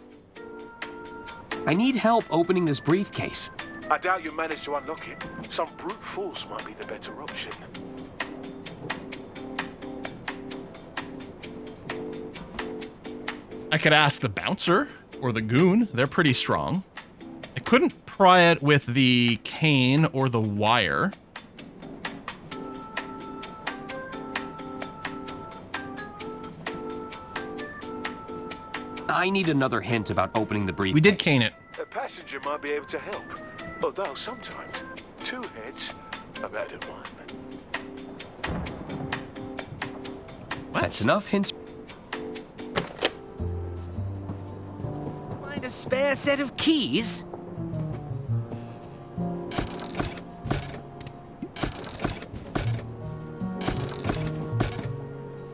I need help opening this briefcase. I doubt you managed to unlock it. Some brute force might be the better option. I could ask the bouncer or the goon. They're pretty strong. I couldn't pry it with the cane or the wire. I need another hint about opening the briefcase. We did cane it. A passenger might be able to help, although sometimes 2 heads are better than 1. What? That's enough hints. Find a spare set of keys?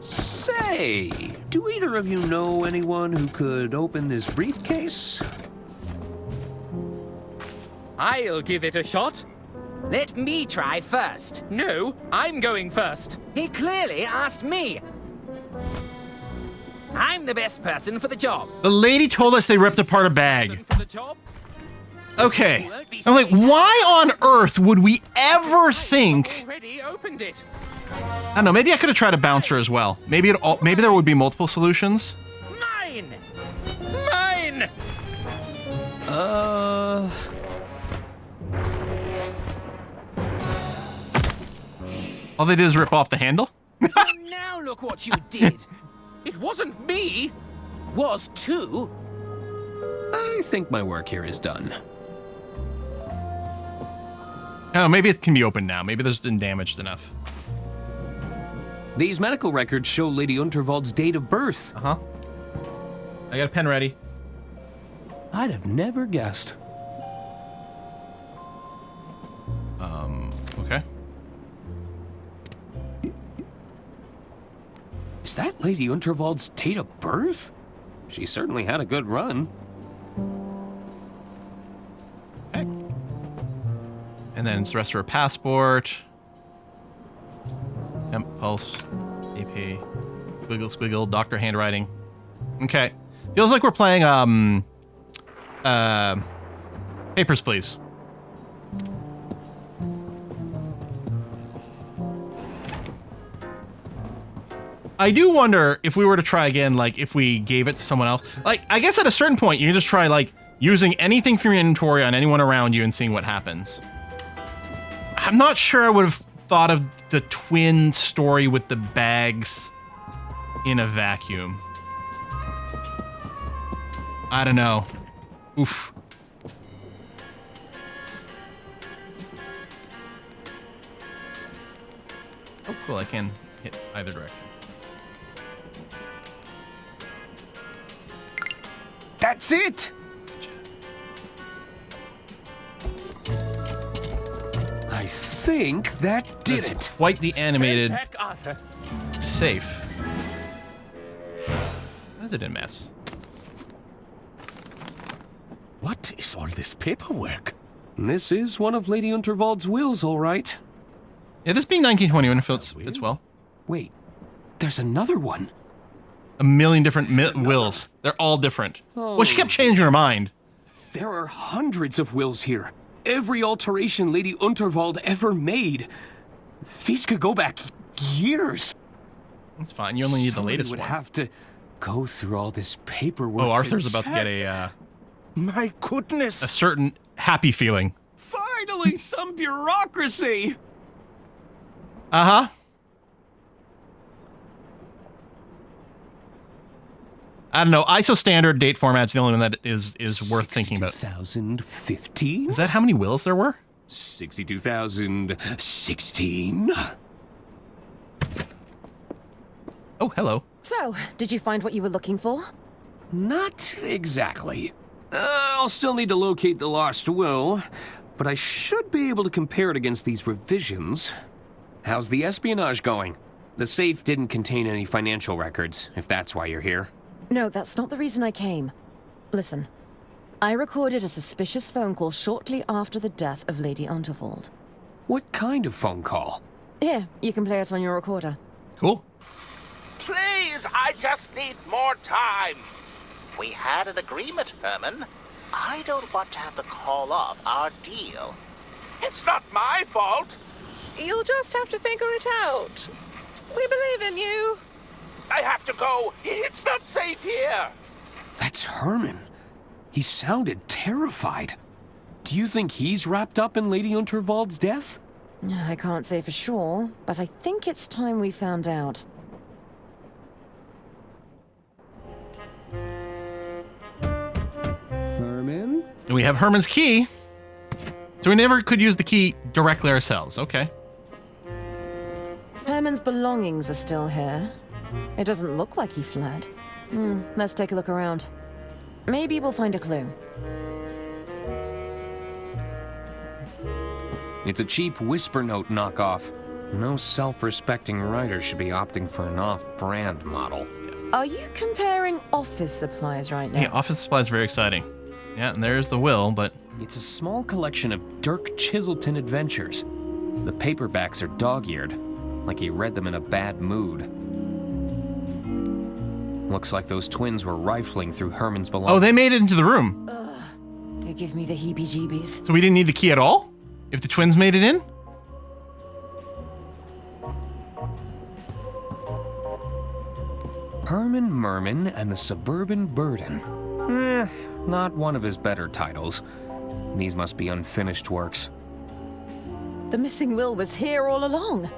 Say, do either of you know anyone who could open this briefcase? I'll give it a shot. Let me try first. No, I'm going first. He clearly asked me. I'm the best person for the job. The lady told us they ripped apart a bag. For the job? Okay. I'm like, why on earth would we ever think... Already opened it. I don't know, maybe I could have tried a bouncer as well. Maybe maybe there would be multiple solutions. Mine! Mine! All they did is rip off the handle? Now look what you did. It wasn't me. Was too. I think my work here is done. Oh, maybe it can be opened now. Maybe there's been damaged enough. These medical records show Lady Unterwald's date of birth. Uh-huh. I got a pen ready. I'd have never guessed. Okay. Is that Lady Unterwald's date of birth? She certainly had a good run. Okay. And then it's the rest of her passport. Temp, pulse, AP, squiggle, squiggle, doctor handwriting. Okay. Feels like we're playing, Papers, Please. I do wonder if we were to try again, like if we gave it to someone else. Like, I guess at a certain point, you can just try like using anything from your inventory on anyone around you and seeing what happens. I'm not sure I would have thought of the twin story with the bags in a vacuum. I don't know. Oof. Oh, cool. I can hit either direction. That's it! I think that did it. Quite the animated safe. Why is it a mess? What is all this paperwork? This is one of Lady Unterwald's wills, all right. Yeah, this being 1921 fits well. Wait, there's another one. A million different wills. They're all different. Well, she kept changing her mind. There are hundreds of wills here. Every alteration Lady Unterwald ever made. These could go back years. That's fine. You only need the latest would one. Have to go through all this paperwork. Oh, Arthur's about to get a My goodness. a certain happy feeling. Finally, some bureaucracy. Uh-huh. I don't know. ISO standard date format's the only one that is worth thinking about. 2015? Is that how many wills there were? 62,016. Oh, hello. So, did you find what you were looking for? Not exactly. I'll still need to locate the lost will, but I should be able to compare it against these revisions. How's the espionage going? The safe didn't contain any financial records, if that's why you're here. No, that's not the reason I came. Listen, I recorded a suspicious phone call shortly after the death of Lady Unterwald. What kind of phone call? Here, you can play it on your recorder. Cool. Please, I just need more time. We had an agreement, Herman. I don't want to have to call off our deal. It's not my fault. You'll just have to figure it out. We believe in you. I have to go. It's not safe here. That's Herman. He sounded terrified. Do you think he's wrapped up in Lady Unterwald's death? I can't say for sure, but I think it's time we found out. Herman? And we have Herman's key. So we never could use the key directly ourselves. Okay. Herman's belongings are still here. It doesn't look like he fled. Let's take a look around. Maybe we'll find a clue. It's a cheap Whisper Note knockoff. No self-respecting writer should be opting for an off-brand model. Are you comparing office supplies right now? Yeah, office supplies very exciting. Yeah, and there's the will, but... It's a small collection of Dirk Chiselton adventures. The paperbacks are dog-eared, like he read them in a bad mood. Looks like those twins were rifling through Herman's belongings. Oh, they made it into the room. Ugh, they give me the heebie-jeebies. So we didn't need the key at all? If the twins made it in? Herman Merman and the Suburban Burden. Not one of his better titles. These must be unfinished works. The missing will was here all along.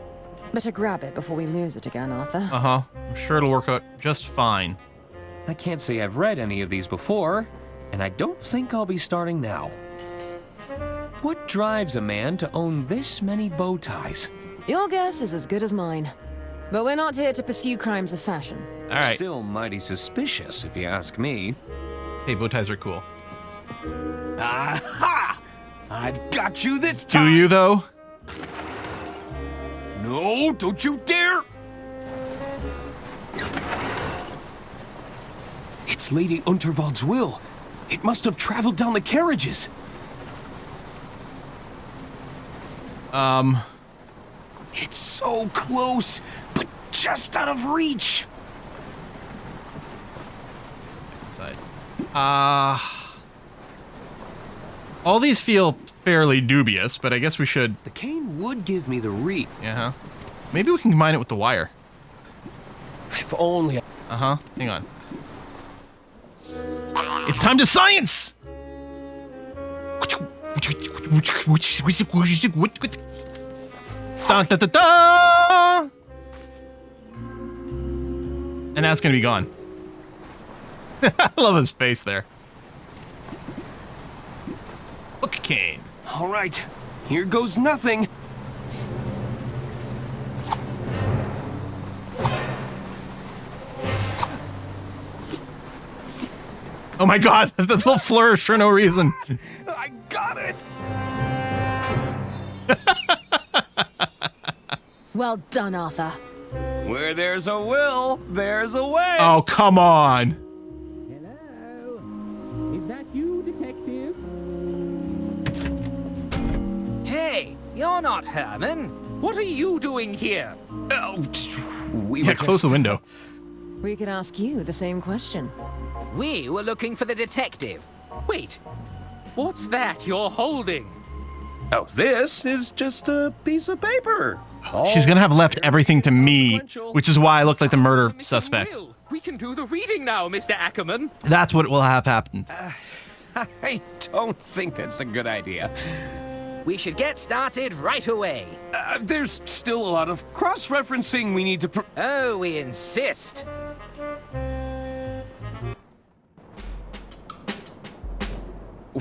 Better grab it before we lose it again, Arthur. Uh-huh. I'm sure it'll work out just fine. I can't say I've read any of these before, and I don't think I'll be starting now. What drives a man to own this many bow ties? Your guess is as good as mine. But we're not here to pursue crimes of fashion. All right. Still mighty suspicious, if you ask me. Hey, bow ties are cool. Aha! I've got you this time! Do you, though? No, don't you dare! It's Lady Unterwald's will. It must have traveled down the carriages. It's so close, but just out of reach. Inside. All these feel fairly dubious, but I guess we should... The cane would give me the read. Yeah. Maybe we can combine it with the wire. If only... Uh-huh. Hang on. It's time to science! Dun, dun, dun, dun! And that's gonna be gone. I love his face there. Okay. All right, here goes nothing. Oh my god, the little flourish for no reason. I got it! Well done, Arthur. Where there's a will, there's a way. Oh, come on. Hello? Is that you, Detective? Hey, you're not Herman. What are you doing here? Yeah, close the window. We could ask you the same question. We were looking for the detective. Wait, what's that you're holding? Oh, this is just a piece of paper. She's gonna have left everything to me, which is why I look like the murder suspect. We can do the reading now, Mr. Ackerman. That's what will have happened. I don't think that's a good idea. We should get started right away. There's still a lot of cross-referencing we need to... Oh, we insist.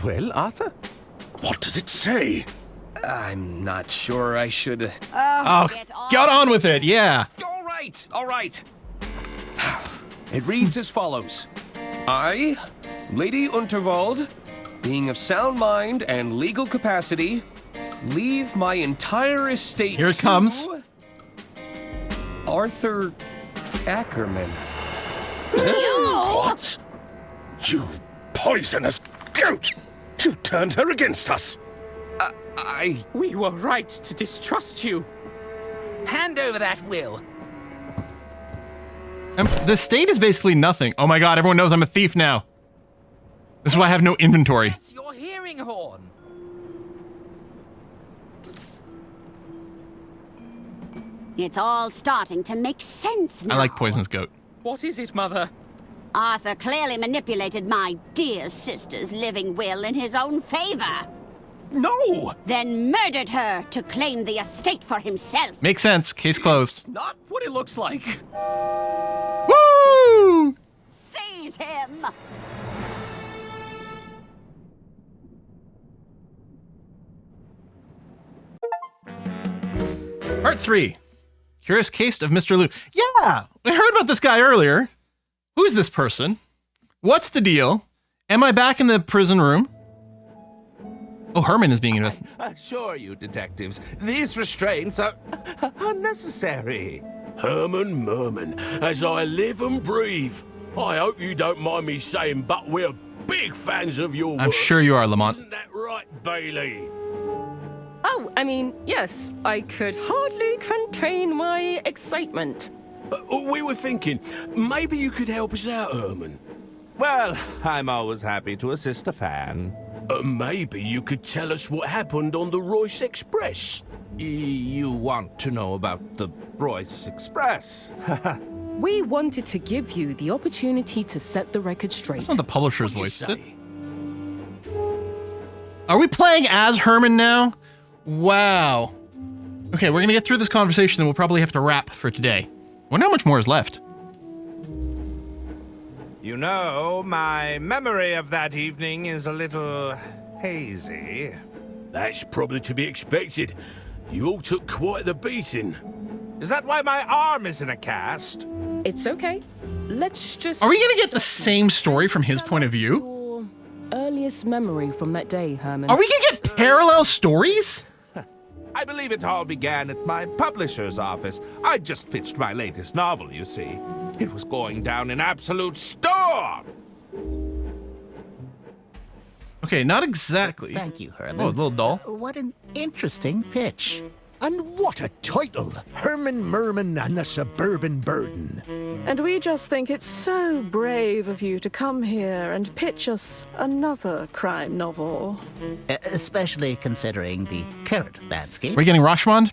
Well, Arthur? What does it say? I'm not sure I should... Oh, get on with it, yeah. All right. It reads as follows. I, Lady Unterwald, being of sound mind and legal capacity, leave my entire estate Here it comes. Arthur Ackerman. What? You poisonous goat! You turned her against us. We were right to distrust you. Hand over that will. The state is basically nothing. Oh my god, everyone knows I'm a thief now. This is why I have no inventory. That's your hearing horn. It's all starting to make sense now. I like Poisonous Goat. What is it, Mother? Arthur clearly manipulated my dear sister's living will in his own favor. No! Then murdered her to claim the estate for himself. Makes sense. Case closed. Not what it looks like. Woo! Seize him! Part 3. Curious Case of Mr. Liu. Yeah! I heard about this guy earlier. Who's this person? What's the deal? Am I back in the prison room? Oh, Herman is being investigated. I assure you, detectives, these restraints are unnecessary. Herman Merman, as I live and breathe. I hope you don't mind me saying, but we're big fans of your work. I'm sure you are, Lamont. Isn't that right, Bailey? Oh, I mean, yes, I could hardly contain my excitement. We were thinking, maybe you could help us out, Herman. Well, I'm always happy to assist a fan. Maybe you could tell us what happened on the Royce Express. You want to know about the Royce Express? We wanted to give you the opportunity to set the record straight. That's not the publisher's voice, is it? Are we playing as Herman now? Wow. Okay, we're gonna get through this conversation and we'll probably have to wrap for today. Wonder how much more is left. You know, my memory of that evening is a little hazy. That's probably to be expected. You all took quite the beating. Is that why my arm is in a cast? It's okay. Let's just... Are we gonna get the same story from his point of view? earliest memory from that day, Herman? Are we gonna get parallel stories? I believe it all began at my publisher's office. I just pitched my latest novel, you see. It was going down in absolute storm. Okay, not exactly. Thank you, Herman. Oh, a little dull. What an interesting pitch. And what a title! Herman Merman and the Suburban Burden. And we just think it's so brave of you to come here and pitch us another crime novel. Especially considering the current landscape. We're getting Rashomon?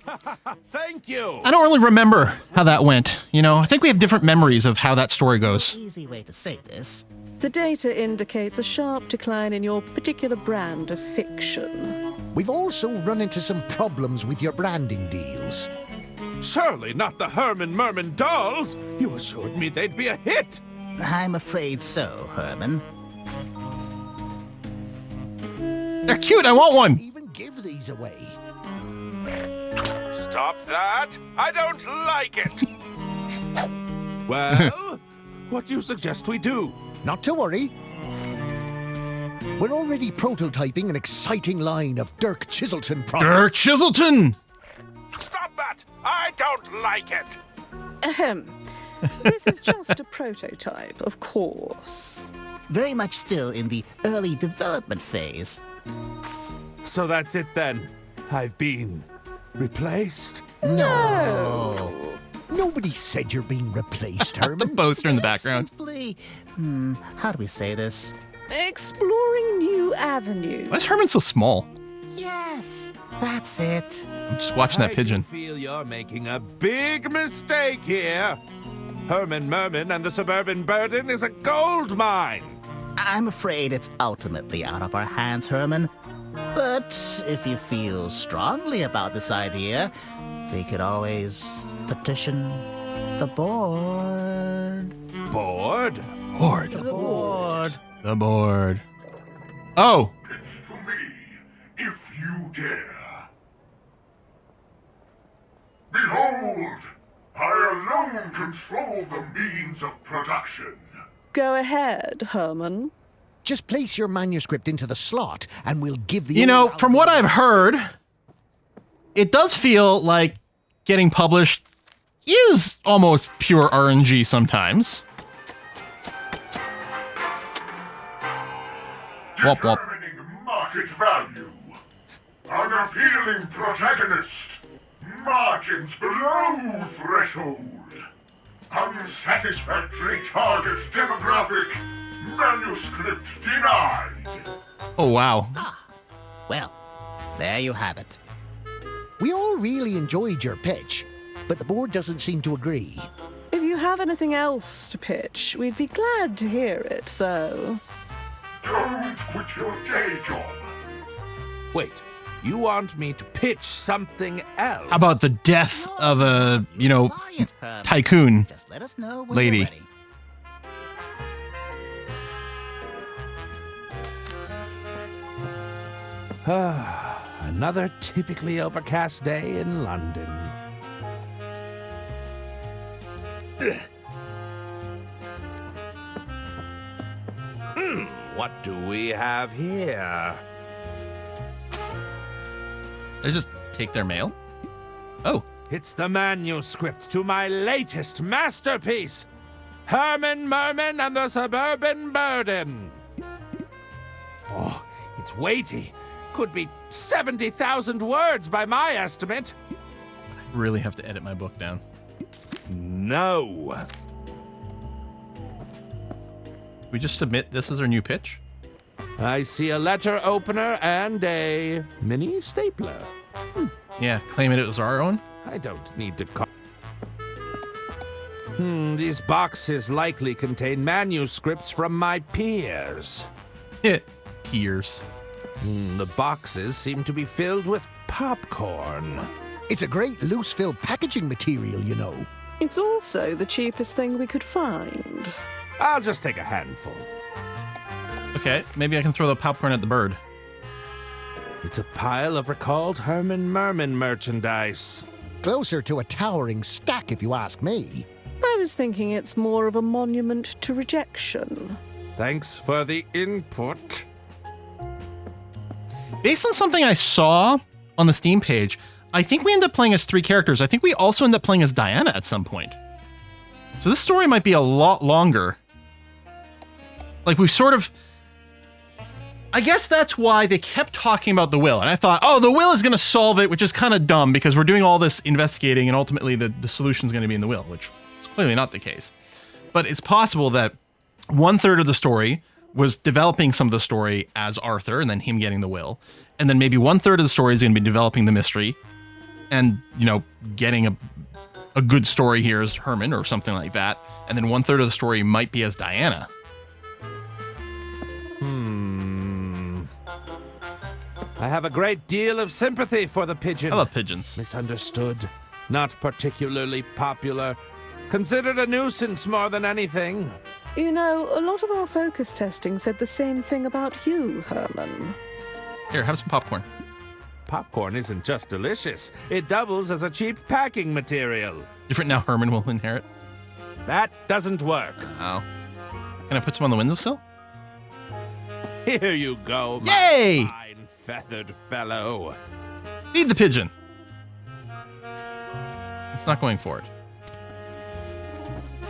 Thank you! I don't really remember how that went. You know, I think we have different memories of how that story goes. Easy way to say this. The data indicates a sharp decline in your particular brand of fiction. We've also run into some problems with your branding deals. Surely not the Herman Merman dolls! You assured me they'd be a hit! I'm afraid so, Herman. They're cute, I want one! Even give these away. Stop that! I don't like it! Well, what do you suggest we do? Not to worry. We're already prototyping an exciting line of Dirk Chiselton products. Dirk Chiselton! Stop that! I don't like it! Ahem. This is just a prototype, of course. Very much still in the early development phase. So that's it then. I've been replaced? No! Nobody said you're being replaced, Herman. The poster in the background. Simply, how do we say this? Exploring new avenues. Why is Herman so small? Yes, that's it. I'm just watching that pigeon. I feel you're making a big mistake here. Herman Merman and the Suburban Burden is a gold mine. I'm afraid it's ultimately out of our hands, Herman. But if you feel strongly about this idea, we could always petition the board. Board? Board. The board. The board. Oh! Pitch to me, if you dare. Behold! I alone control the means of production. Go ahead, Herman. Just place your manuscript into the slot, and we'll give the... You know, from what I've heard, it does feel like getting published is almost pure RNG sometimes. Wop wop. Determining market value. An appealing protagonist. Margins below threshold. Unsatisfactory target demographic. Manuscript denied. Oh, wow. Well, there you have it. We all really enjoyed your pitch, but the board doesn't seem to agree. If you have anything else to pitch, we'd be glad to hear it, though. Don't quit your day job. Wait, you want me to pitch something else? How about the death of a, tycoon Just let us know when lady? you're ready. Another typically overcast day in London. What do we have here? They just take their mail? Oh. It's the manuscript to my latest masterpiece, Herman Merman and the Suburban Burden. Oh, it's weighty. Could be 70,000 words by my estimate. I really have to edit my book down. No. We just submit this as our new pitch? I see a letter opener and a mini stapler. Yeah, claiming it was our own? I don't need to call. These boxes likely contain manuscripts from my peers. Peers. The boxes seem to be filled with popcorn. It's a great loose-fill packaging material, you know. It's also the cheapest thing we could find. I'll just take a handful. Okay, maybe I can throw the popcorn at the bird. It's a pile of recalled Herman Merman merchandise. Closer to a towering stack, if you ask me. I was thinking it's more of a monument to rejection. Thanks for the input. Based on something I saw on the Steam page, I think we end up playing as 3 characters. I think we also end up playing as Diana at some point. So this story might be a lot longer. Like, we've sort of... I guess that's why they kept talking about the will. And I thought, oh, the will is going to solve it, which is kind of dumb because we're doing all this investigating and ultimately the solution is going to be in the will, which is clearly not the case. But it's possible that 1/3 of the story was developing some of the story as Arthur and then him getting the will. And then maybe 1/3 of the story is going to be developing the mystery and, you know, getting a good story here as Herman or something like that. And then 1/3 of the story might be as Diana. I have a great deal of sympathy for the pigeon. I love pigeons. Misunderstood. Not particularly popular. Considered a nuisance more than anything. You know, a lot of our focus testing said the same thing about you, Herman. Here, have some popcorn. Popcorn isn't just delicious. It doubles as a cheap packing material. Different now Herman will inherit. That doesn't work. Oh. Can I put some on the windowsill? Here you go, my Yay! fine feathered fellow. Feed the pigeon. It's not going for it.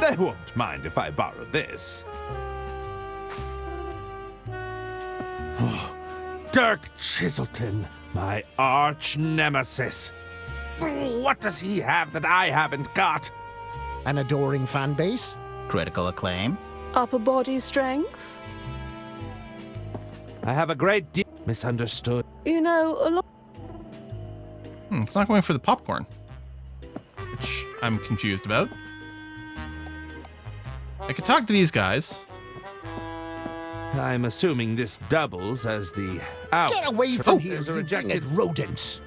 They won't mind if I borrow this. Dirk Chiselton, my arch nemesis. What does he have that I haven't got? An adoring fan base? Critical acclaim? Upper body strength? I have a great deal misunderstood. You know, a lot... It's not going for the popcorn, which I'm confused about. I could talk to these guys. I'm assuming this doubles as the out. Get away from here, There's a you rejected winged rodents!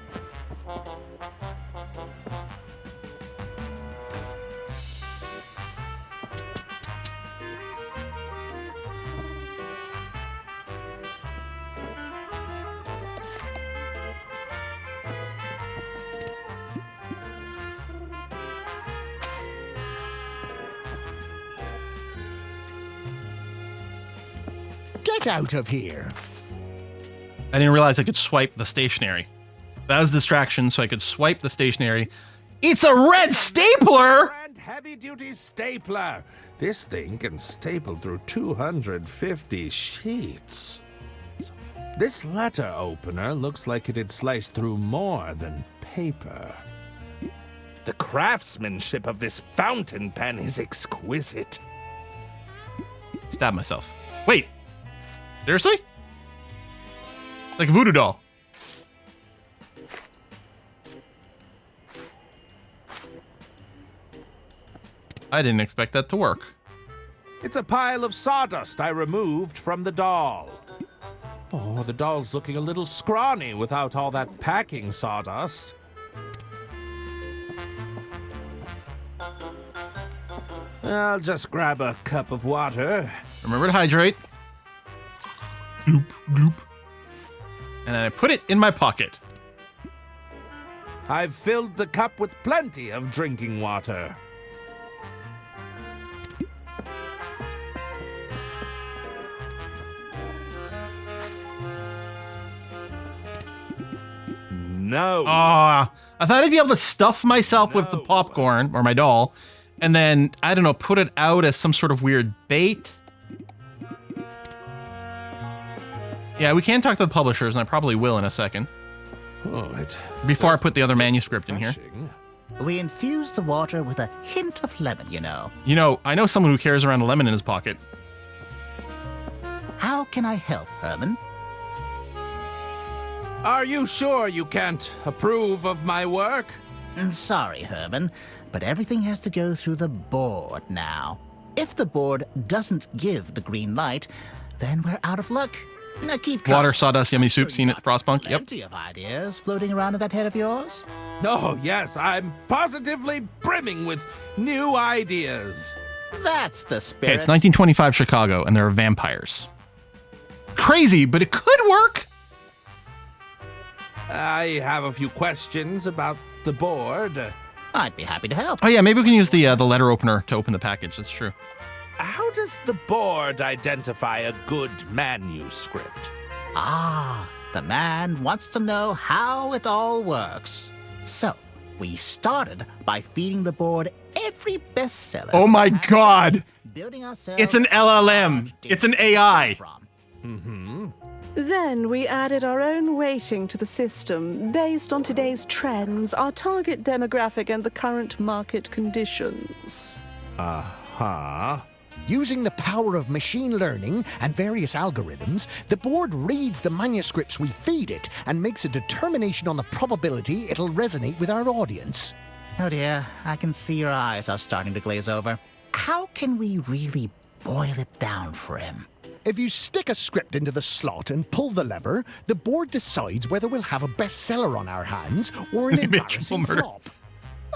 Get out of here! I didn't realize I could swipe the stationery. That was a distraction, so I could swipe the stationery. It's a red stapler! And heavy-duty stapler. This thing can staple through 250 sheets. This letter opener looks like it'd slice through more than paper. The craftsmanship of this fountain pen is exquisite. Stab myself. Wait. Seriously? Like a voodoo doll. I didn't expect that to work. It's a pile of sawdust I removed from the doll. Oh, the doll's looking a little scrawny without all that packing sawdust. I'll just grab a cup of water. Remember to hydrate. Gloop, gloop. And then I put it in my pocket. I've filled the cup with plenty of drinking water. No. I thought I'd be able to stuff myself with the popcorn, or my doll, and then, I don't know, put it out as some sort of weird bait. Yeah, we can talk to the publishers, and I probably will in a second. Before I put the other manuscript in here. We infuse the water with a hint of lemon, you know. You know, I know someone who carries around a lemon in his pocket. How can I help, Herman? Are you sure you can't approve of my work? Sorry, Herman, but everything has to go through the board now. If the board doesn't give the green light, then we're out of luck. Now keep trying. Water, sawdust, yummy soup, seen it, Frostpunk. Yep. Plenty of ideas floating around in that head of yours. Oh, yes, I'm positively brimming with new ideas. That's the spirit. Okay, it's 1925 Chicago, and there are vampires. Crazy, but it could work. I have a few questions about the board. I'd be happy to help. Oh yeah, maybe we can use the letter opener to open the package. That's true. How does the board identify a good manuscript? Ah, The man wants to know how it all works. So, we started by feeding the board every bestseller. Oh my god! Building ourselves It's an LLM. It's an AI. Then we added our own weighting to the system based on today's trends, our target demographic, and the current market conditions. Using the power of machine learning and various algorithms, the board reads the manuscripts we feed it and makes a determination on the probability it'll resonate with our audience. Oh dear, I can see your eyes are starting to glaze over. How can we really boil it down for him? If you stick a script into the slot and pull the lever, the board decides whether we'll have a bestseller on our hands or an embarrassing flop.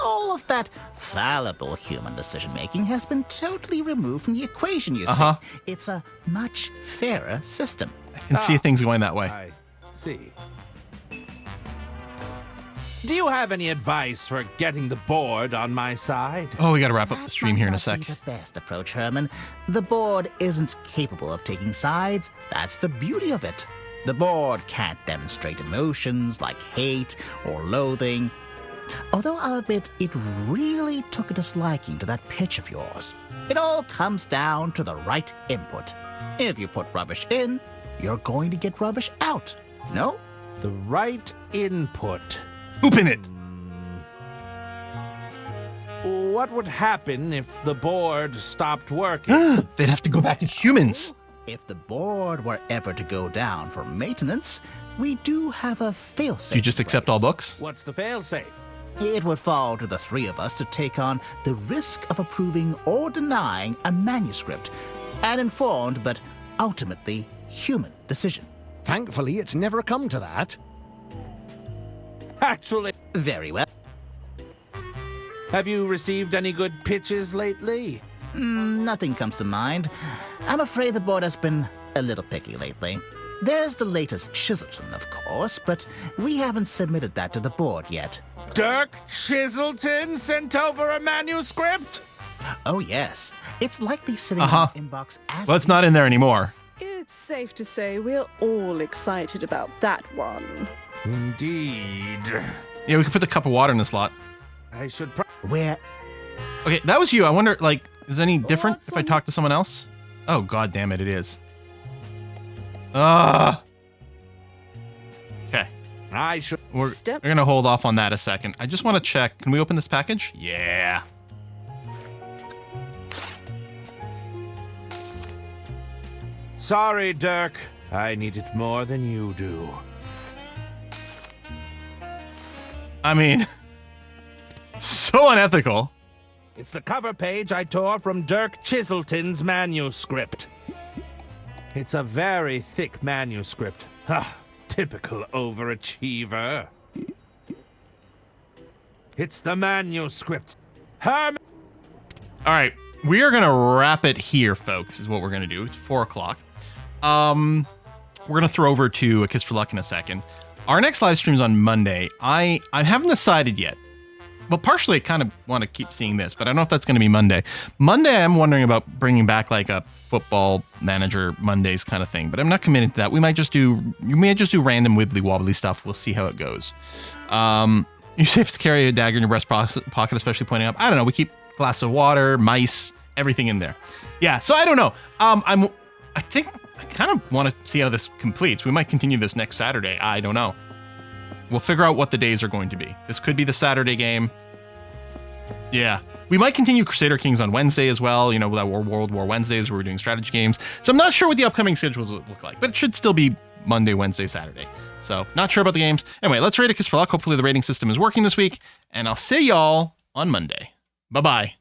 All of that fallible human decision-making has been totally removed from the equation, you Uh-huh. see. It's a much fairer system. I can see things going that way. I see. Do you have any advice for getting the board on my side? Oh, we gotta wrap up the stream here in a sec. The best approach, Herman. The board isn't capable of taking sides. That's the beauty of it. The board can't demonstrate emotions like hate or loathing. Although I'll admit it really took a disliking to that pitch of yours. It all comes down to the right input. If you put rubbish in, you're going to get rubbish out. No? The right input. Poop in it. What would happen if the board stopped working? They'd have to go back to humans. If the board were ever to go down for maintenance, we do have a failsafe. Do you just accept all books? What's the failsafe? It would fall to the three of us to take on the risk of approving or denying a manuscript. An informed but ultimately human decision. Thankfully, it's never come to that. Actually, very well. Have you received any good pitches lately? Nothing comes to mind. I'm afraid the board has been a little picky lately. There's the latest Chiselton, of course, but we haven't submitted that to the board yet. Dirk Chiselton sent over a manuscript? Oh, yes. It's likely sitting in our inbox as Well, it's not in there anymore. It's safe to say we're all excited about that one. Indeed. Yeah, we could put the cup of water in the slot. I should Where? Okay, that was you. I wonder, like, is it any different if I talk to someone else? Oh, god damn it, it is. Okay. I should. We're gonna hold off on that a second. I just want to check. Can we open this package? Yeah. Sorry, Dirk. I need it more than you do. I mean, so unethical. It's the cover page I tore from Dirk Chiselton's manuscript. It's a very thick manuscript. Typical overachiever. It's the manuscript. Herman. All right, we are gonna wrap it here, folks. Is what we're gonna do. It's 4 o'clock. We're gonna throw over to A Kiss for Luck in a second. Our next live stream is on Monday. I haven't decided yet. Well, partially I kind of want to keep seeing this, but I don't know if that's going to be Monday. Monday, I'm wondering about bringing back like a football manager Mondays kind of thing, but I'm not committed to that. We may just do random wibbly wobbly stuff. We'll see how it goes. You safe to carry a dagger in your breast pocket, especially pointing up. I don't know. We keep a glass of water, mice, everything in there. Yeah. So I don't know. I think I kind of want to see how this completes. We might continue this next Saturday. I don't know. We'll figure out what the days are going to be. This could be the Saturday game. Yeah. We might continue Crusader Kings on Wednesday as well. You know, that World War Wednesdays where we're doing strategy games. So I'm not sure what the upcoming schedules will look like, but it should still be Monday, Wednesday, Saturday. So not sure about the games. Anyway, let's rate A Kiss for Luck. Hopefully the rating system is working this week, and I'll see y'all on Monday. Bye-bye.